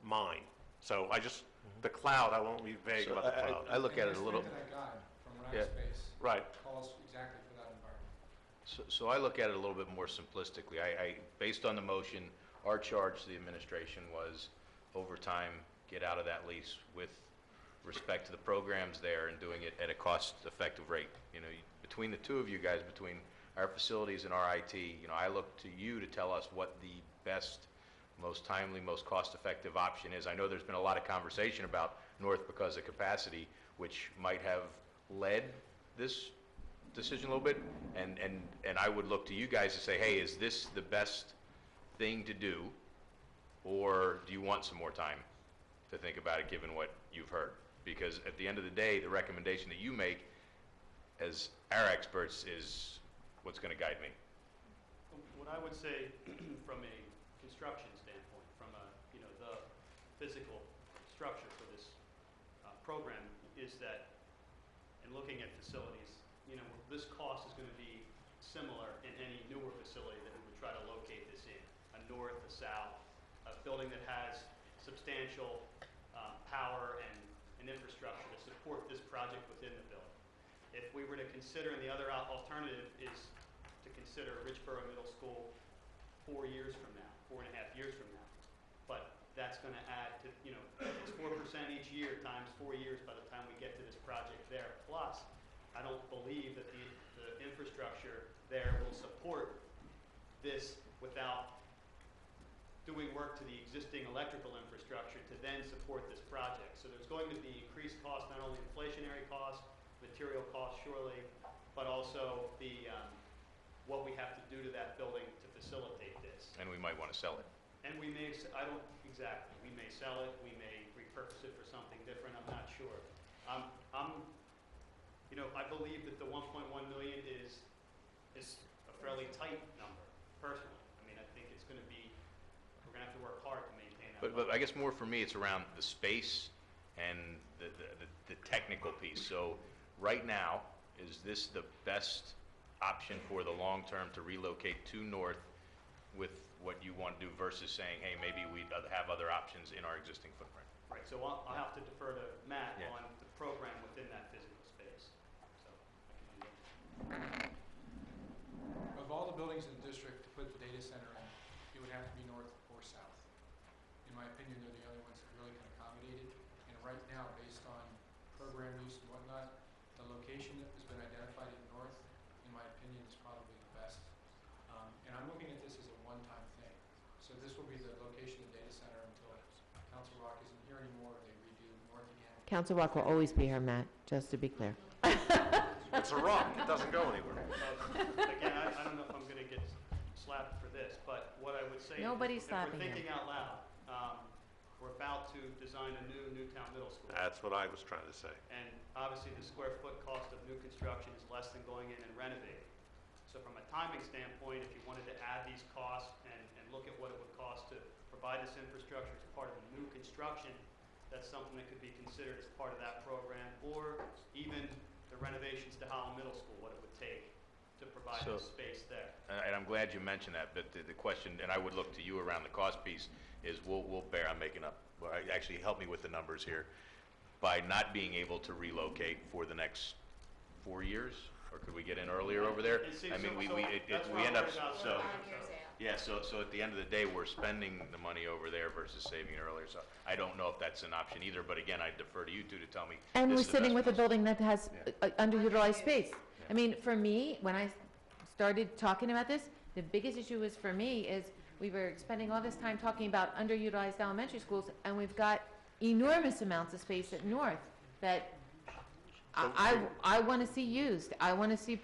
mine. So the cloud, I won't be vague about the cloud. I look at it a little. That guide from Yeah. Rackspace Right. calls exactly for that environment. So I look at it a little bit more simplistically. Based on the motion, our charge to the administration was over time, get out of that lease with respect to the programs there and doing it at a cost-effective rate. Between the two of you guys, between our facilities and our IT, I look to you to tell us what the best, most timely, most cost-effective option is. I know there's been a lot of conversation about North because of capacity, which might have led this decision a little bit, and I would look to you guys to say, hey, is this the best thing to do, or do you want some more time to think about it given what you've heard? Because at the end of the day, the recommendation that you make as our experts is what's going to guide me. What I would say from a construction standpoint, from the physical structure for this program, is that in looking at facilities, this cost is going to be similar in any newer facility that we would try to locate this in, a north, a south, a building that has substantial power and infrastructure to support this project within the building. If we were to consider, and the other alternative is to consider Richboro Middle School 4 years from now, 4.5 years from now. But that's going to add to, it's 4% each year times 4 years by the time we get to this project there. Plus, I don't believe that the infrastructure there will support this without doing work to the existing electrical infrastructure to then support this project. So there's going to be increased costs, not only inflationary costs, material costs surely, but also the what we have to do to that building to facilitate this. And we might want to sell it. And we may, we may sell it, we may repurpose it for something different, I'm not sure. I believe that the 1.1 million is a fairly tight number, personally. I mean, I think it's going to be, we're going to have to work hard to maintain that. But I guess more for me, it's around the space and the technical piece. So right now, is this the best option for the long term to relocate to North with what you want to do versus saying, hey, maybe we'd have other options in our existing footprint? Right, so I'll have to defer to Matt Yeah. on the program within that physical space. So I can do that. Of all the buildings in the district to put the data center in, it would have to be north or south. In my opinion, they're the only ones that really can accommodate it. And right now, based on program use and whatnot, the location that has been identified in north, in my opinion, is probably the best. And I'm looking at this as a one-time thing. So this will be the location of the data center until Council Rock isn't here anymore, they redo north again. Council Rock will always be here, Matt, just to be clear. It's a rock, it doesn't go anywhere. Again, I don't know if I'm going to get slapped for this, but what I would say Nobody's is, if we're slapping you. thinking out loud, we're about to design a new Newtown Middle School. That's what I was trying to say. And obviously, the square foot cost of new construction is less than going in and renovating. So from a timing standpoint, if you wanted to add these costs and look at what it would cost to provide this infrastructure as part of the new construction, that's something that could be considered as part of that program, or even the renovations to Holland Middle School, what it would take to provide So- this space there. And I'm glad you mentioned that, but the question, and I would look to you around the cost piece, is we'll bear, I'm making up, well, actually help me with the numbers here. By not being able to relocate for the next 4 years, or could we get in earlier over there? And see, I mean, so- we so that's we what end I'm up, worried about. so, 5 years out. yeah, so at the end of the day, we're spending the money over there versus saving it earlier. So I don't know if that's an option either, but again, I defer to you two to tell me. And this we're is the sitting best with a place. building that has Yeah. underutilized space. I mean, for me, when I started talking about this, the biggest issue was for me is we were spending all this time talking about underutilized elementary schools, and we've got enormous amounts of space at North that I want to see used. I want to see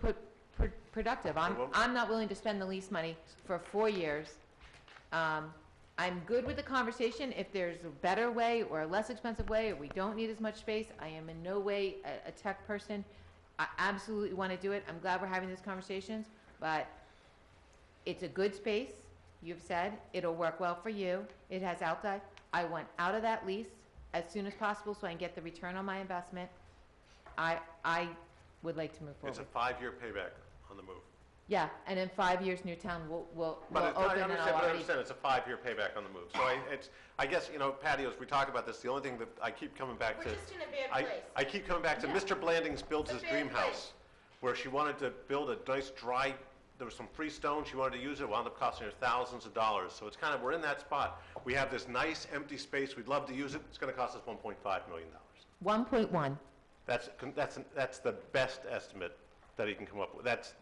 productive. I'm not willing to spend the least money for 4 years. I'm good with the conversation. If there's a better way or a less expensive way, or we don't need as much space, I am in no way a tech person. I absolutely want to do it. I'm glad we're having these conversations, but it's a good space. You've said it'll work well for you. It has outside. I want out of that lease as soon as possible so I can get the return on my investment. I would like to move It's forward. a 5-year payback on the move. Yeah, and in 5 years, Newtown will But open I and understand, I'll but I already. understand, it's a 5-year payback on the move. So I guess, you know, Patty, as we talk about this, the only thing that I keep coming back to. We're just in a bad place. I keep coming back to Yeah. Mr. Blandings builds It's his a bad dream place. house, where she wanted to build a nice dry, there was some free stone, she wanted to use it, wound up costing her thousands of dollars. So it's kind of, we're in that spot. We have this nice empty space, we'd love to use it, it's gonna cost us $1.5 million. 1.1. That's the best estimate that he can come up with. That's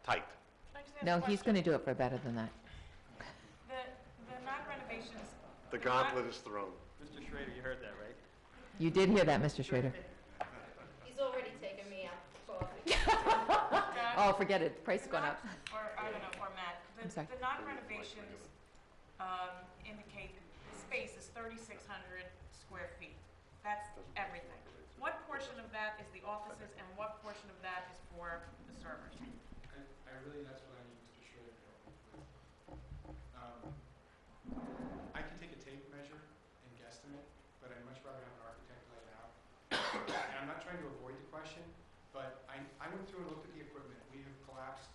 tight. Can I just ask No, a he's question? going to do it for better than that. The non-renovations, The gauntlet is thrown. Mr. Schrader, you heard that, right? You did hear that, Mr. Schrader. He's already taken me out for coffee. Oh, forget it, the price has gone up. or, I don't know, or Matt, I'm sorry. the non-renovations indicate the space is 3,600 square feet. That's everything. What portion of that is the offices and what portion of that is for the servers? I really, that's what I need Mr. Schrader to help me with. I can take a tape measure and guesstimate, but I'd much rather have an architect lay it out. And I'm not trying to avoid the question, but I went through and looked at the equipment. We have collapsed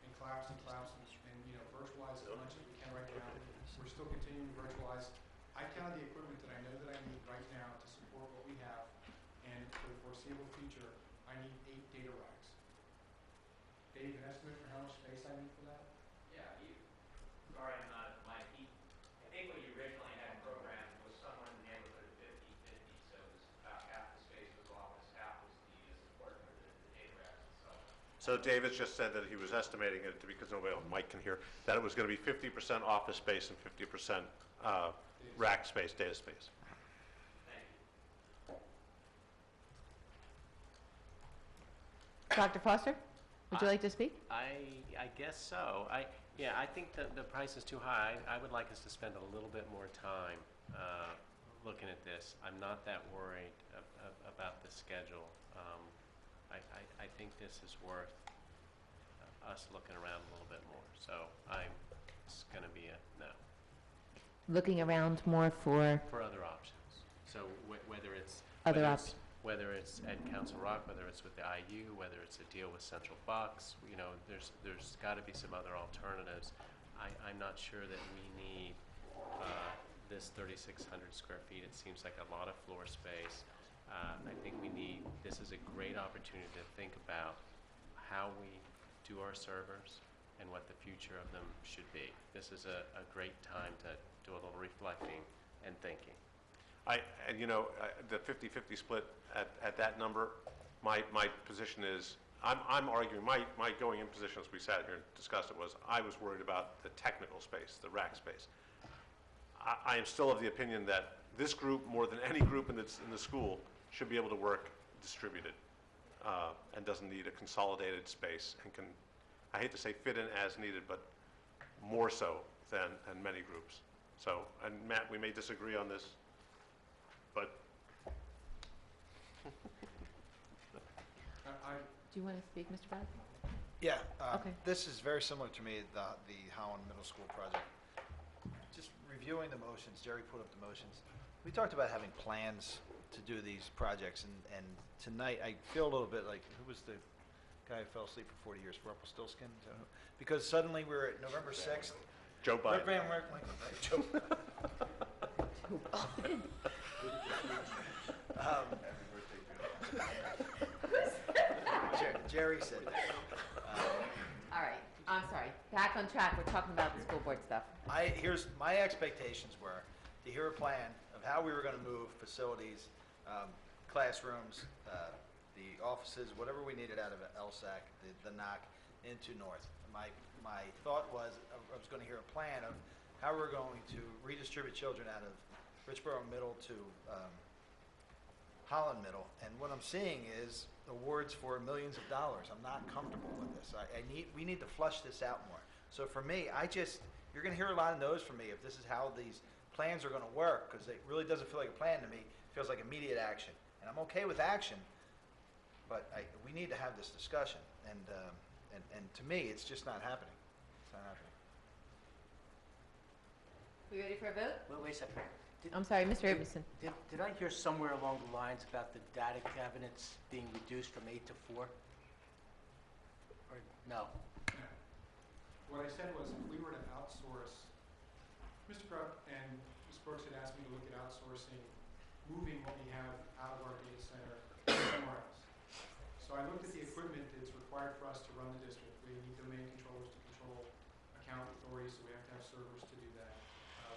and collapsed and collapsed and, you know, virtualized as much as we can right now. We're still continuing to virtualize. I counted the equipment that I know that I need right now to support what we have, and for the foreseeable future, I need 8 data racks. Dave, an estimate for how much space I need for that? Yeah, sorry, I'm not at my feet. I think what you originally had programmed was somewhere in the neighborhood of 50/50, so it was about half the space was office, half was the support for the data racks itself. So David just said that he was estimating it, because nobody else, Mike can hear, that it was going to be 50% office space and 50% rack space, data space. Dr. Foster, would you like to speak? I guess so. Yeah, I think that the price is too high. I would like us to spend a little bit more time looking at this. I'm not that worried about the schedule. I think this is worth us looking around a little bit more. So it's going to be a no. Looking around more for For other options. So whether it's Other whether options. whether it's at Council Rock, whether it's with the IU, whether it's a deal with Central Bucks, you know, there's got to be some other alternatives. I'm not sure that we need this 3,600 square feet. It seems like a lot of floor space. I think this is a great opportunity to think about how we do our servers and what the future of them should be. This is a great time to do a little reflecting and thinking. And you know, the 50-50 split at that number, my position is, I'm arguing, my going in position as we sat here and discussed it was, I was worried about the technical space, the rack space. I am still of the opinion that this group, more than any group in the school, should be able to work distributed and doesn't need a consolidated space and can, I hate to say fit in as needed, but more so than many groups. So, and Matt, we may disagree on this. but Do you want to speak, Mr. Bradley? Yeah, Okay. this is very similar to me, the Holland Middle School project. Just reviewing the motions, Jerry put up the motions. We talked about having plans to do these projects, and tonight, I feel a little bit like, who was the guy who fell asleep for 40 years, Rumpelstiltskin? Is that who? Because suddenly we're at November 6th. Joe Biden. Rick Van Winkle, right? Joe Jerry said that. All right, I'm sorry. Back on track. We're talking about the school board stuff. Here's my expectations were to hear a plan of how we were going to move facilities, classrooms, the offices, whatever we needed out of LSAC, the NOC, into North. My thought was I was going to hear a plan of how we're going to redistribute children out of Richboro Middle to Holland Middle, and what I'm seeing is awards for millions of dollars. I'm not comfortable with this. We need to flush this out more. So for me, you're going to hear a lot of no's from me if this is how these plans are going to work, because it really doesn't feel like a plan to me. It feels like immediate action, and I'm okay with action, but we need to have this discussion. And to me, it's just not happening. It's not happening. We ready for a vote? Wait a second. I'm sorry, Mr. Abramson. Did I hear somewhere along the lines about the data cabinets being reduced from 8 to 4? Or no? What I said was if we were to outsource, Mr. Krupp and Ms. Brooks had asked me to look at outsourcing, moving what we have out of our data center somewhere else. So I looked at the equipment that's required for us to run the district. We need domain controllers to control account authorities, so we have to have servers to do that.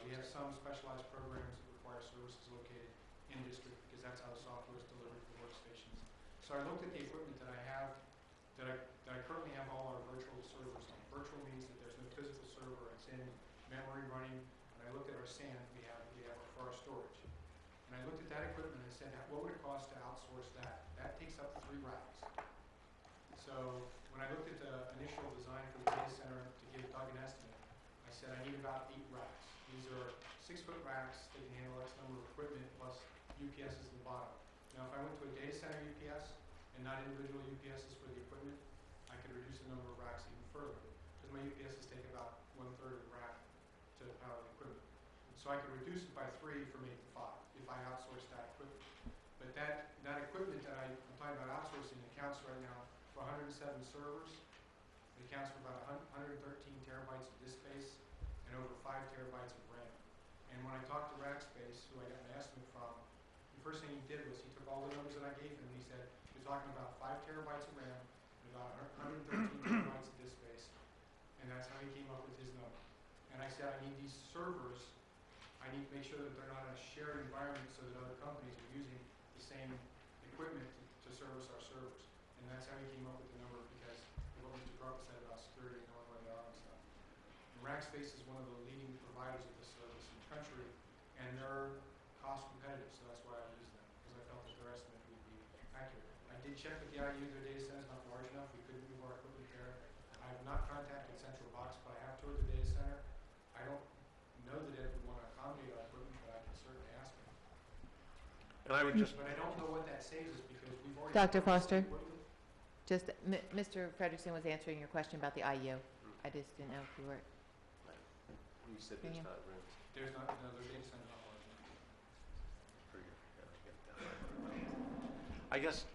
We have some specialized programs that require services located in district because that's how the software is delivered for workstations. So I looked at the equipment that I have, that I currently have all our virtual servers on. Virtual means that there's no physical server, it's in memory running, and I looked at our SAN we have for our storage. And I looked at that equipment and said, what would it cost to outsource that? That takes up 3 racks. So when I looked at the initial design for the data center to give Doug an estimate, I said I need about 8 racks. These are 6-foot racks that can handle X number of equipment plus UPSs in the bottom. Now, if I went to a data center UPS and not individual UPSs for the equipment, I could reduce the number of racks even further because my UPSs take about 1/3 of the rack to power the equipment. So I could reduce it by 3 from 8 to 5 if I outsource that equipment. But that equipment that I'm talking about outsourcing accounts right now for 107 servers. It accounts for about 113 terabytes of disk space and over 5 terabytes of RAM. And when I talked to Rackspace, who I got an estimate from, the first thing he did was he took all the numbers that I gave him and he said, you're talking about 5 terabytes of RAM and about 113 terabytes of disk space. And that's how he came up with his number. And I said, I need these servers, I need to make sure that they're not in a shared environment so that other companies are using the same equipment to service our servers. And that's how he came up with the number because of what Mr. Carpenter said about security and knowing where they are and stuff. And Rackspace is one of the leading providers of this service in the country, and they're cost competitive, so that's why I use them, because I felt that their estimate would be accurate. I did check with the IU, their data center's not large enough, we couldn't move our equipment there. I have not contacted Central Box, but I have toured the data center. I don't know that it would want to accommodate our equipment, but I can certainly ask them. And I would just... But I don't know what that saves us, because we've already... Dr. Foster? Just, Mr. Frederickson was answering your question about the IU. I just didn't know if you were... You said there's not rooms. There's not, no, their data center's not large enough. I guess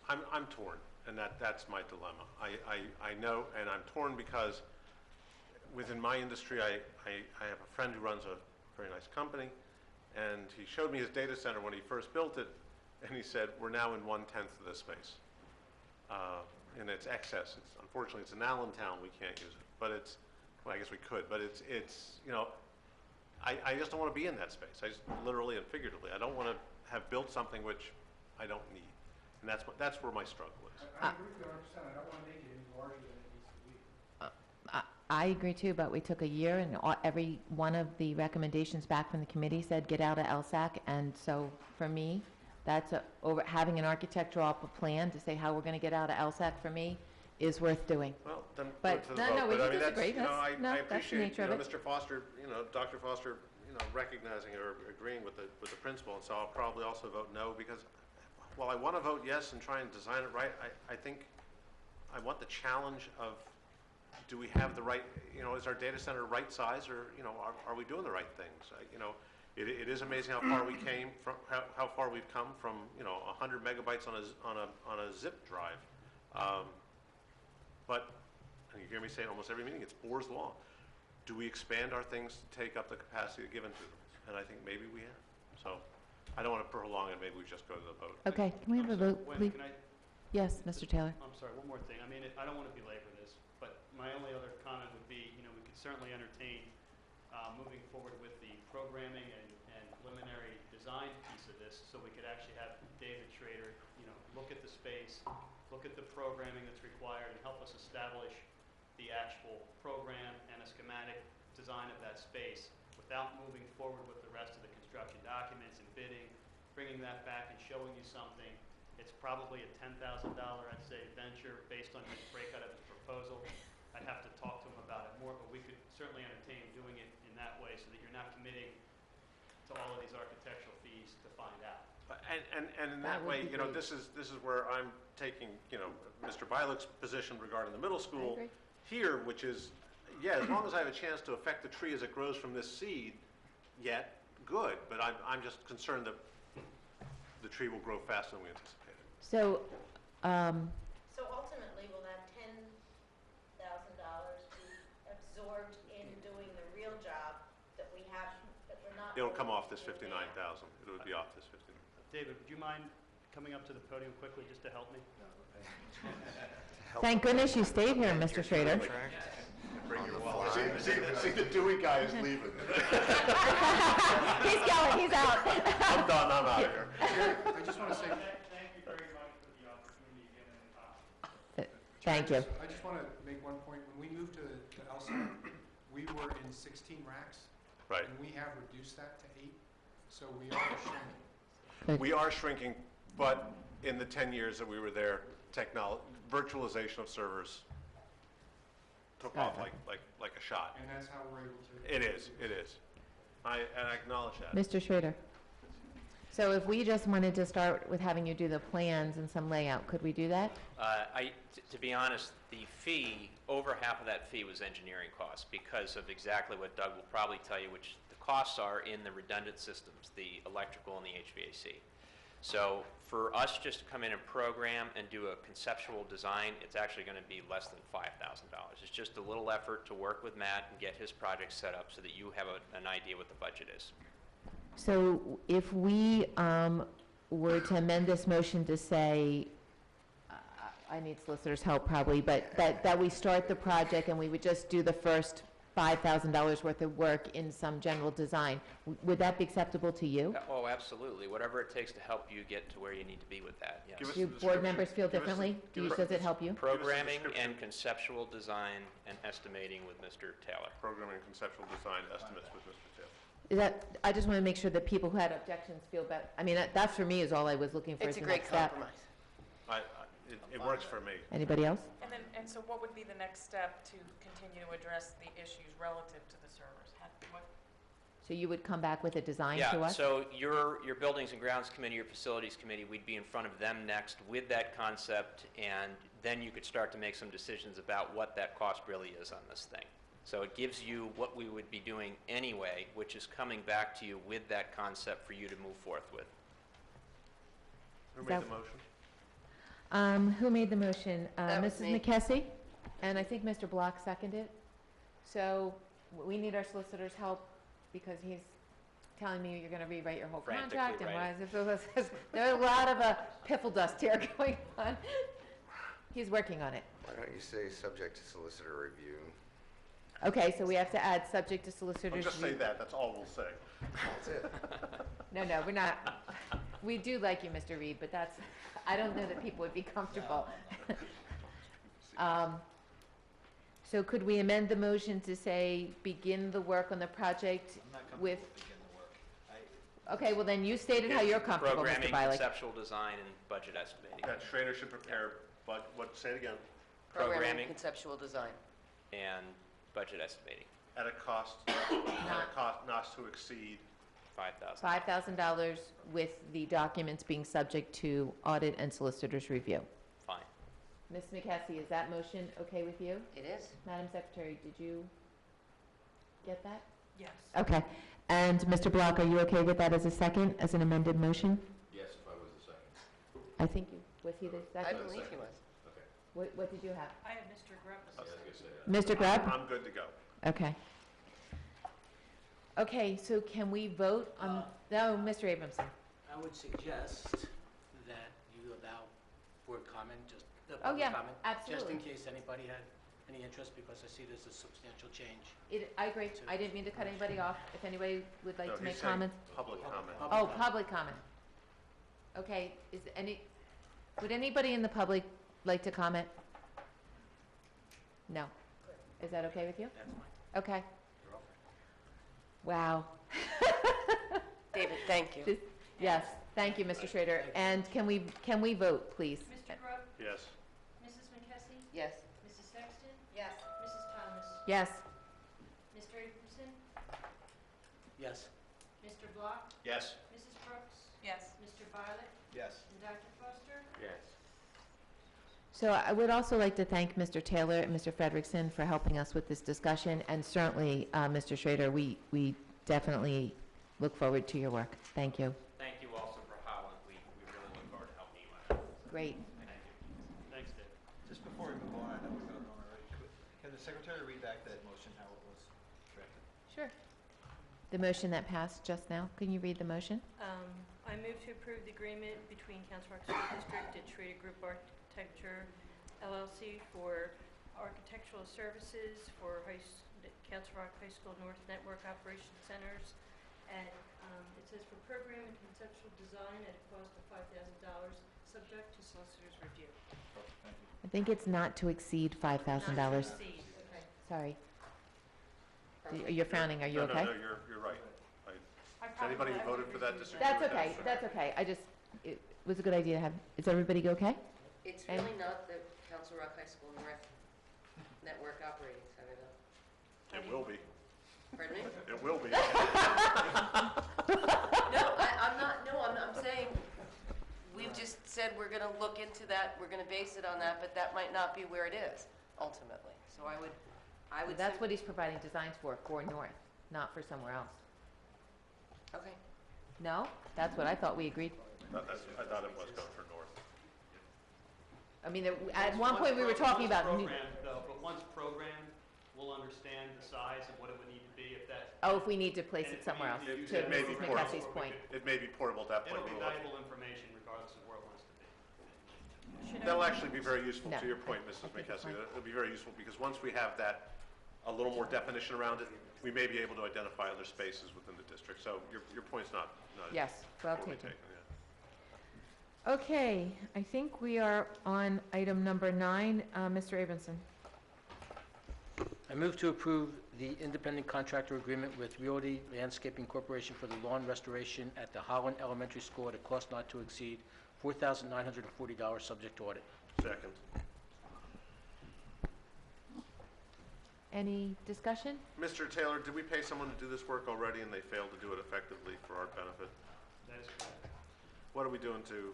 I'm torn, and that's my dilemma. I know, and I'm torn because within my industry, I have a friend who runs a very nice company, and he showed me his data center when he first built it, and he said, we're now in 1/10 of this space. And it's excess. Unfortunately, it's in Allentown, we can't use it, but it's, well, I guess we could, but it's you know, I just don't want to be in that space. I just literally and figuratively, I don't want to have built something which I don't need, and that's where my struggle is. I agree with you 100%. I don't want to make it any larger than it needs to be. I agree too, but we took a year and every one of the recommendations back from the committee said get out of LSAC, and so for me, that's over having an architect draw up a plan to say how we're going to get out of LSAC for me is worth doing. Well, then But go to the no, vote. we But I can mean, disagree. I That's the appreciate, nature of it. Mr. Foster, Dr. Foster, recognizing or agreeing with the principal, and so I'll probably also vote no, because while I want to vote yes and try and design it right, I think I want the challenge of, do we have the right, is our data center right size, or, are we doing the right things? It is amazing how far we came from, how far we've come from, 100 megabytes on a zip drive. But, and you hear me say it almost every meeting, it's Moore's Law. Do we expand our things to take up the capacity given to them? And I think maybe we have. So I don't want to prolong it, maybe we just go to the vote. Okay, can we have a vote, Wendy, please? can I, Yes, Mr. Taylor. I'm sorry, one more thing. I mean, I don't want to belabor this, but my only other comment would be, we could certainly entertain moving forward with the programming and preliminary design piece of this, so we could actually have David Schrader, look at the space, look at the programming that's required, and help us establish the actual program and a schematic design of that space without moving forward with the rest of the construction documents and bidding, bringing that back and showing you something. It's probably a $10,000, I'd say, venture based on his breakout of his proposal. I'd have to talk to him about it more, but we could certainly entertain doing it in that way so that you're not committing to all of these architectural fees to find out. And in that way, this is where I'm taking, Mr. Bialik's position regarding the middle school here, which is, as long as I have a chance to affect the tree as it grows from this seed, good. But I'm just concerned that the tree will grow faster than we anticipated. So, So ultimately, will that $10,000 be absorbed in doing the real job that we have, that we're not? It'll come off this 59,000. It would be off this 59,000. David, would you mind coming up to the podium quickly just to help me? thank goodness you stayed here, Mr. Schrader. On the fly. See, the Dewey guy is leaving. He's going, he's out. I'm done, I'm out of here. I just want to say, Thank you very much for the opportunity given. Thank you. I just want to make one point. When we moved to LSAT, we were in 16 racks. Right. And we have reduced that to 8, so we are shrinking. Good. We are shrinking, but in the 10 years that we were there, virtualization of servers took off like a shot. And that's how we're able to. It is. I acknowledge that. Mr. Schrader. So if we just wanted to start with having you do the plans and some layout, could we do that? To be honest, the fee, over half of that fee was engineering costs because of exactly what Doug will probably tell you, which the costs are in the redundant systems, the electrical and the HVAC. So for us just to come in and program and do a conceptual design, it's actually going to be less than $5,000. It's just a little effort to work with Matt and get his project set up so that you have an idea what the budget is. So if we were to amend this motion to say, I need solicitor's help probably, but that we start the project and we would just do the first $5,000 worth of work in some general design, would that be acceptable to you? Oh, absolutely. Whatever it takes to help you get to where you need to be with that, yes. Do board members feel differently? Does it help you? Programming and conceptual design and estimating with Mr. Taylor. Programming and conceptual design estimates with Mr. Taylor. Is that, I just want to make sure that people who had objections feel better. I mean, that for me is all I was looking for. It's a is the great next step. compromise. It works for me. Anybody else? And so what would be the next step to continue to address the issues relative to the servers? So you would come back with a design to Yeah, us? so your Buildings and Grounds Committee, your Facilities Committee, we'd be in front of them next with that concept, and then you could start to make some decisions about what that cost really is on this thing. So it gives you what we would be doing anyway, which is coming back to you with that concept for you to move forth with. Who made the motion? Who made the motion? That was Mrs. me. McKessie, and I think Mr. Block seconded. So we need our solicitor's help because he's telling me you're going to rewrite your whole Frantically contract. And why writing. is it, there's a lot of piffle dust here going on. He's working on it. Why don't you say subject to solicitor review? Okay, so we have to add subject to solicitor's I'll just say review. that's all we'll say. That's it. No, we're not. We do like you, Mr. Reed, but I don't know that people would be comfortable. So could we amend the motion to say, begin the work on the project with? Okay, well then you stated how you're comfortable, Mr. Programming, Bialik. conceptual design, and budget estimating. That Schrader should prepare, but say it again. Programming. Conceptual design. And budget estimating. at a cost, not to exceed $5,000. $5,000 with the documents being subject to audit and solicitor's review. Fine. Ms. McKessie, is that motion okay with you? It is. Madam Secretary, did you get that? Yes. Okay. And Mr. Block, are you okay with that as a second, as an amended motion? Yes, if I was the second. I think, was he the I second? believe he was. Okay. What did you have? I have Mr. Grubb as I a was second. gonna say, Mr. Grubb? I'm good to go. Okay. Okay, so can we vote on, no, Mr. Abramson. I would suggest that you allow board comment, just the Oh, public yeah, comment. absolutely. Just in case anybody had any interest, because I see there's a substantial change. I agree. I didn't mean to cut anybody off. If anybody would like No, to he's make saying comments. Public comment. Oh, public comment. Okay, would anybody in the public like to comment? No. Is that okay with you? That's fine. Okay. You're over. Wow. David, thank you. Yes, thank you, Mr. Schrader. And can we vote, please? Mr. Grubb? Yes. Mrs. McKessie? Yes. Mrs. Sexton? Yes. Mrs. Thomas? Yes. Mr. Abramson? Yes. Mr. Block? Yes. Mrs. Brooks? Yes. Mr. Violet? Yes. And Dr. Foster? Yes. So I would also like to thank Mr. Taylor and Mr. Frederickson for helping us with this discussion, and certainly, Mr. Schrader, we definitely look forward to your work. Thank you. Thank you also for Holland. We really look forward to helping you out. Great. Thank you. Thanks, Dave. Just before we move on, I know we've gone on already. Can the secretary read back that motion, how it was drafted? Sure. The motion that passed just now, can you read the motion? I move to approve the agreement between Council Rock School District and Schrader Group Architecture LLC for architectural services for Council Rock High School North Network Operations Centers. And it says for program and conceptual design at a cost of $5,000, subject to solicitor's review. Perfect, thank you. I think it's not to exceed $5,000. Not to exceed, okay. Sorry. You're frowning, are you No, okay? No, you're right. I Is anybody who probably voted for that disagree That's with that? okay, that's okay. It was a good idea to have, is everybody okay? It's And- really not the Council Rock High School North Network Operating Center, though. It will be. Pardon me? It will be. I'm saying, we've just said we're gonna look into that, we're gonna base it on that, but that might not be where it is, ultimately. So I would. That's what he's providing designs for North, not for somewhere else. Okay. No? That's what I thought we agreed. I thought it was going for north. I mean, at one point, we were talking about, But once programmed, we'll understand the size and what it would need to be if that. if we need to place it somewhere else, to It may be Mrs. portable. McCaskey's point. It may be portable at that point. It'll be We'll look. valuable information regardless of where it wants to be. That'll actually be very useful No, to your point, Mrs. think it's McKessie. fine. It'll be very useful because once we have that, a little more definition around it, we may be able to identify other spaces within the district. So your point's not Yes, well poorly taken. taken, yeah. Okay, I think we are on item number 9. Mr. Abramson. I move to approve the independent contractor agreement with Realty Landscaping Corporation for the lawn restoration at the Holland Elementary School at a cost not to exceed $4,940, subject to audit. Second. Any discussion? Mr. Taylor, did we pay someone to do this work already and they failed to do it effectively for our benefit? That is correct. What are we doing to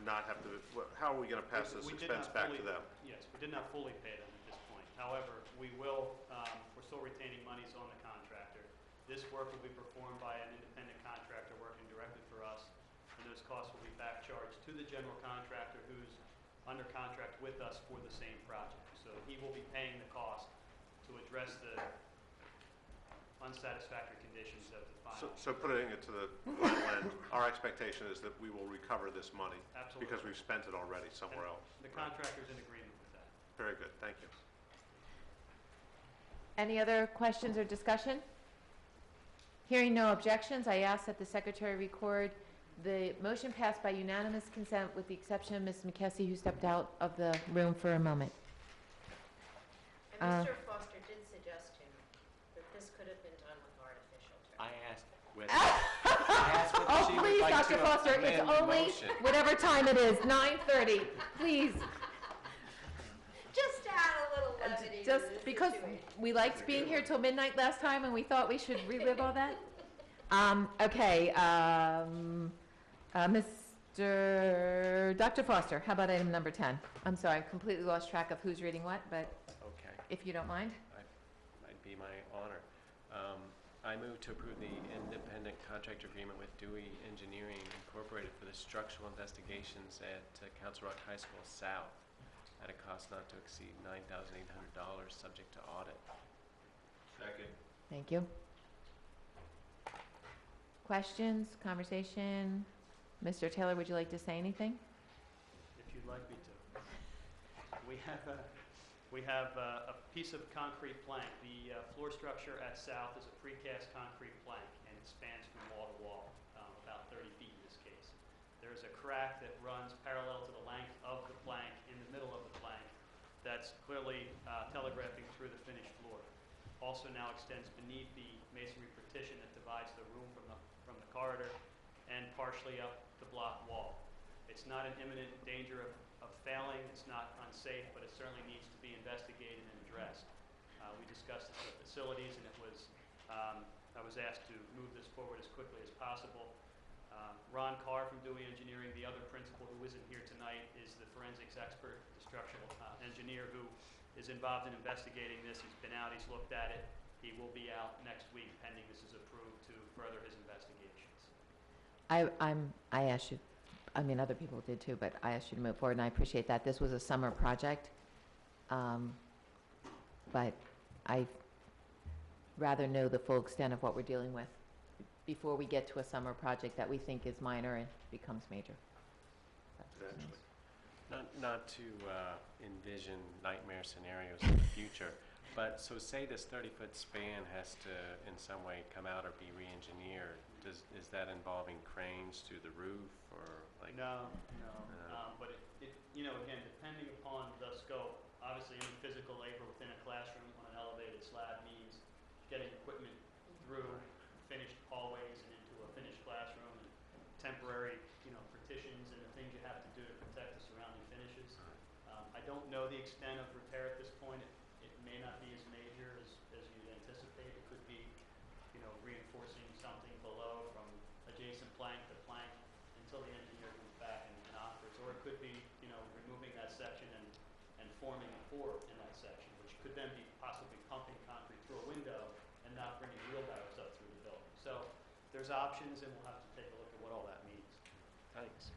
not have to, how are we going to pass this We did expense not back to fully- them? Yes, we did not fully pay them at this point. However, we will, we're still retaining monies on the contractor. This work will be performed by an independent contractor working directly for us, and those costs will be back charged to the general contractor who's under contract with us for the same project. So he will be paying the cost to address the unsatisfactory conditions of the final. So putting it to the final end, our expectation is that we will recover this money. Absolutely. Because we've spent it already somewhere else. The contractor's in agreement with that. Very good, thank you. Any other questions or discussion? Hearing no objections, I ask that the secretary record the motion passed by unanimous consent with the exception of Ms. McKessie, who stepped out of the room for a moment. And Mr. Foster did suggest to me that this could have been done with artificial turf. I asked whether Oh, she would please, like Dr. to Foster, it's amend the only motion. whatever time it is, 9:30, please. Just to add a little levity Just because we liked being here till midnight last time and we thought we should relive all that? Okay, Dr. Foster, how about item number 10? I'm sorry, I completely lost track of who's reading what, but Okay, if you don't mind. might be my honor. I move to approve the independent contract agreement with Dewey Engineering Incorporated for the structural investigations at Council Rock High School South at a cost not to exceed $9,800, subject to audit. Second. Thank you. Questions, conversation? Mr. Taylor, would you like to say anything? If you'd like me to. We have a piece of concrete plank. The floor structure at South is a precast concrete plank, and it spans from wall to wall, about 30 feet in this case. There is a crack that runs parallel to the length of the plank in the middle of the plank that's clearly telegraphing through the finished floor. Also now extends beneath the masonry partition that divides the room from the corridor and partially up the block wall. It's not an imminent danger of failing, it's not unsafe, but it certainly needs to be investigated and addressed. We discussed this with facilities, and I was asked to move this forward as quickly as possible. Ron Carr from Dewey Engineering, the other principal who isn't here tonight, is the forensics expert, the structural engineer who is involved in investigating this. He's been out, he's looked at it. He will be out next week pending this is approved to further his investigations. I asked you, I mean, other people did too, but I asked you to move forward, and I appreciate that. This was a summer project, but I'd rather know the full extent of what we're dealing with before we get to a summer project that we think is minor and becomes major. Potentially. Not to envision nightmare scenarios in the future, but so say this 30-foot span has to in some way come out or be re-engineered. Is that involving cranes to the roof or like? No. But again, depending upon the scope, obviously any physical labor within a classroom on an elevated slab means getting equipment through finished hallways and into a finished classroom, and temporary, partitions and the things you have to do to protect the surrounding finishes. I don't know the extent of repair at this point. It may not be as major as you'd anticipate. It could be, reinforcing something below from adjacent plank to plank until the engineer comes back and offers, or it could be, removing that section and forming a pour in that section, which could then be possibly pumping concrete through a window and not bringing wheelbarrows up through the building. So there's options, and we'll have to take a look at what all that means. Thanks.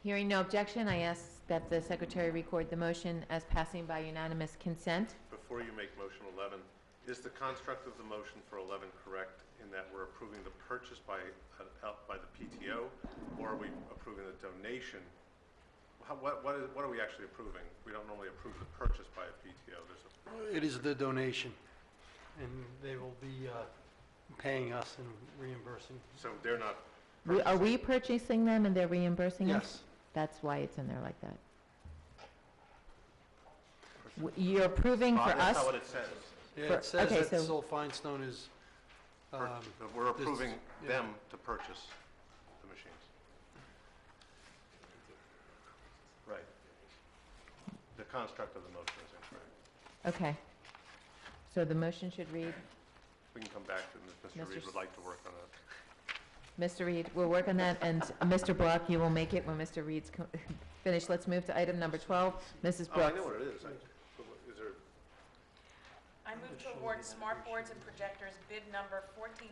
Hearing no objection, I ask that the secretary record the motion as passing by unanimous consent. Before you make motion 11, is the construct of the motion for 11 correct in that we're approving the purchase by the PTO, or are we approving the donation? What are we actually approving? We don't normally approve the purchase by a PTO. It is the donation, and they will be paying us and reimbursing. So they're not. Are we purchasing them and they're reimbursing us? Yes. That's why it's in there like that. You're approving for us? That's not what it says. Yeah, it says okay, that so- Soul Finestone is, We're approving yeah. them to purchase the machines. Right. The construct of the motion is incorrect. Okay. So the motion should read, We can come back to it if Mr. Reed would like to work on it. Mr. Reed, we'll work on that, and Mr. Block, you will make it when Mr. Reed's finished. Let's move to item number 12. Mrs. Oh, I Brooks. know what it is. Is there, I move to award smart boards and projectors bid number 14-38,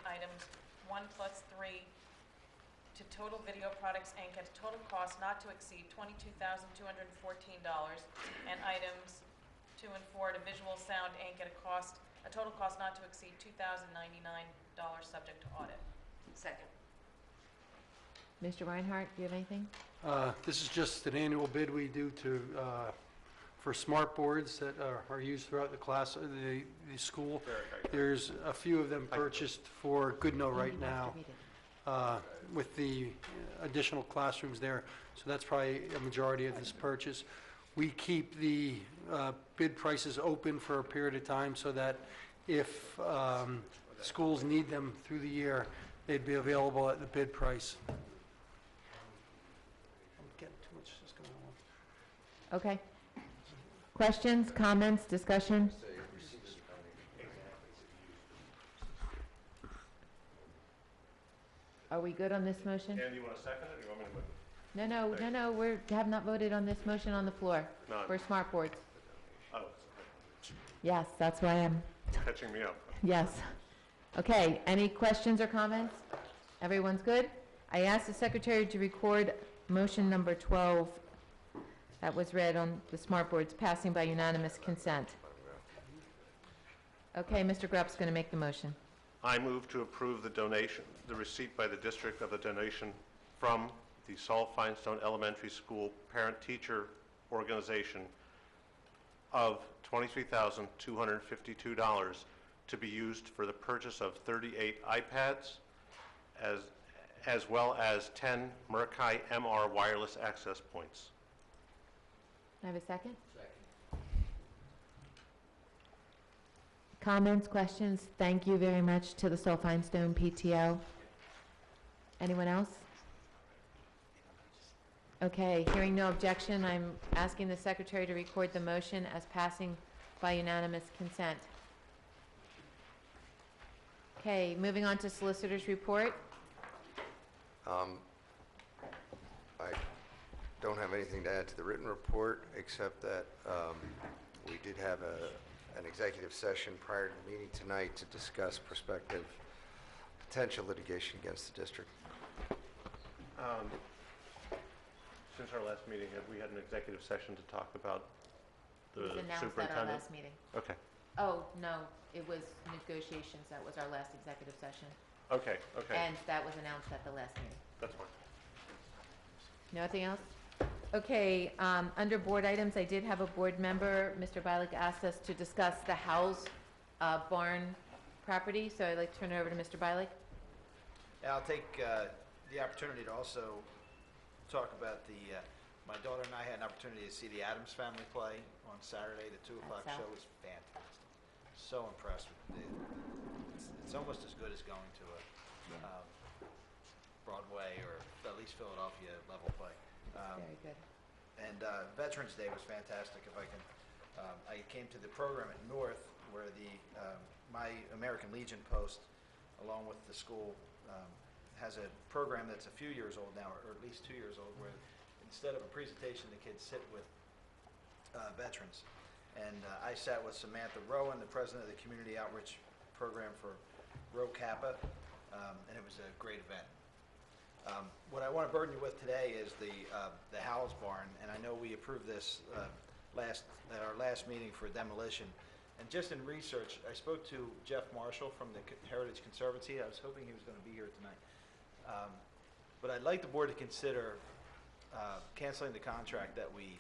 items 1 plus 3 to Total Video Products, Inc. at a total cost not to exceed $22,214, and items 2 and 4 to Visual Sound, Inc. at a total cost not to exceed $2,099, subject to audit. Second. Mr. Reinhardt, do you have anything? this is just an annual bid we do for smart boards that are used throughout the class, the school. There's a few of them purchased for Goodnow right now with the additional classrooms there. So that's probably a majority of this purchase. We keep the bid prices open for a period of time so that if schools need them through the year, they'd be available at the bid price. I'm getting too much is going on. Okay. Questions, comments, discussion? Are we good on this motion? And you want to second it, or you want me to move it? No, we have not voted on this motion on the floor No. for smart boards. Oh, Yes, that's why I'm, catching me up. yes. Okay, any questions or comments? Everyone's good? I asked the secretary to record motion number 12 that was read on the smart boards, passing by unanimous consent. Okay, Mr. Grupp's going to make the motion. I move to approve the donation, the receipt by the district of the donation from the Saul Feinstone Elementary School Parent-Teacher Organization of $23,252 to be used for the purchase of 38 iPads as well as 10 Meraki MR wireless access points. Can I have a second? Comments, questions? Thank you very much to the Saul Feinstone PTO. Anyone else? Okay, hearing no objection, I'm asking the secretary to record the motion as passing by unanimous consent. Okay, moving on to solicitor's report. I don't have anything to add to the written report, except that we did have an executive session prior to the meeting tonight to discuss prospective potential litigation against the district. Since our last meeting, have we had an executive session to talk about It the was announced at our superintendent? last meeting. Okay, Oh, no, it was negotiations. That was our last executive session. okay, okay. And that was announced at the last meeting. That's fine. Nothing else? Okay, under board items, I did have a board member, Mr. Bialik, asked us to discuss the Howells barn property, so I'd like to turn it over to Mr. Bialik. Yeah, I'll take the opportunity to also talk about my daughter and I had an opportunity to see the Addams Family play on Saturday. The 2 o'clock That's show out. was fantastic. So impressed with it. It's almost as good as going to a Broadway or at least Philadelphia level play. Very good. And Veterans Day was fantastic. If I can, I came to the program at North where my American Legion post, along with the school, has a program that's a few years old now, or at least 2 years old, where instead of a presentation, the kids sit with veterans. And I sat with Samantha Rowan, the president of the Community Outreach Program for Rho Kappa, and it was a great event. What I want to burden you with today is the Howells barn, and I know we approved this at our last meeting for demolition. And just in research, I spoke to Jeff Marshall from the Heritage Conservancy. I was hoping he was going to be here tonight. But I'd like the board to consider canceling the contract that we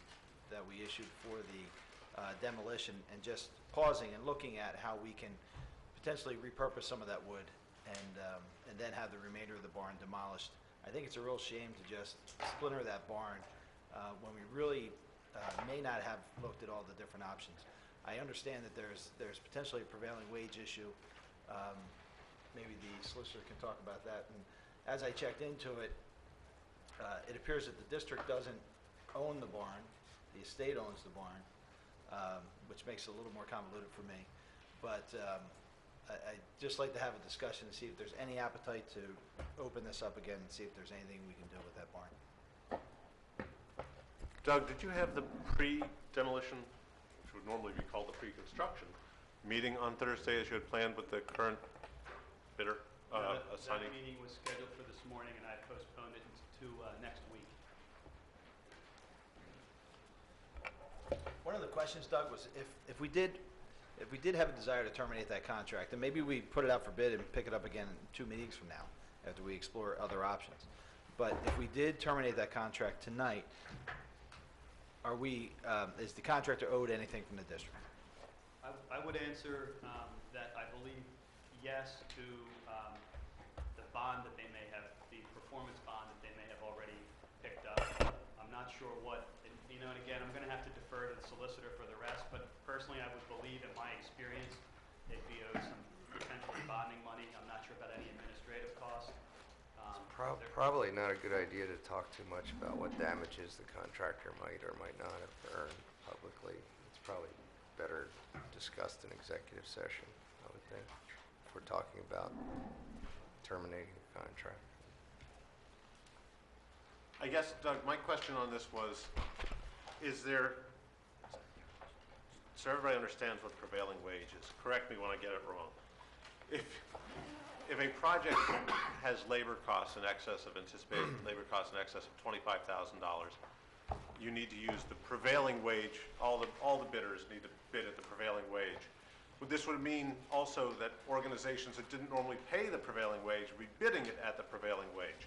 issued for the demolition and just pausing and looking at how we can potentially repurpose some of that wood and then have the remainder of the barn demolished. I think it's a real shame to just splinter that barn when we really may not have looked at all the different options. I understand that there's potentially a prevailing wage issue. Maybe the solicitor can talk about that. And as I checked into it, it appears that the district doesn't own the barn. The estate owns the barn, which makes it a little more convoluted for me. But I'd just like to have a discussion to see if there's any appetite to open this up again and see if there's anything we can do with that barn. Doug, did you have the pre-demolition, which would normally be called the pre-construction, meeting on Thursday as you had planned with the current bidder? That assigning? meeting was scheduled for this morning, and I postponed it to next week. One of the questions, Doug, was if we did have a desire to terminate that contract, and maybe we put it out for bid and pick it up again 2 meetings from now after we explore other options. But if we did terminate that contract tonight, is the contractor owed anything from the district? I would answer that I believe yes to the bond that they may have, the performance bond that they may have already picked up. I'm not sure what, and again, I'm going to have to defer to the solicitor for the rest, but personally I would believe, in my experience, they'd be owed some potentially bonding money. I'm not sure about any administrative costs. Probably not a good idea to talk too much about what damages the contractor might or might not have earned publicly. It's probably better discussed in executive session, I would think, if we're talking about terminating the contract. I guess, Doug, my question on this was, is there, so everybody understands what prevailing wage is, correct me when I get it wrong. If a project has labor costs in excess of anticipated labor costs in excess of $25,000, you need to use the prevailing wage, all the bidders need to bid at the prevailing wage. This would mean also that organizations that didn't normally pay the prevailing wage would be bidding it at the prevailing wage.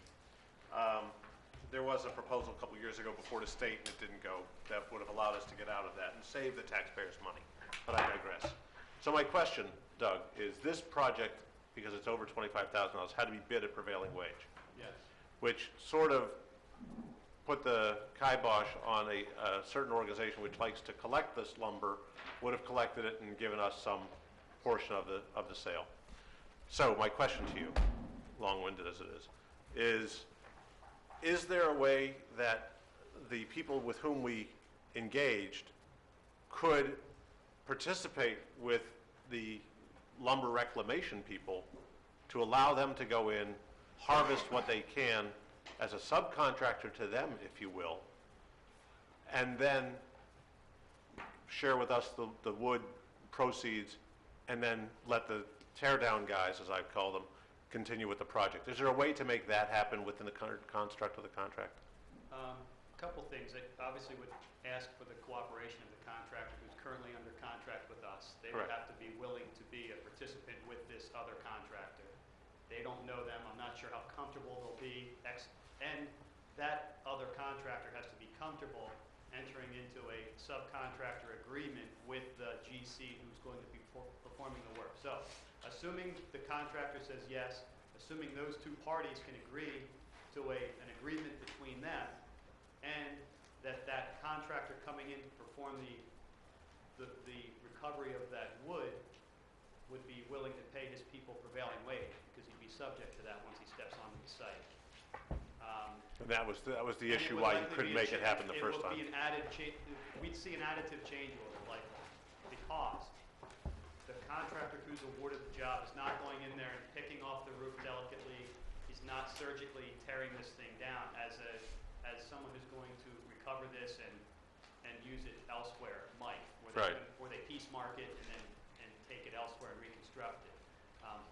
There was a proposal a couple years ago before the state, and it didn't go, that would have allowed us to get out of that and save the taxpayers money, but I digress. So my question, Doug, is this project, because it's over $25,000, had to be bid at prevailing wage? Yes. Which sort of put the kibosh on a certain organization which likes to collect this lumber, would have collected it and given us some portion of the sale. So my question to you, long-winded as it is there a way that the people with whom we engaged could participate with the lumber reclamation people to allow them to go in, harvest what they can as a subcontractor to them, if you will, and then share with us the wood proceeds, and then let the tear-down guys, as I call them, continue with the project. Is there a way to make that happen within the construct of the contract? A couple things. I obviously would ask for the cooperation of the contractor who's currently under contract with us. They would Correct. have to be willing to be a participant with this other contractor. They don't know them. I'm not sure how comfortable they'll be. And that other contractor has to be comfortable entering into a subcontractor agreement with the GC who's going to be performing the work. So, assuming the contractor says yes, assuming those two parties can agree to an agreement between them, and that contractor coming in to perform the recovery of that wood would be willing to pay his people prevailing wage, because he'd be subject to that once he steps onto the site. And that was the And issue would why you likely couldn't be a make it happen the first It time. would be an added we'd see an additive change order likely, because the contractor who's awarded the job is not going in there and picking off the roof delicately. He's not surgically tearing this thing down as someone who's going to recover this and use it elsewhere might, where they piece mark it and take it elsewhere and reconstruct it.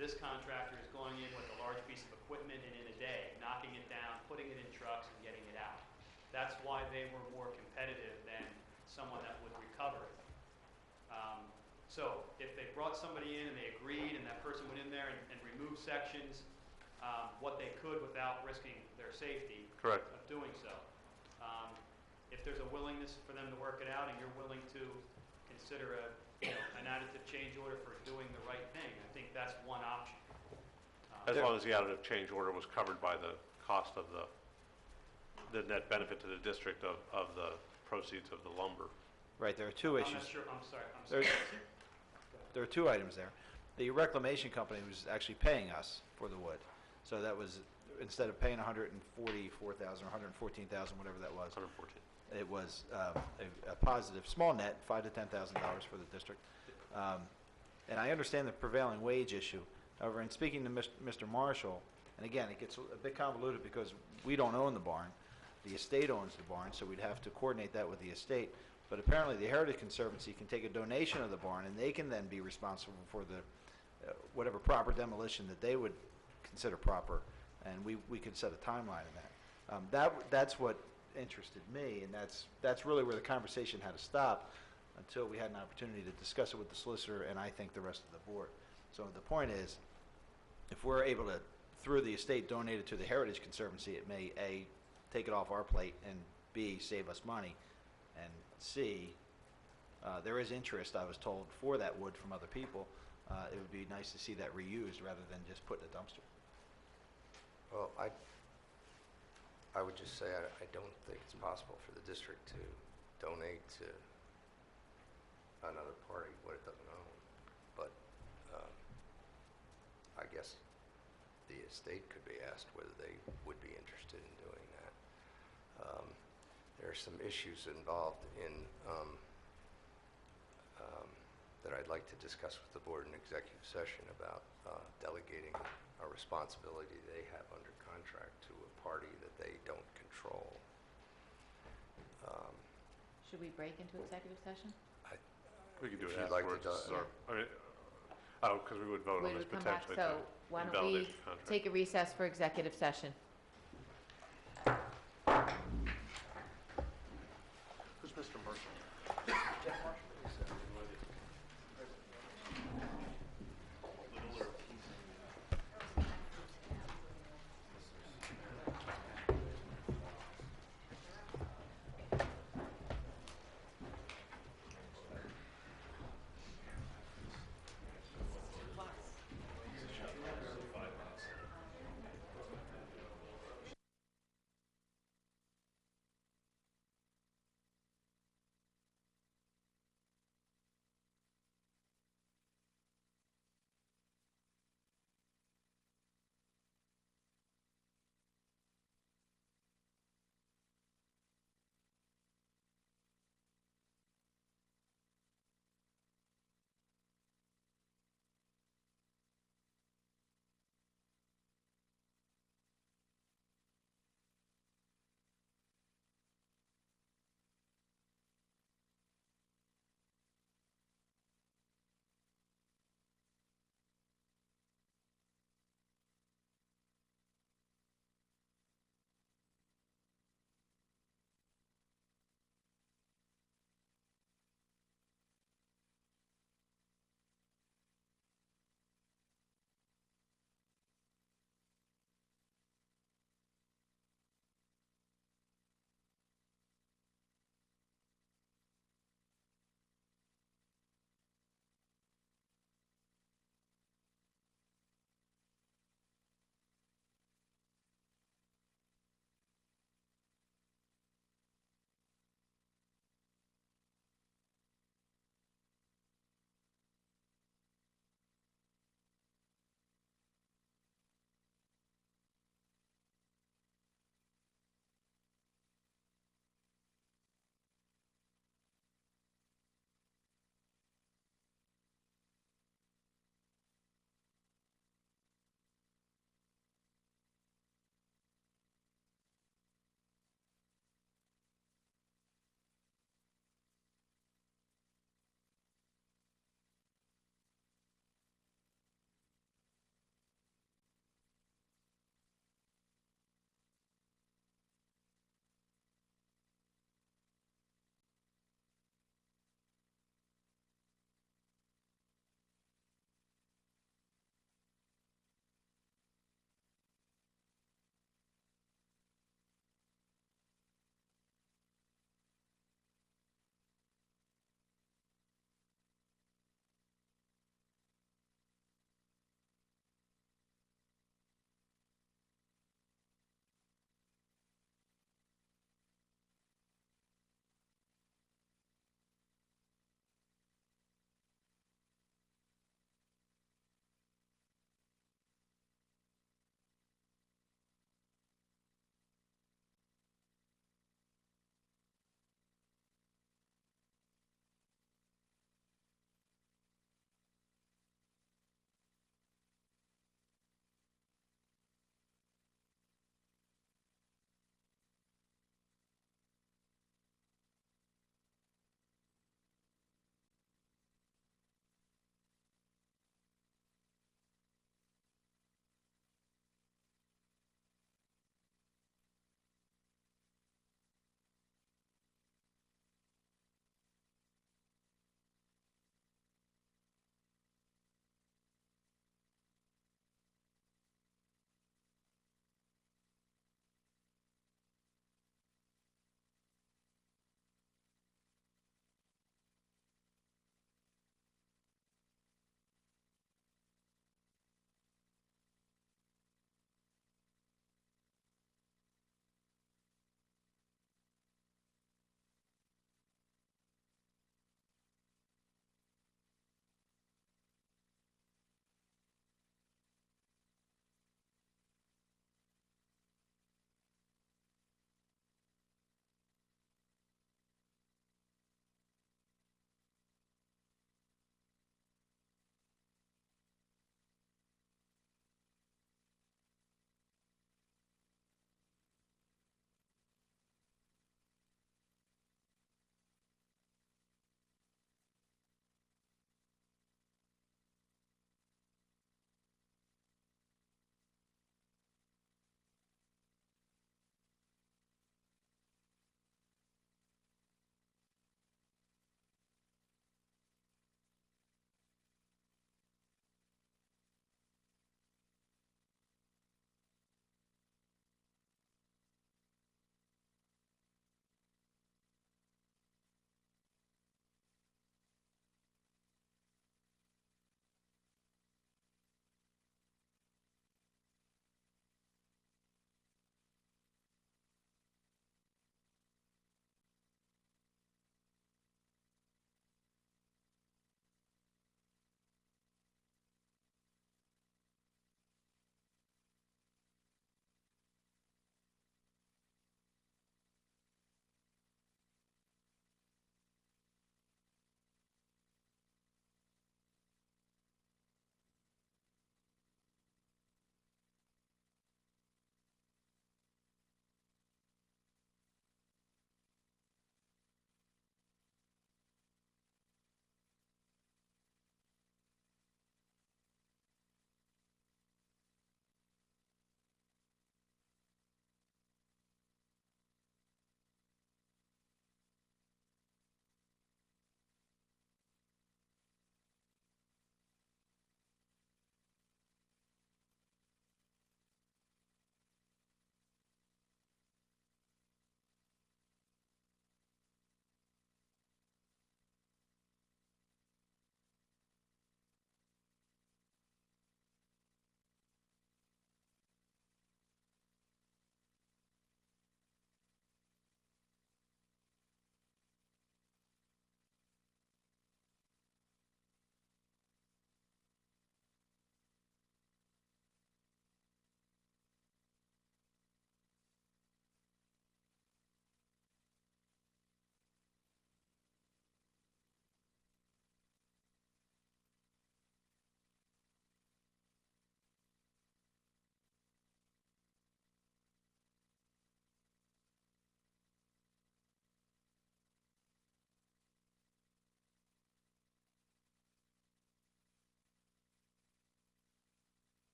This contractor is going in with a large piece of equipment and in a day, knocking it down, putting it in trucks and getting it out. That's why they were more competitive than someone that would recover it. So if they brought somebody in and they agreed and that person went in there and removed sections, what they could without risking their safety Correct. of doing so. If there's a willingness for them to work it out and you're willing to consider an additive change order for doing the right thing, I think that's one option. As long as the additive change order was covered by the cost of the net benefit to the district of the proceeds of the lumber. Right, there are two I'm issues. not sure, I'm sorry. There are two items there. The reclamation company was actually paying us for the wood. So that was, instead of paying $144,000 or $114,000, whatever that was. 114. It was a positive, small net, $5,000 to $10,000 for the district. And I understand the prevailing wage issue. However, in speaking to Mr. Marshall, and again, it gets a bit convoluted because we don't own the barn. The estate owns the barn, so we'd have to coordinate that with the estate. But apparently, the Heritage Conservancy can take a donation of the barn, and they can then be responsible for the whatever proper demolition that they would consider proper, and we could set a timeline in that. That's what interested me, and that's really where the conversation had to stop until we had an opportunity to discuss it with the solicitor and I think the rest of the board. So the point is, if we're able to, through the estate, donate it to the Heritage Conservancy, it may, A, take it off our plate, and B, save us money, and C, there is interest, I was told, for that wood from other people. It would be nice to see that reused rather than just put in a dumpster. Well, I would just say I don't think it's possible for the district to donate to another party what it doesn't own. But I guess the the state could be asked whether they would be interested in doing that. There are some issues involved in that I'd like to discuss with the board in executive session about delegating a responsibility they have under contract to a party that they don't control. Should we break into executive session? We could do If it you'd like to afterwards. do- Because we would vote on We this would come back, potentially. so why don't invalidate we the contract. take a recess for executive session? Who's Mr. Mercer?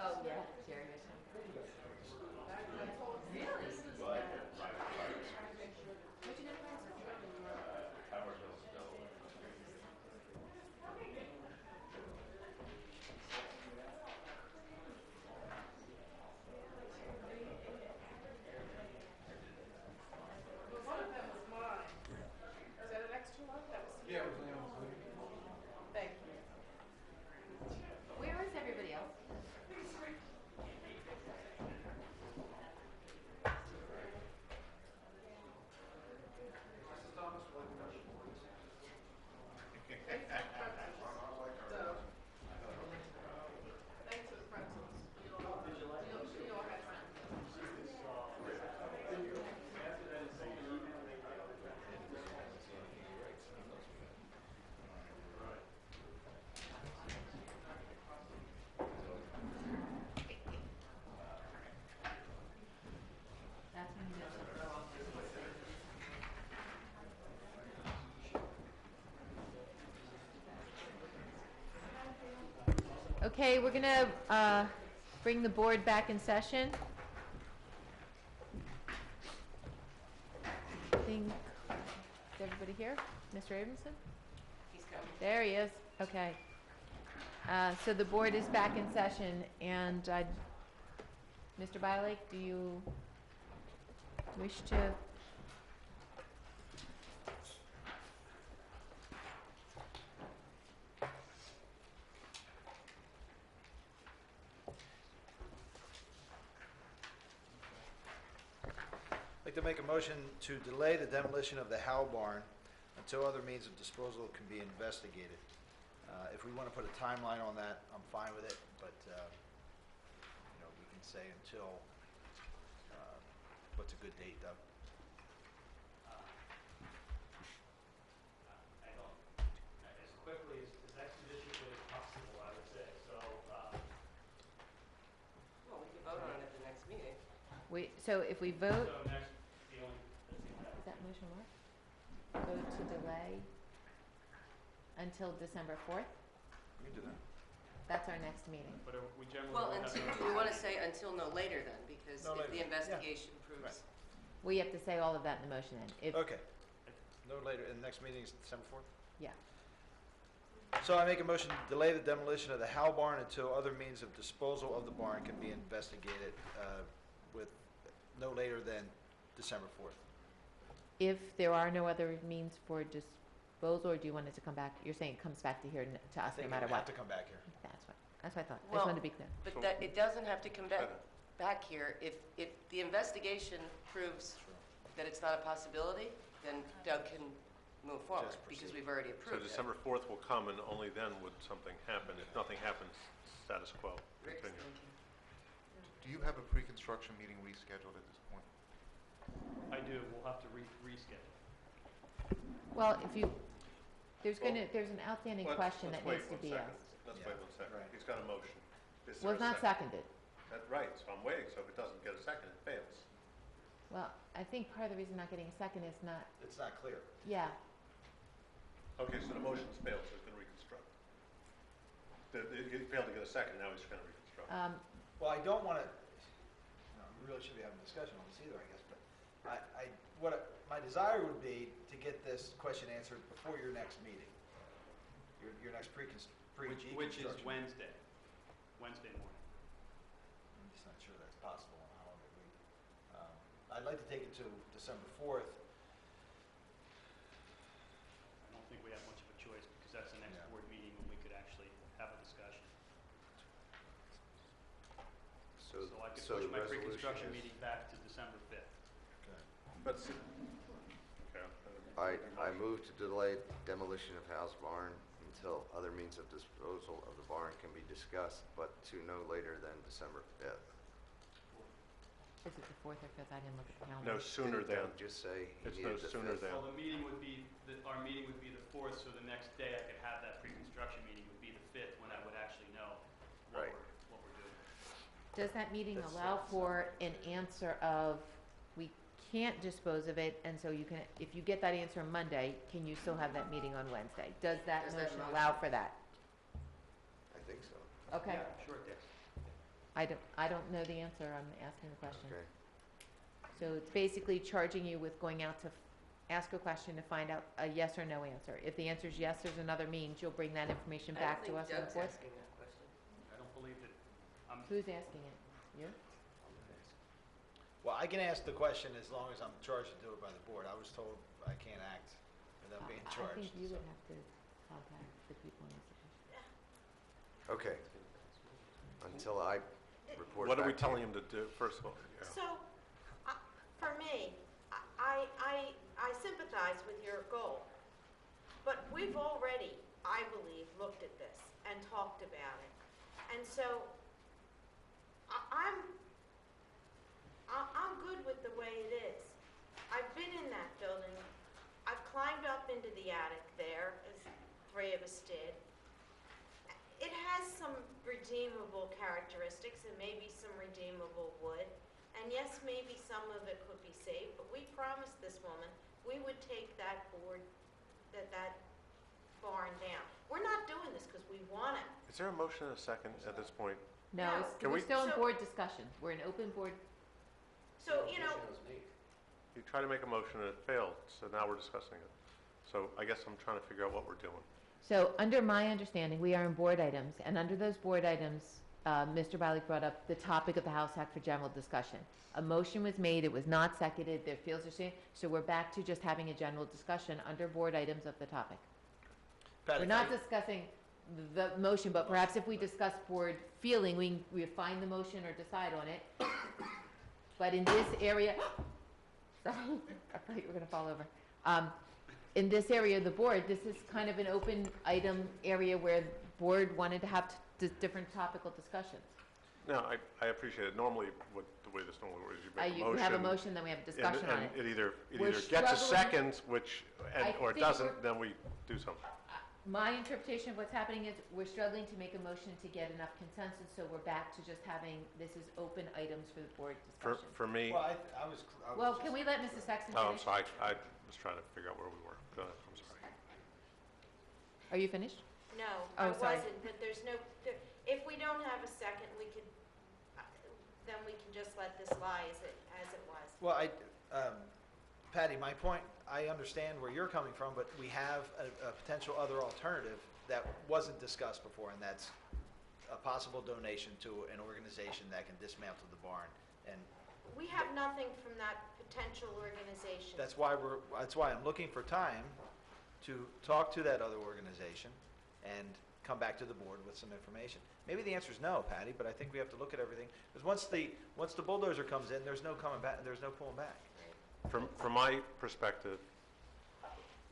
Oh, yeah, Jerry was. One of them was mine. Is that an extra one? That was. Yeah, it was Leon's. Thank you. Where is everybody else? Thanks for the pretzels. We all had some. That's when you know. Okay, we're gonna bring the board back in session. Think, is everybody here? Mr. Abramson? He's coming. There he is. Okay. So the board is back in session, and Mr. Bilake, do you wish to? I'd like to make a motion to delay the demolition of the Howe barn until other means of disposal can be investigated. If we want to put a timeline on that, I'm fine with it, but, we can say until, what's a good date, Doug? I don't, as quickly, as expeditiously as possible, I would say, so, Well, we can vote on it at the next meeting. So if we vote, so next, the only, is that motion work? Vote to delay until December 4th? We can do that. That's our next meeting. but we generally Well, don't have until, to- do we want to say until no later then? Because No if later. the Yeah. investigation proves. Right. We have to say all of that in the motion then. If, Okay. No later, and the next meeting is December 4th? yeah. So I make a motion to delay the demolition of the Howe barn until other means of disposal of the barn can be investigated with no later than December 4th. If there are no other means for disposal, or do you want it to come back? You're saying it comes back to here to us no matter I think it would what? have to come back here. That's what I thought. I Well, just wanted to be clear. But that, it doesn't have to come back here. If the investigation proves that it's not a possibility, then Doug can move forward, Just because proceed. we've already So approved it. December 4th will come, and only then would something happen. If nothing happens, status quo, Rick's continue. thinking. Do you have a pre-construction meeting rescheduled at this point? I do, we'll have to reschedule. Well, if you, there's Well, there's an outstanding Let's- question let's that wait needs to one be second. asked. Let's Yeah. wait 1 second. Right. He's got a motion. Is Well, there it's a not second? seconded. That's right, so I'm waiting, so if it doesn't get a second, it fails. Well, I think part of the reason not getting a second is not, It's not clear. yeah. Okay, so the motion's failed, so he's going to reconstruct. He failed to get a second, now he's going to reconstruct. Well, I don't want to, we really should be having a discussion on this either, I guess, but my desire would be to get this question answered before your next meeting, your next pre-G Which is construction. Wednesday morning. I'm just not sure that's possible on a holiday week. I'd like to take it to December 4th. I don't think we have much of a choice, because that's the next Yeah. board meeting when we could actually have a discussion. So I could so push the my resolution pre-construction is- meeting back to December 5th. But, okay. I move to delay demolition of Howe's barn until other means of disposal of the barn can be discussed, but to no later than December 5th. Is it the 4th or 5th? I didn't look at the calendar. No sooner Didn't than. Doug just say he It's no needed the sooner 5th? than. Well, the meeting would be, our meeting would be the 4th, so the next day I could have that pre-construction meeting would be the 5th, when I would actually know Right. what we're doing. Does that meeting That's- allow for an answer of, we can't dispose of it, and so you can, if you get that answer on Monday, can you still have that meeting on Wednesday? Does that Does that motion motion- allow for that? I think so. Okay. Yeah, sure it does. I don't know the answer, I'm asking the question. Okay. So it's basically charging you with going out to ask a question to find out a yes or no answer. If the answer is yes, there's another means, you'll bring that information back to us on the fourth? asking that question. I don't believe that, Who's asking it? You? Well, I can ask the question as long as I'm charged to do it by the board. I was told I can't act without being I charged. think you so. would have to contact the people in this division. Okay. Until I report What are we back to you. telling him to do, first of all? Yeah. So, for me, I sympathize with your goal, but we've already, I believe, looked at this and talked about it. And so, I'm good with the way it is. I've been in that building. I've climbed up into the attic there, as three of us did. It has some redeemable characteristics and maybe some redeemable wood. And yes, maybe some of it could be saved, but we promised this woman we would take that that barn down. We're not doing this because we want it. Is there a motion and a second at this point? No, No. Can we're we- still in So- board discussion. We're in open board. So, you know, You tried to make a motion and it failed, so now we're discussing it. So I guess I'm trying to figure out what we're doing. So under my understanding, we are in board items, and under those board items, Mr. Bialik brought up the topic of the House Act for general discussion. A motion was made, it was not seconded, their fields are saying, so we're back to just having a general discussion under board items of the topic. Patty, We're not discussing the motion, but perhaps if we discuss board feeling, we refine the motion or decide on it. But in this area, sorry, I thought you were gonna fall over. In this area of the board, this is kind of an open item area where the board wanted to have different topical discussions. No, I appreciate it. Normally, the way this normally works, you make a motion. You have a motion, then we have a discussion on it. And it either We're gets a struggling- second, which, I or it think doesn't, we're- then we do something. My interpretation of what's happening is we're struggling to make a motion to get enough consensus, so we're back to just having, this is open items for the board discussion. For me, Well, I was Well, just- can we let Mrs. Sexton oh, I'm finish? sorry, I was trying to figure out where we were. Go ahead, I'm sorry. Are you finished? no, Oh, I sorry. wasn't, but there's no, if we don't have a second, we could, then we can just let this lie as it was. Well, Patty, my point, I understand where you're coming from, but we have a potential other alternative that wasn't discussed before, and that's a possible donation to an organization that can dismantle the barn. And We have nothing from that potential organization. that's why I'm looking for time to talk to that other organization and come back to the board with some information. Maybe the answer is no, Patty, but I think we have to look at everything, because once the bulldozer comes in, there's no coming back, there's no pulling back. From my perspective,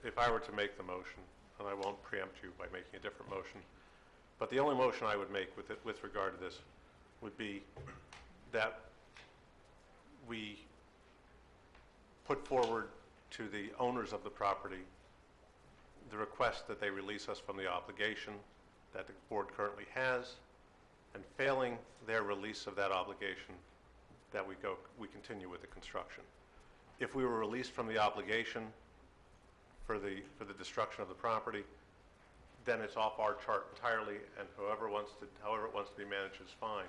if I were to make the motion, and I won't preempt you by making a different motion, but the only motion I would make with regard to this would be that we put forward to the owners of the property the request that they release us from the obligation that the board currently has, and failing their release of that obligation, that we continue with the construction. If we were released from the obligation for the destruction of the property, then it's off our chart entirely, and however it wants to be managed is fine.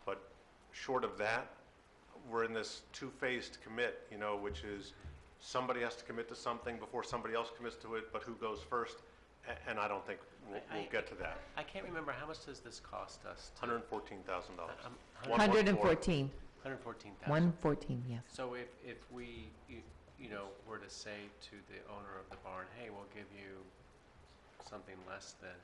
But short of that, we're in this two-phased commit, which is somebody has to commit to something before somebody else commits to it, but who goes first? And I don't think we'll get to that. I can't remember, how much does this cost us? $114,000. 114. 114,000. 114, yes. So if we, were to say to the owner of the barn, hey, we'll give you something less than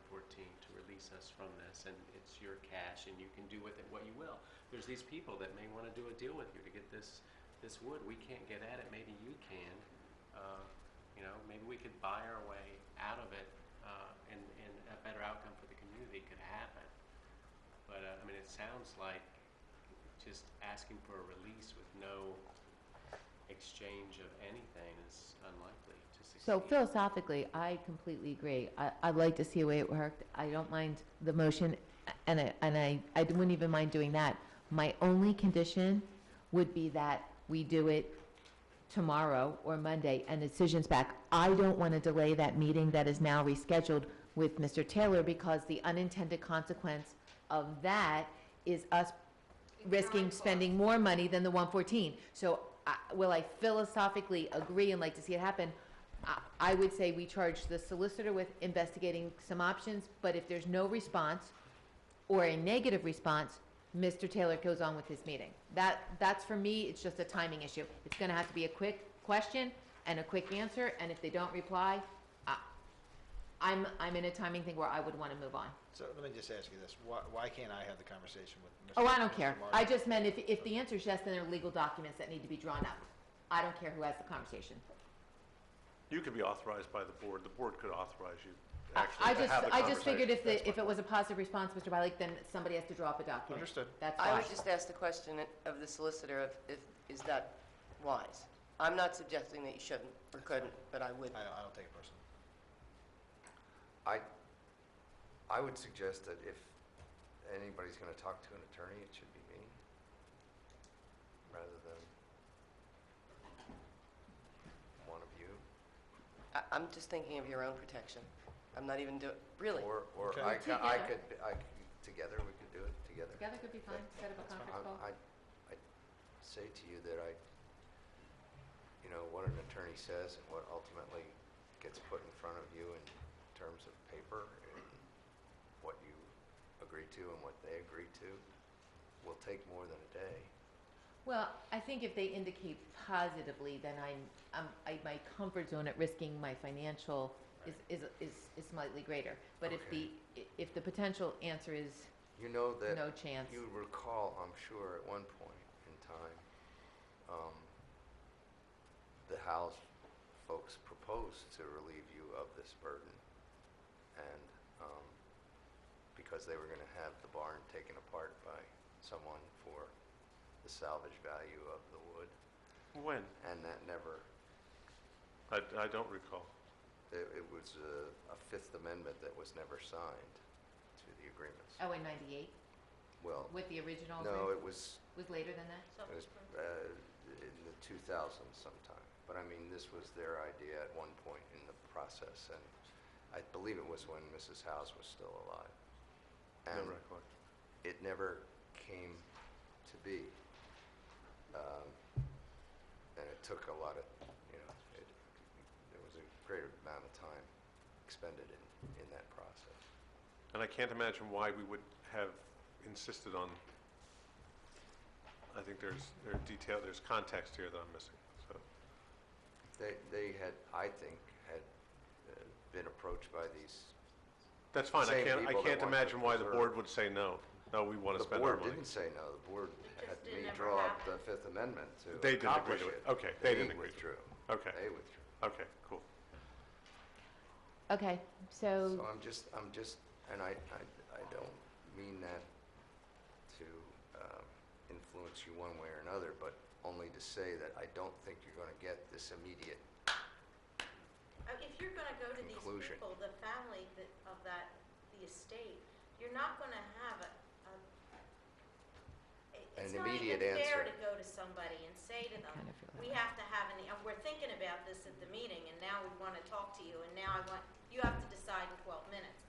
114 to release us from this, and it's your cash, and you can do with it what you will. There's these people that may want to do a deal with you to get this wood. We can't get at it, maybe you can. Maybe we could buy our way out of it, and a better outcome for the community could happen. But, it sounds like just asking for a release with no exchange of anything is unlikely to succeed. So philosophically, I completely agree. I'd like to see a way it worked. I don't mind the motion, and I wouldn't even mind doing that. My only condition would be that we do it tomorrow or Monday and the decision's back. I don't want to delay that meeting that is now rescheduled with Mr. Taylor, because the unintended consequence of that is us risking spending more money than the 114. So will I philosophically agree and like to see it happen? I would say we charge the solicitor with investigating some options, but if there's no response or a negative response, Mr. Taylor goes on with his meeting. That's for me, it's just a timing issue. It's gonna have to be a quick question and a quick answer, and if they don't reply, I'm in a timing thing where I would wanna move on. So let me just ask you this, why can't I have the conversation with Mr. Oh, I don't care. Mr. I Martin? just meant if the answer is yes, then there are legal documents that need to be drawn up. I don't care who has the conversation. You could be authorized by the board could authorize you I actually to have the I just figured conversation. if it was a positive response, Mr. Bilek, then somebody has to draw up a document. Understood. That's I why. would just ask the question of the solicitor if is that wise? I'm not suggesting that you shouldn't or couldn't, but I would. I don't take it personally. I would suggest that if anybody's going to talk to an attorney, it should be me, rather than one of you. I'm just thinking of your own protection. I'm not even really. Or Okay. I could, together, we could do it together. Together could be fine, set up a conference call. I say to you that what an attorney says and what ultimately gets put in front of you in terms of paper and what you agree to and what they agree to will take more than a day. Well, I think if they indicate positively, then my comfort zone at risking my financial is slightly greater. But if the potential answer is You know that no chance. you recall, I'm sure, at one point in time, the House folks proposed to relieve you of this burden, and because they were going to have the barn taken apart by someone for the salvage value of the wood. When? And that never, I don't recall. it was a Fifth Amendment that was never signed to the agreements. Oh, in 98? Well, With the original no, agreement? it was later than that? It was in the 2000s sometime. But I mean, this was their idea at one point in the process, and I believe it was when Mrs. House was still alive. And No record. it never came to be. And it took a lot of, there was a great amount of time expended in that process. And I can't imagine why we would have insisted on, I think there's context here that I'm missing, so. They had, I think, been approached by these. That's fine, I same can't people that imagine wanted to why the preserve. board would say no. No, we want to spend our The board money. didn't say no, the board had just me didn't draw ever up the Fifth Amendment to They didn't agree accomplish to it. it. Okay, they didn't agree to it. withdrew. Okay. They withdrew. Okay, cool. Okay, so, So I'm just, and I don't mean that to influence you one way or another, but only to say that I don't think you're going to get this immediate. If you're gonna go to these Conclusion. people, the family of the estate, you're not gonna have it's An not immediate even fair answer. to go to somebody and say to them, kinda feel we have to have we're thinking about this at the meeting, and now we wanna talk to you, and now you have to decide in 12 minutes.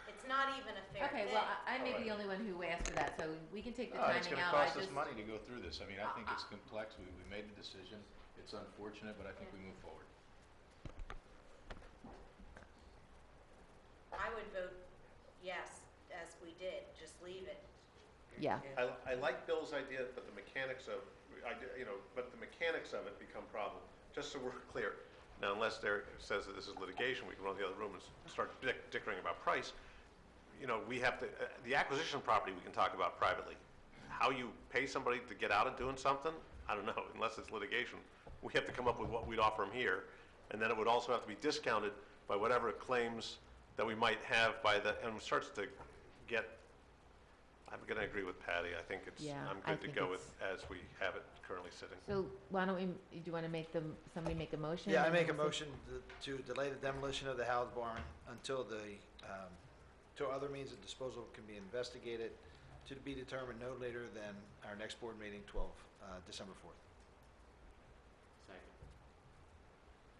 It's not even a fair okay, thing. well, I may be the only one who asked for that, so we can take the It's timing going to out. I cost us just- money to go through this. I mean, I think it's complex. We made the decision. It's unfortunate, but I think we move forward. I would vote yes, as we did, just leave it. Yeah. I like Bill's idea, but the mechanics of it become problem, just so we're clear. Now, unless there says that this is litigation, we can run the other room and start dickering about price. We have to, the acquisition property we can talk about privately. How you pay somebody to get out of doing something, I don't know, unless it's litigation. We have to come up with what we'd offer them here, and then it would also have to be discounted by whatever claims that we might have and it starts to get, I'm going to agree with Patty. I think Yeah, I'm I good to think go with as we have it currently sitting. So why don't do you want to somebody make a motion? Yeah, I and make a then we'll motion to delay the demolition of the Howard barn until till other means of disposal can be investigated, to be determined no later than our next board meeting, December 4th.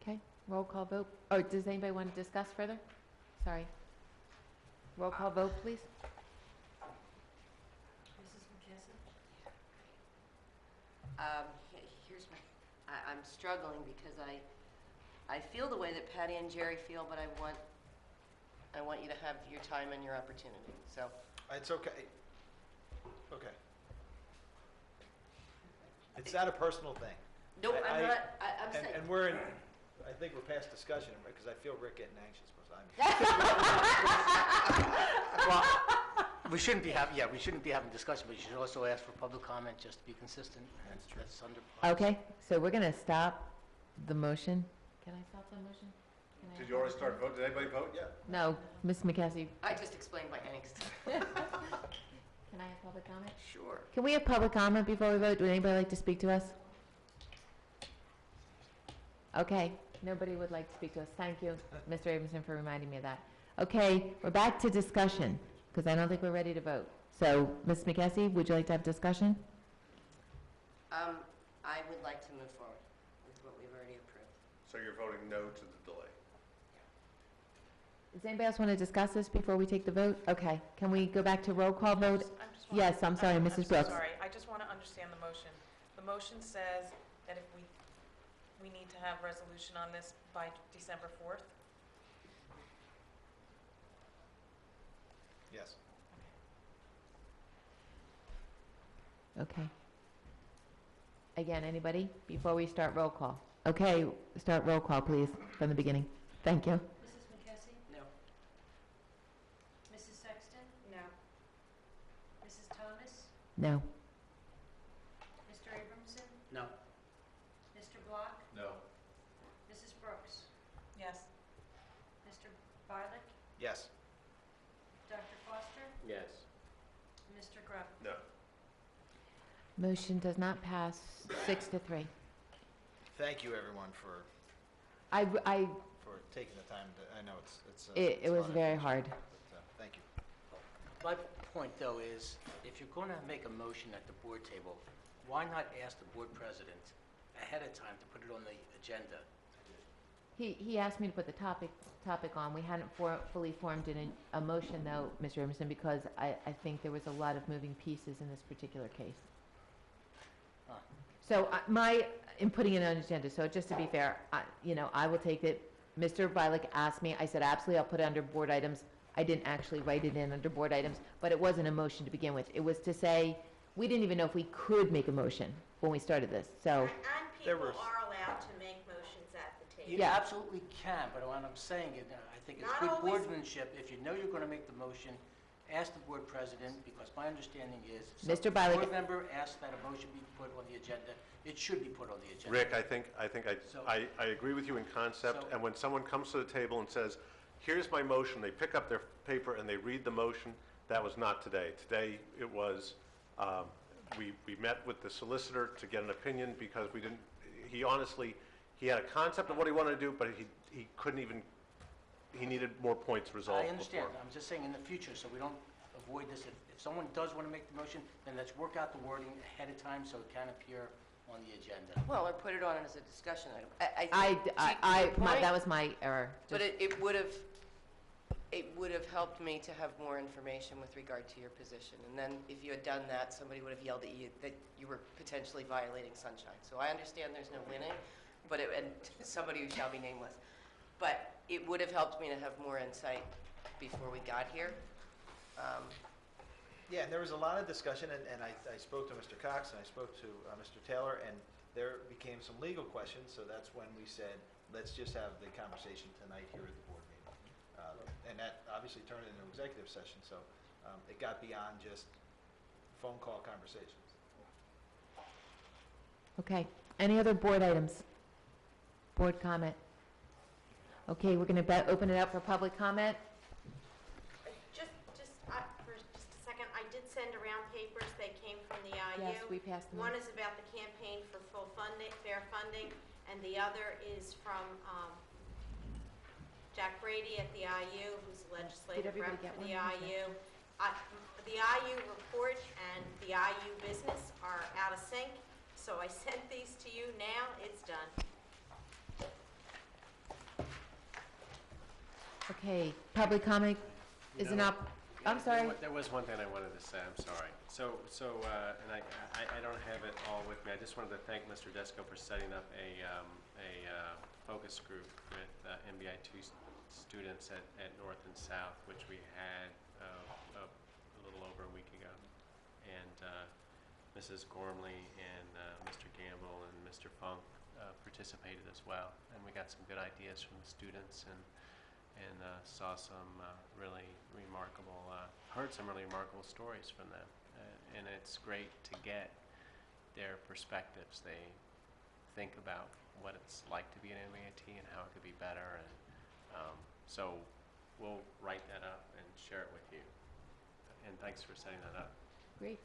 Okay, roll call vote. Or does anybody want to discuss further? Sorry. Roll call vote, please. Mrs. Here's my, I'm struggling because I feel the way that Patty and Jerry feel, but I want you to have your time and your opportunity, so. It's okay. Okay. It's not a personal thing. Nope, I'm not, I'm saying. And we're in, I think we're past discussion, because I feel Rick getting anxious, because I'm. Well, we shouldn't be having discussion, but you should also ask for public comment just to be consistent. That's true. That's under. Okay, so we're gonna stop the motion. Can I stop the motion? Can I Did you already start voting? Did anybody vote yet? No, Ms. McCasey. I just explained my angst. Can I have public comment? Sure. Can we have public comment before we vote? Would anybody like to speak to us? Okay, nobody would like to speak to us. Thank you, Mr. Abramson, for reminding me of that. Okay, we're back to discussion, because I don't think we're ready to vote. So, Ms. McCasey, would you like to have discussion? I would like to move forward with what we've already approved. So you're voting no to the delay? Does anybody else want to discuss this before we take the vote? Okay, can we go back to roll call vote? Yes, I'm sorry, Mrs. Brooks. Sorry, I just want to understand the motion. The motion says that if we need to have resolution on this by December 4th? Yes. Okay. Again, anybody, before we start roll call? Okay, start roll call, please, from the beginning. Thank you. Mrs. McKessie? No. Mrs. Sexton? No. Mrs. Thomas? No. Mr. Abramson? No. Mr. Block? No. Mrs. Brooks? Yes. Mr. Bialik? Yes. Dr. Foster? Yes. Mr. Grubb? No. Motion does not pass 6-3. Thank you, everyone, for taking the time to, I know it's It a was lot of very information, hard. but, thank you. My point, though, is if you're going to make a motion at the board table, why not ask the board president ahead of time to put it on the agenda? He asked me to put the topic on. We hadn't fully formed a motion, though, Mr. Emerson, because I think there was a lot of moving pieces in this particular case. Huh. So in putting it on the agenda, so just to be fair, I will take it. Mr. Bialik asked me, I said, absolutely, I'll put it under board items. I didn't actually write it in under board items, but it wasn't a motion to begin with. It was to say, we didn't even know if we could make a motion when we started this, so. And people are allowed to make motions at the table. You absolutely can, but what I'm saying is, I think it's Not good always. boardmanship. If you know you're going to make the motion, ask the board president, because my understanding is if Mr. some Bialik- board member asks that a motion be put on the agenda, it should be put on the agenda. Rick, I agree with you in concept, So- and when someone comes to the table and says, here's my motion, they pick up their paper and they read the motion, that was not today. Today, it was, we met with the solicitor to get an opinion because we didn't, he had a concept of what he wanted to do, but he couldn't even, he needed more points resolved I understand. before. I'm just saying in the future, so we don't avoid this. If someone does want to make the motion, then let's work out the wording ahead of time so it can appear on the agenda. Well, or put it on as a discussion item. That was my error. But it would have helped me to have more information with regard to your position. And then if you had done that, somebody would have yelled at you that you were potentially violating sunshine. So I understand there's no winning, and somebody who shall be nameless. But it would have helped me to have more insight before we got here. Yeah, and there was a lot of discussion, and I spoke to Mr. Cox, and I spoke to Mr. Taylor, and there became some legal questions, so that's when we said, let's just have the conversation tonight here at the board meeting. And that obviously turned into executive session, so it got beyond just phone call conversations. Okay, any other board items? Board comment? Okay, we're going to open it up for public comment. For just a second, I did send around papers, they came from the IU. Yes, we passed them. One is about the campaign for full funding, fair funding, and the other is from Jack Brady at the IU, who's a legislative everybody rep get for the one? IU. The IU report and the IU business are out of sync, so I sent these to you now, it's done. Okay, public comment is an I'm sorry. There was one thing I wanted to say, I'm sorry. And I don't have it all with me. I just wanted to thank Mr. Desko for setting up a focus group with MBI2 students at North and South, which we had a little over a week ago. And Mrs. Gormley and Mr. Gamble and Mr. Funk participated as well. And we got some good ideas from the students and saw some really remarkable, heard some really remarkable stories from them. And it's great to get their perspectives. They think about what it's like to be an MAT and how it could be better. And so we'll write that up and share it with you. And thanks for setting that up. Great.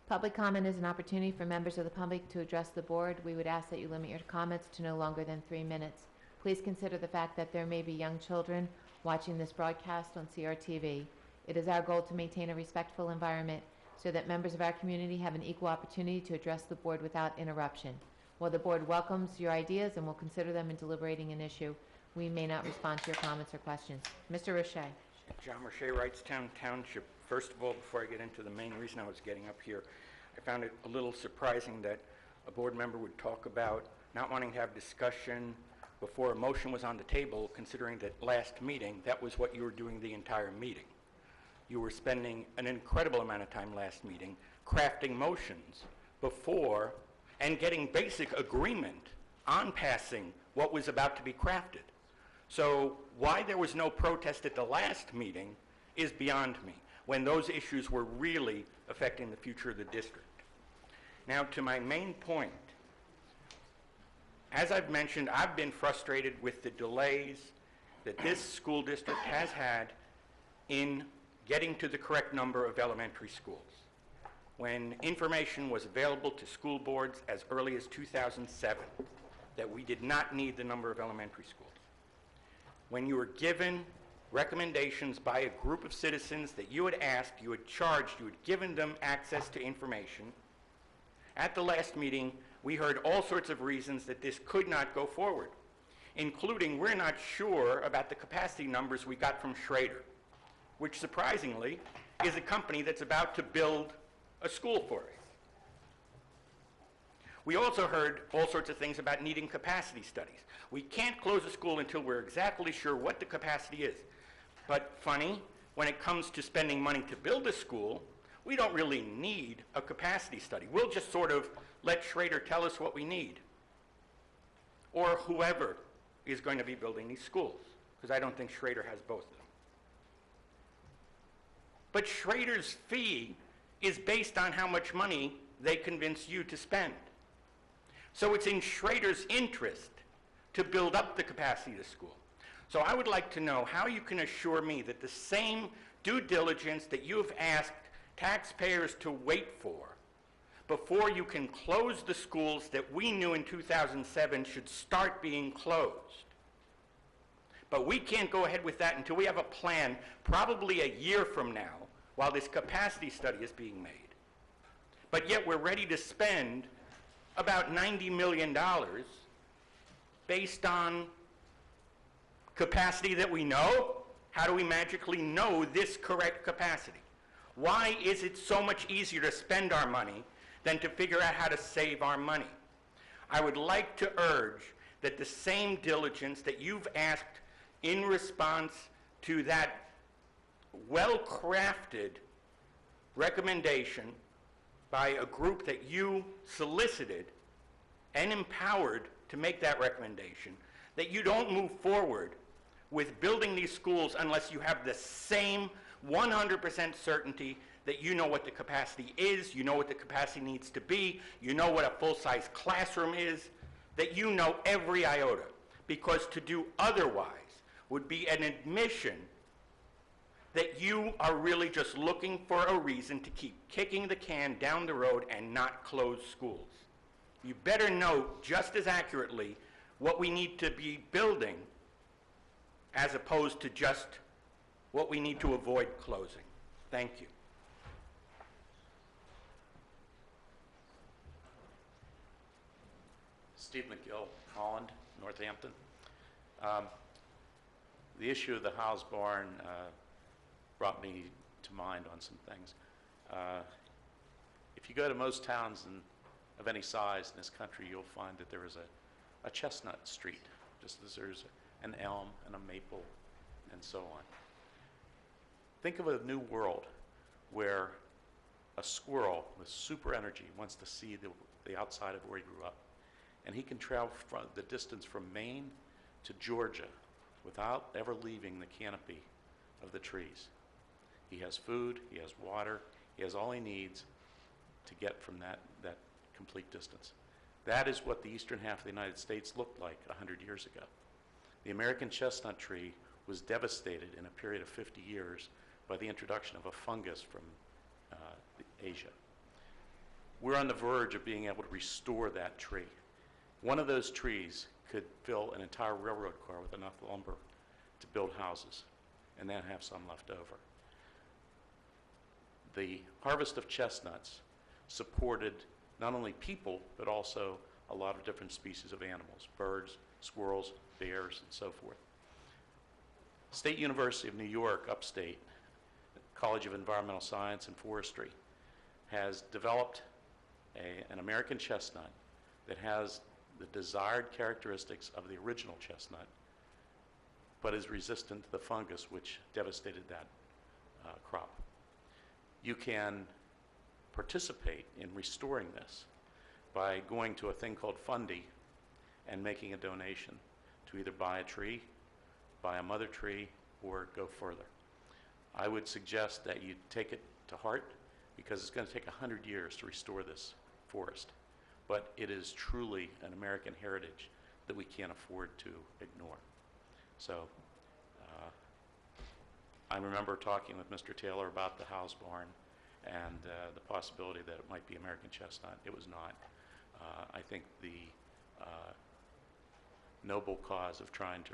Public comment is an opportunity for members of the public to address the board. We would ask that you limit your comments to no longer than 3 minutes. Please consider the fact that there may be young children watching this broadcast on CRTV. It is our goal to maintain a respectful environment so that members of our community have an equal opportunity to address the board without interruption. While the board welcomes your ideas and will consider them in deliberating an issue, we may not respond to your comments or questions. Mr. Roche. John Roche, Wrightstown Township. First of all, before I get into the main reason I was getting up here, I found it a little surprising that a board member would talk about not wanting to have discussion before a motion was on the table, considering that last meeting, that was what you were doing the entire meeting. You were spending an incredible amount of time last meeting crafting motions before and getting basic agreement on passing what was about to be crafted. So why there was no protest at the last meeting is beyond me, when those issues were really affecting the future of the district. Now, to my main point, as I've mentioned, I've been frustrated with the delays that this school district has had in getting to the correct number of elementary schools. When information was available to school boards as early as 2007, that we did not need the number of elementary schools. When you were given recommendations by a group of citizens that you had asked, you had charged, you had given them access to information, at the last meeting, we heard all sorts of reasons that this could not go forward, including we're not sure about the capacity numbers we got from Schrader, which surprisingly is a company that's about to build a school for us. We also heard all sorts of things about needing capacity studies. We can't close a school until we're exactly sure what the capacity is. But funny, when it comes to spending money to build a school, we don't really need a capacity study. We'll just sort of let Schrader tell us what we need, or whoever is going to be building these schools, because I don't think Schrader has both of them. But Schrader's fee is based on how much money they convince you to spend. So it's in Schrader's interest to build up the capacity of the school. So I would like to know how you can assure me that the same due diligence that you have asked taxpayers to wait for before you can close the schools that we knew in 2007 should start being closed. But we can't go ahead with that until we have a plan, probably a year from now, while this capacity study is being made. But yet we're ready to spend about $90 million based on capacity that we know. How do we magically know this correct capacity? Why is it so much easier to spend our money than to figure out how to save our money? I would like to urge that the same diligence that you've asked in response to that well-crafted recommendation by a group that you solicited and empowered to make that recommendation, that you don't move forward with building these schools unless you have the same 100% certainty that you know what the capacity is, you know what the capacity needs to be, you know what a full-size classroom is, that you know every iota. Because to do otherwise would be an admission that you are really just looking for a reason to keep kicking the can down the road and not close schools. You better know just as accurately what we need to be building as opposed to just what we need to avoid closing. Thank you. Steve McGill, Holland, Northampton. The issue of the House barn brought me to mind on some things. If you go to most towns of any size in this country, you'll find that there is a chestnut street, just as there's an elm and a maple and so on. Think of a new world where a squirrel with super energy wants to see the outside of where he grew up. And he can travel the distance from Maine to Georgia without ever leaving the canopy of the trees. He has food, he has water, he has all he needs to get from that complete distance. That is what the eastern half of the United States looked like 100 years ago. The American chestnut tree was devastated in a period of 50 years by the introduction of a fungus from Asia. We're on the verge of being able to restore that tree. One of those trees could fill an entire railroad car with enough lumber to build houses, and then have some left over. The harvest of chestnuts supported not only people, but also a lot of different species of animals, birds, squirrels, bears, and so forth. State University of New York, upstate, College of Environmental Science and Forestry, has developed an American chestnut that has the desired characteristics of the original chestnut, but is resistant to the fungus which devastated that crop. You can participate in restoring this by going to a thing called Fundy and making a donation to either buy a tree, buy a mother tree, or go further. I would suggest that you take it to heart, because it's going to take 100 years to restore this forest. But it is truly an American heritage that we can't afford to ignore. So I remember talking with Mr. Taylor about the house barn and the possibility that it might be American chestnut. It was not. I think the noble cause of trying to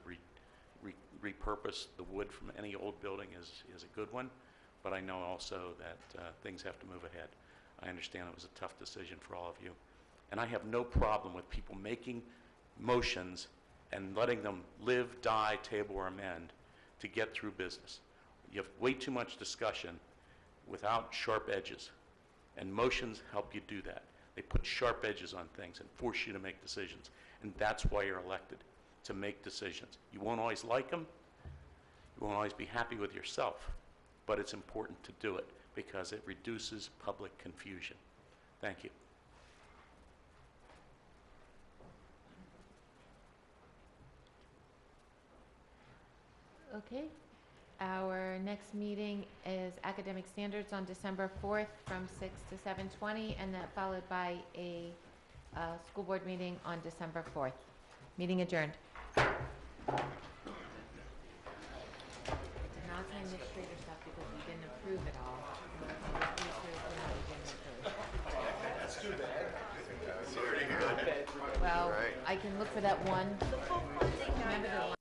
repurpose the wood from any old building is a good one, but I know also that things have to move ahead. I understand it was a tough decision for all of you. And I have no problem with people making motions and letting them live, die, table, or amend to get through business. You have way too much discussion without sharp edges, and motions help you do that. They put sharp edges on things and force you to make decisions, and that's why you're elected, to make decisions. You won't always like them, you won't always be happy with yourself, but it's important to do it because it reduces public confusion. Thank you. Okay. Our next meeting is academic standards on December 4th from 6 to 7:20, and that followed by a school board meeting on December 4th. Meeting adjourned. I did not sign this Schrader stuff because we didn't approve it all. That's too bad. Well, I can look for that one. Remember the one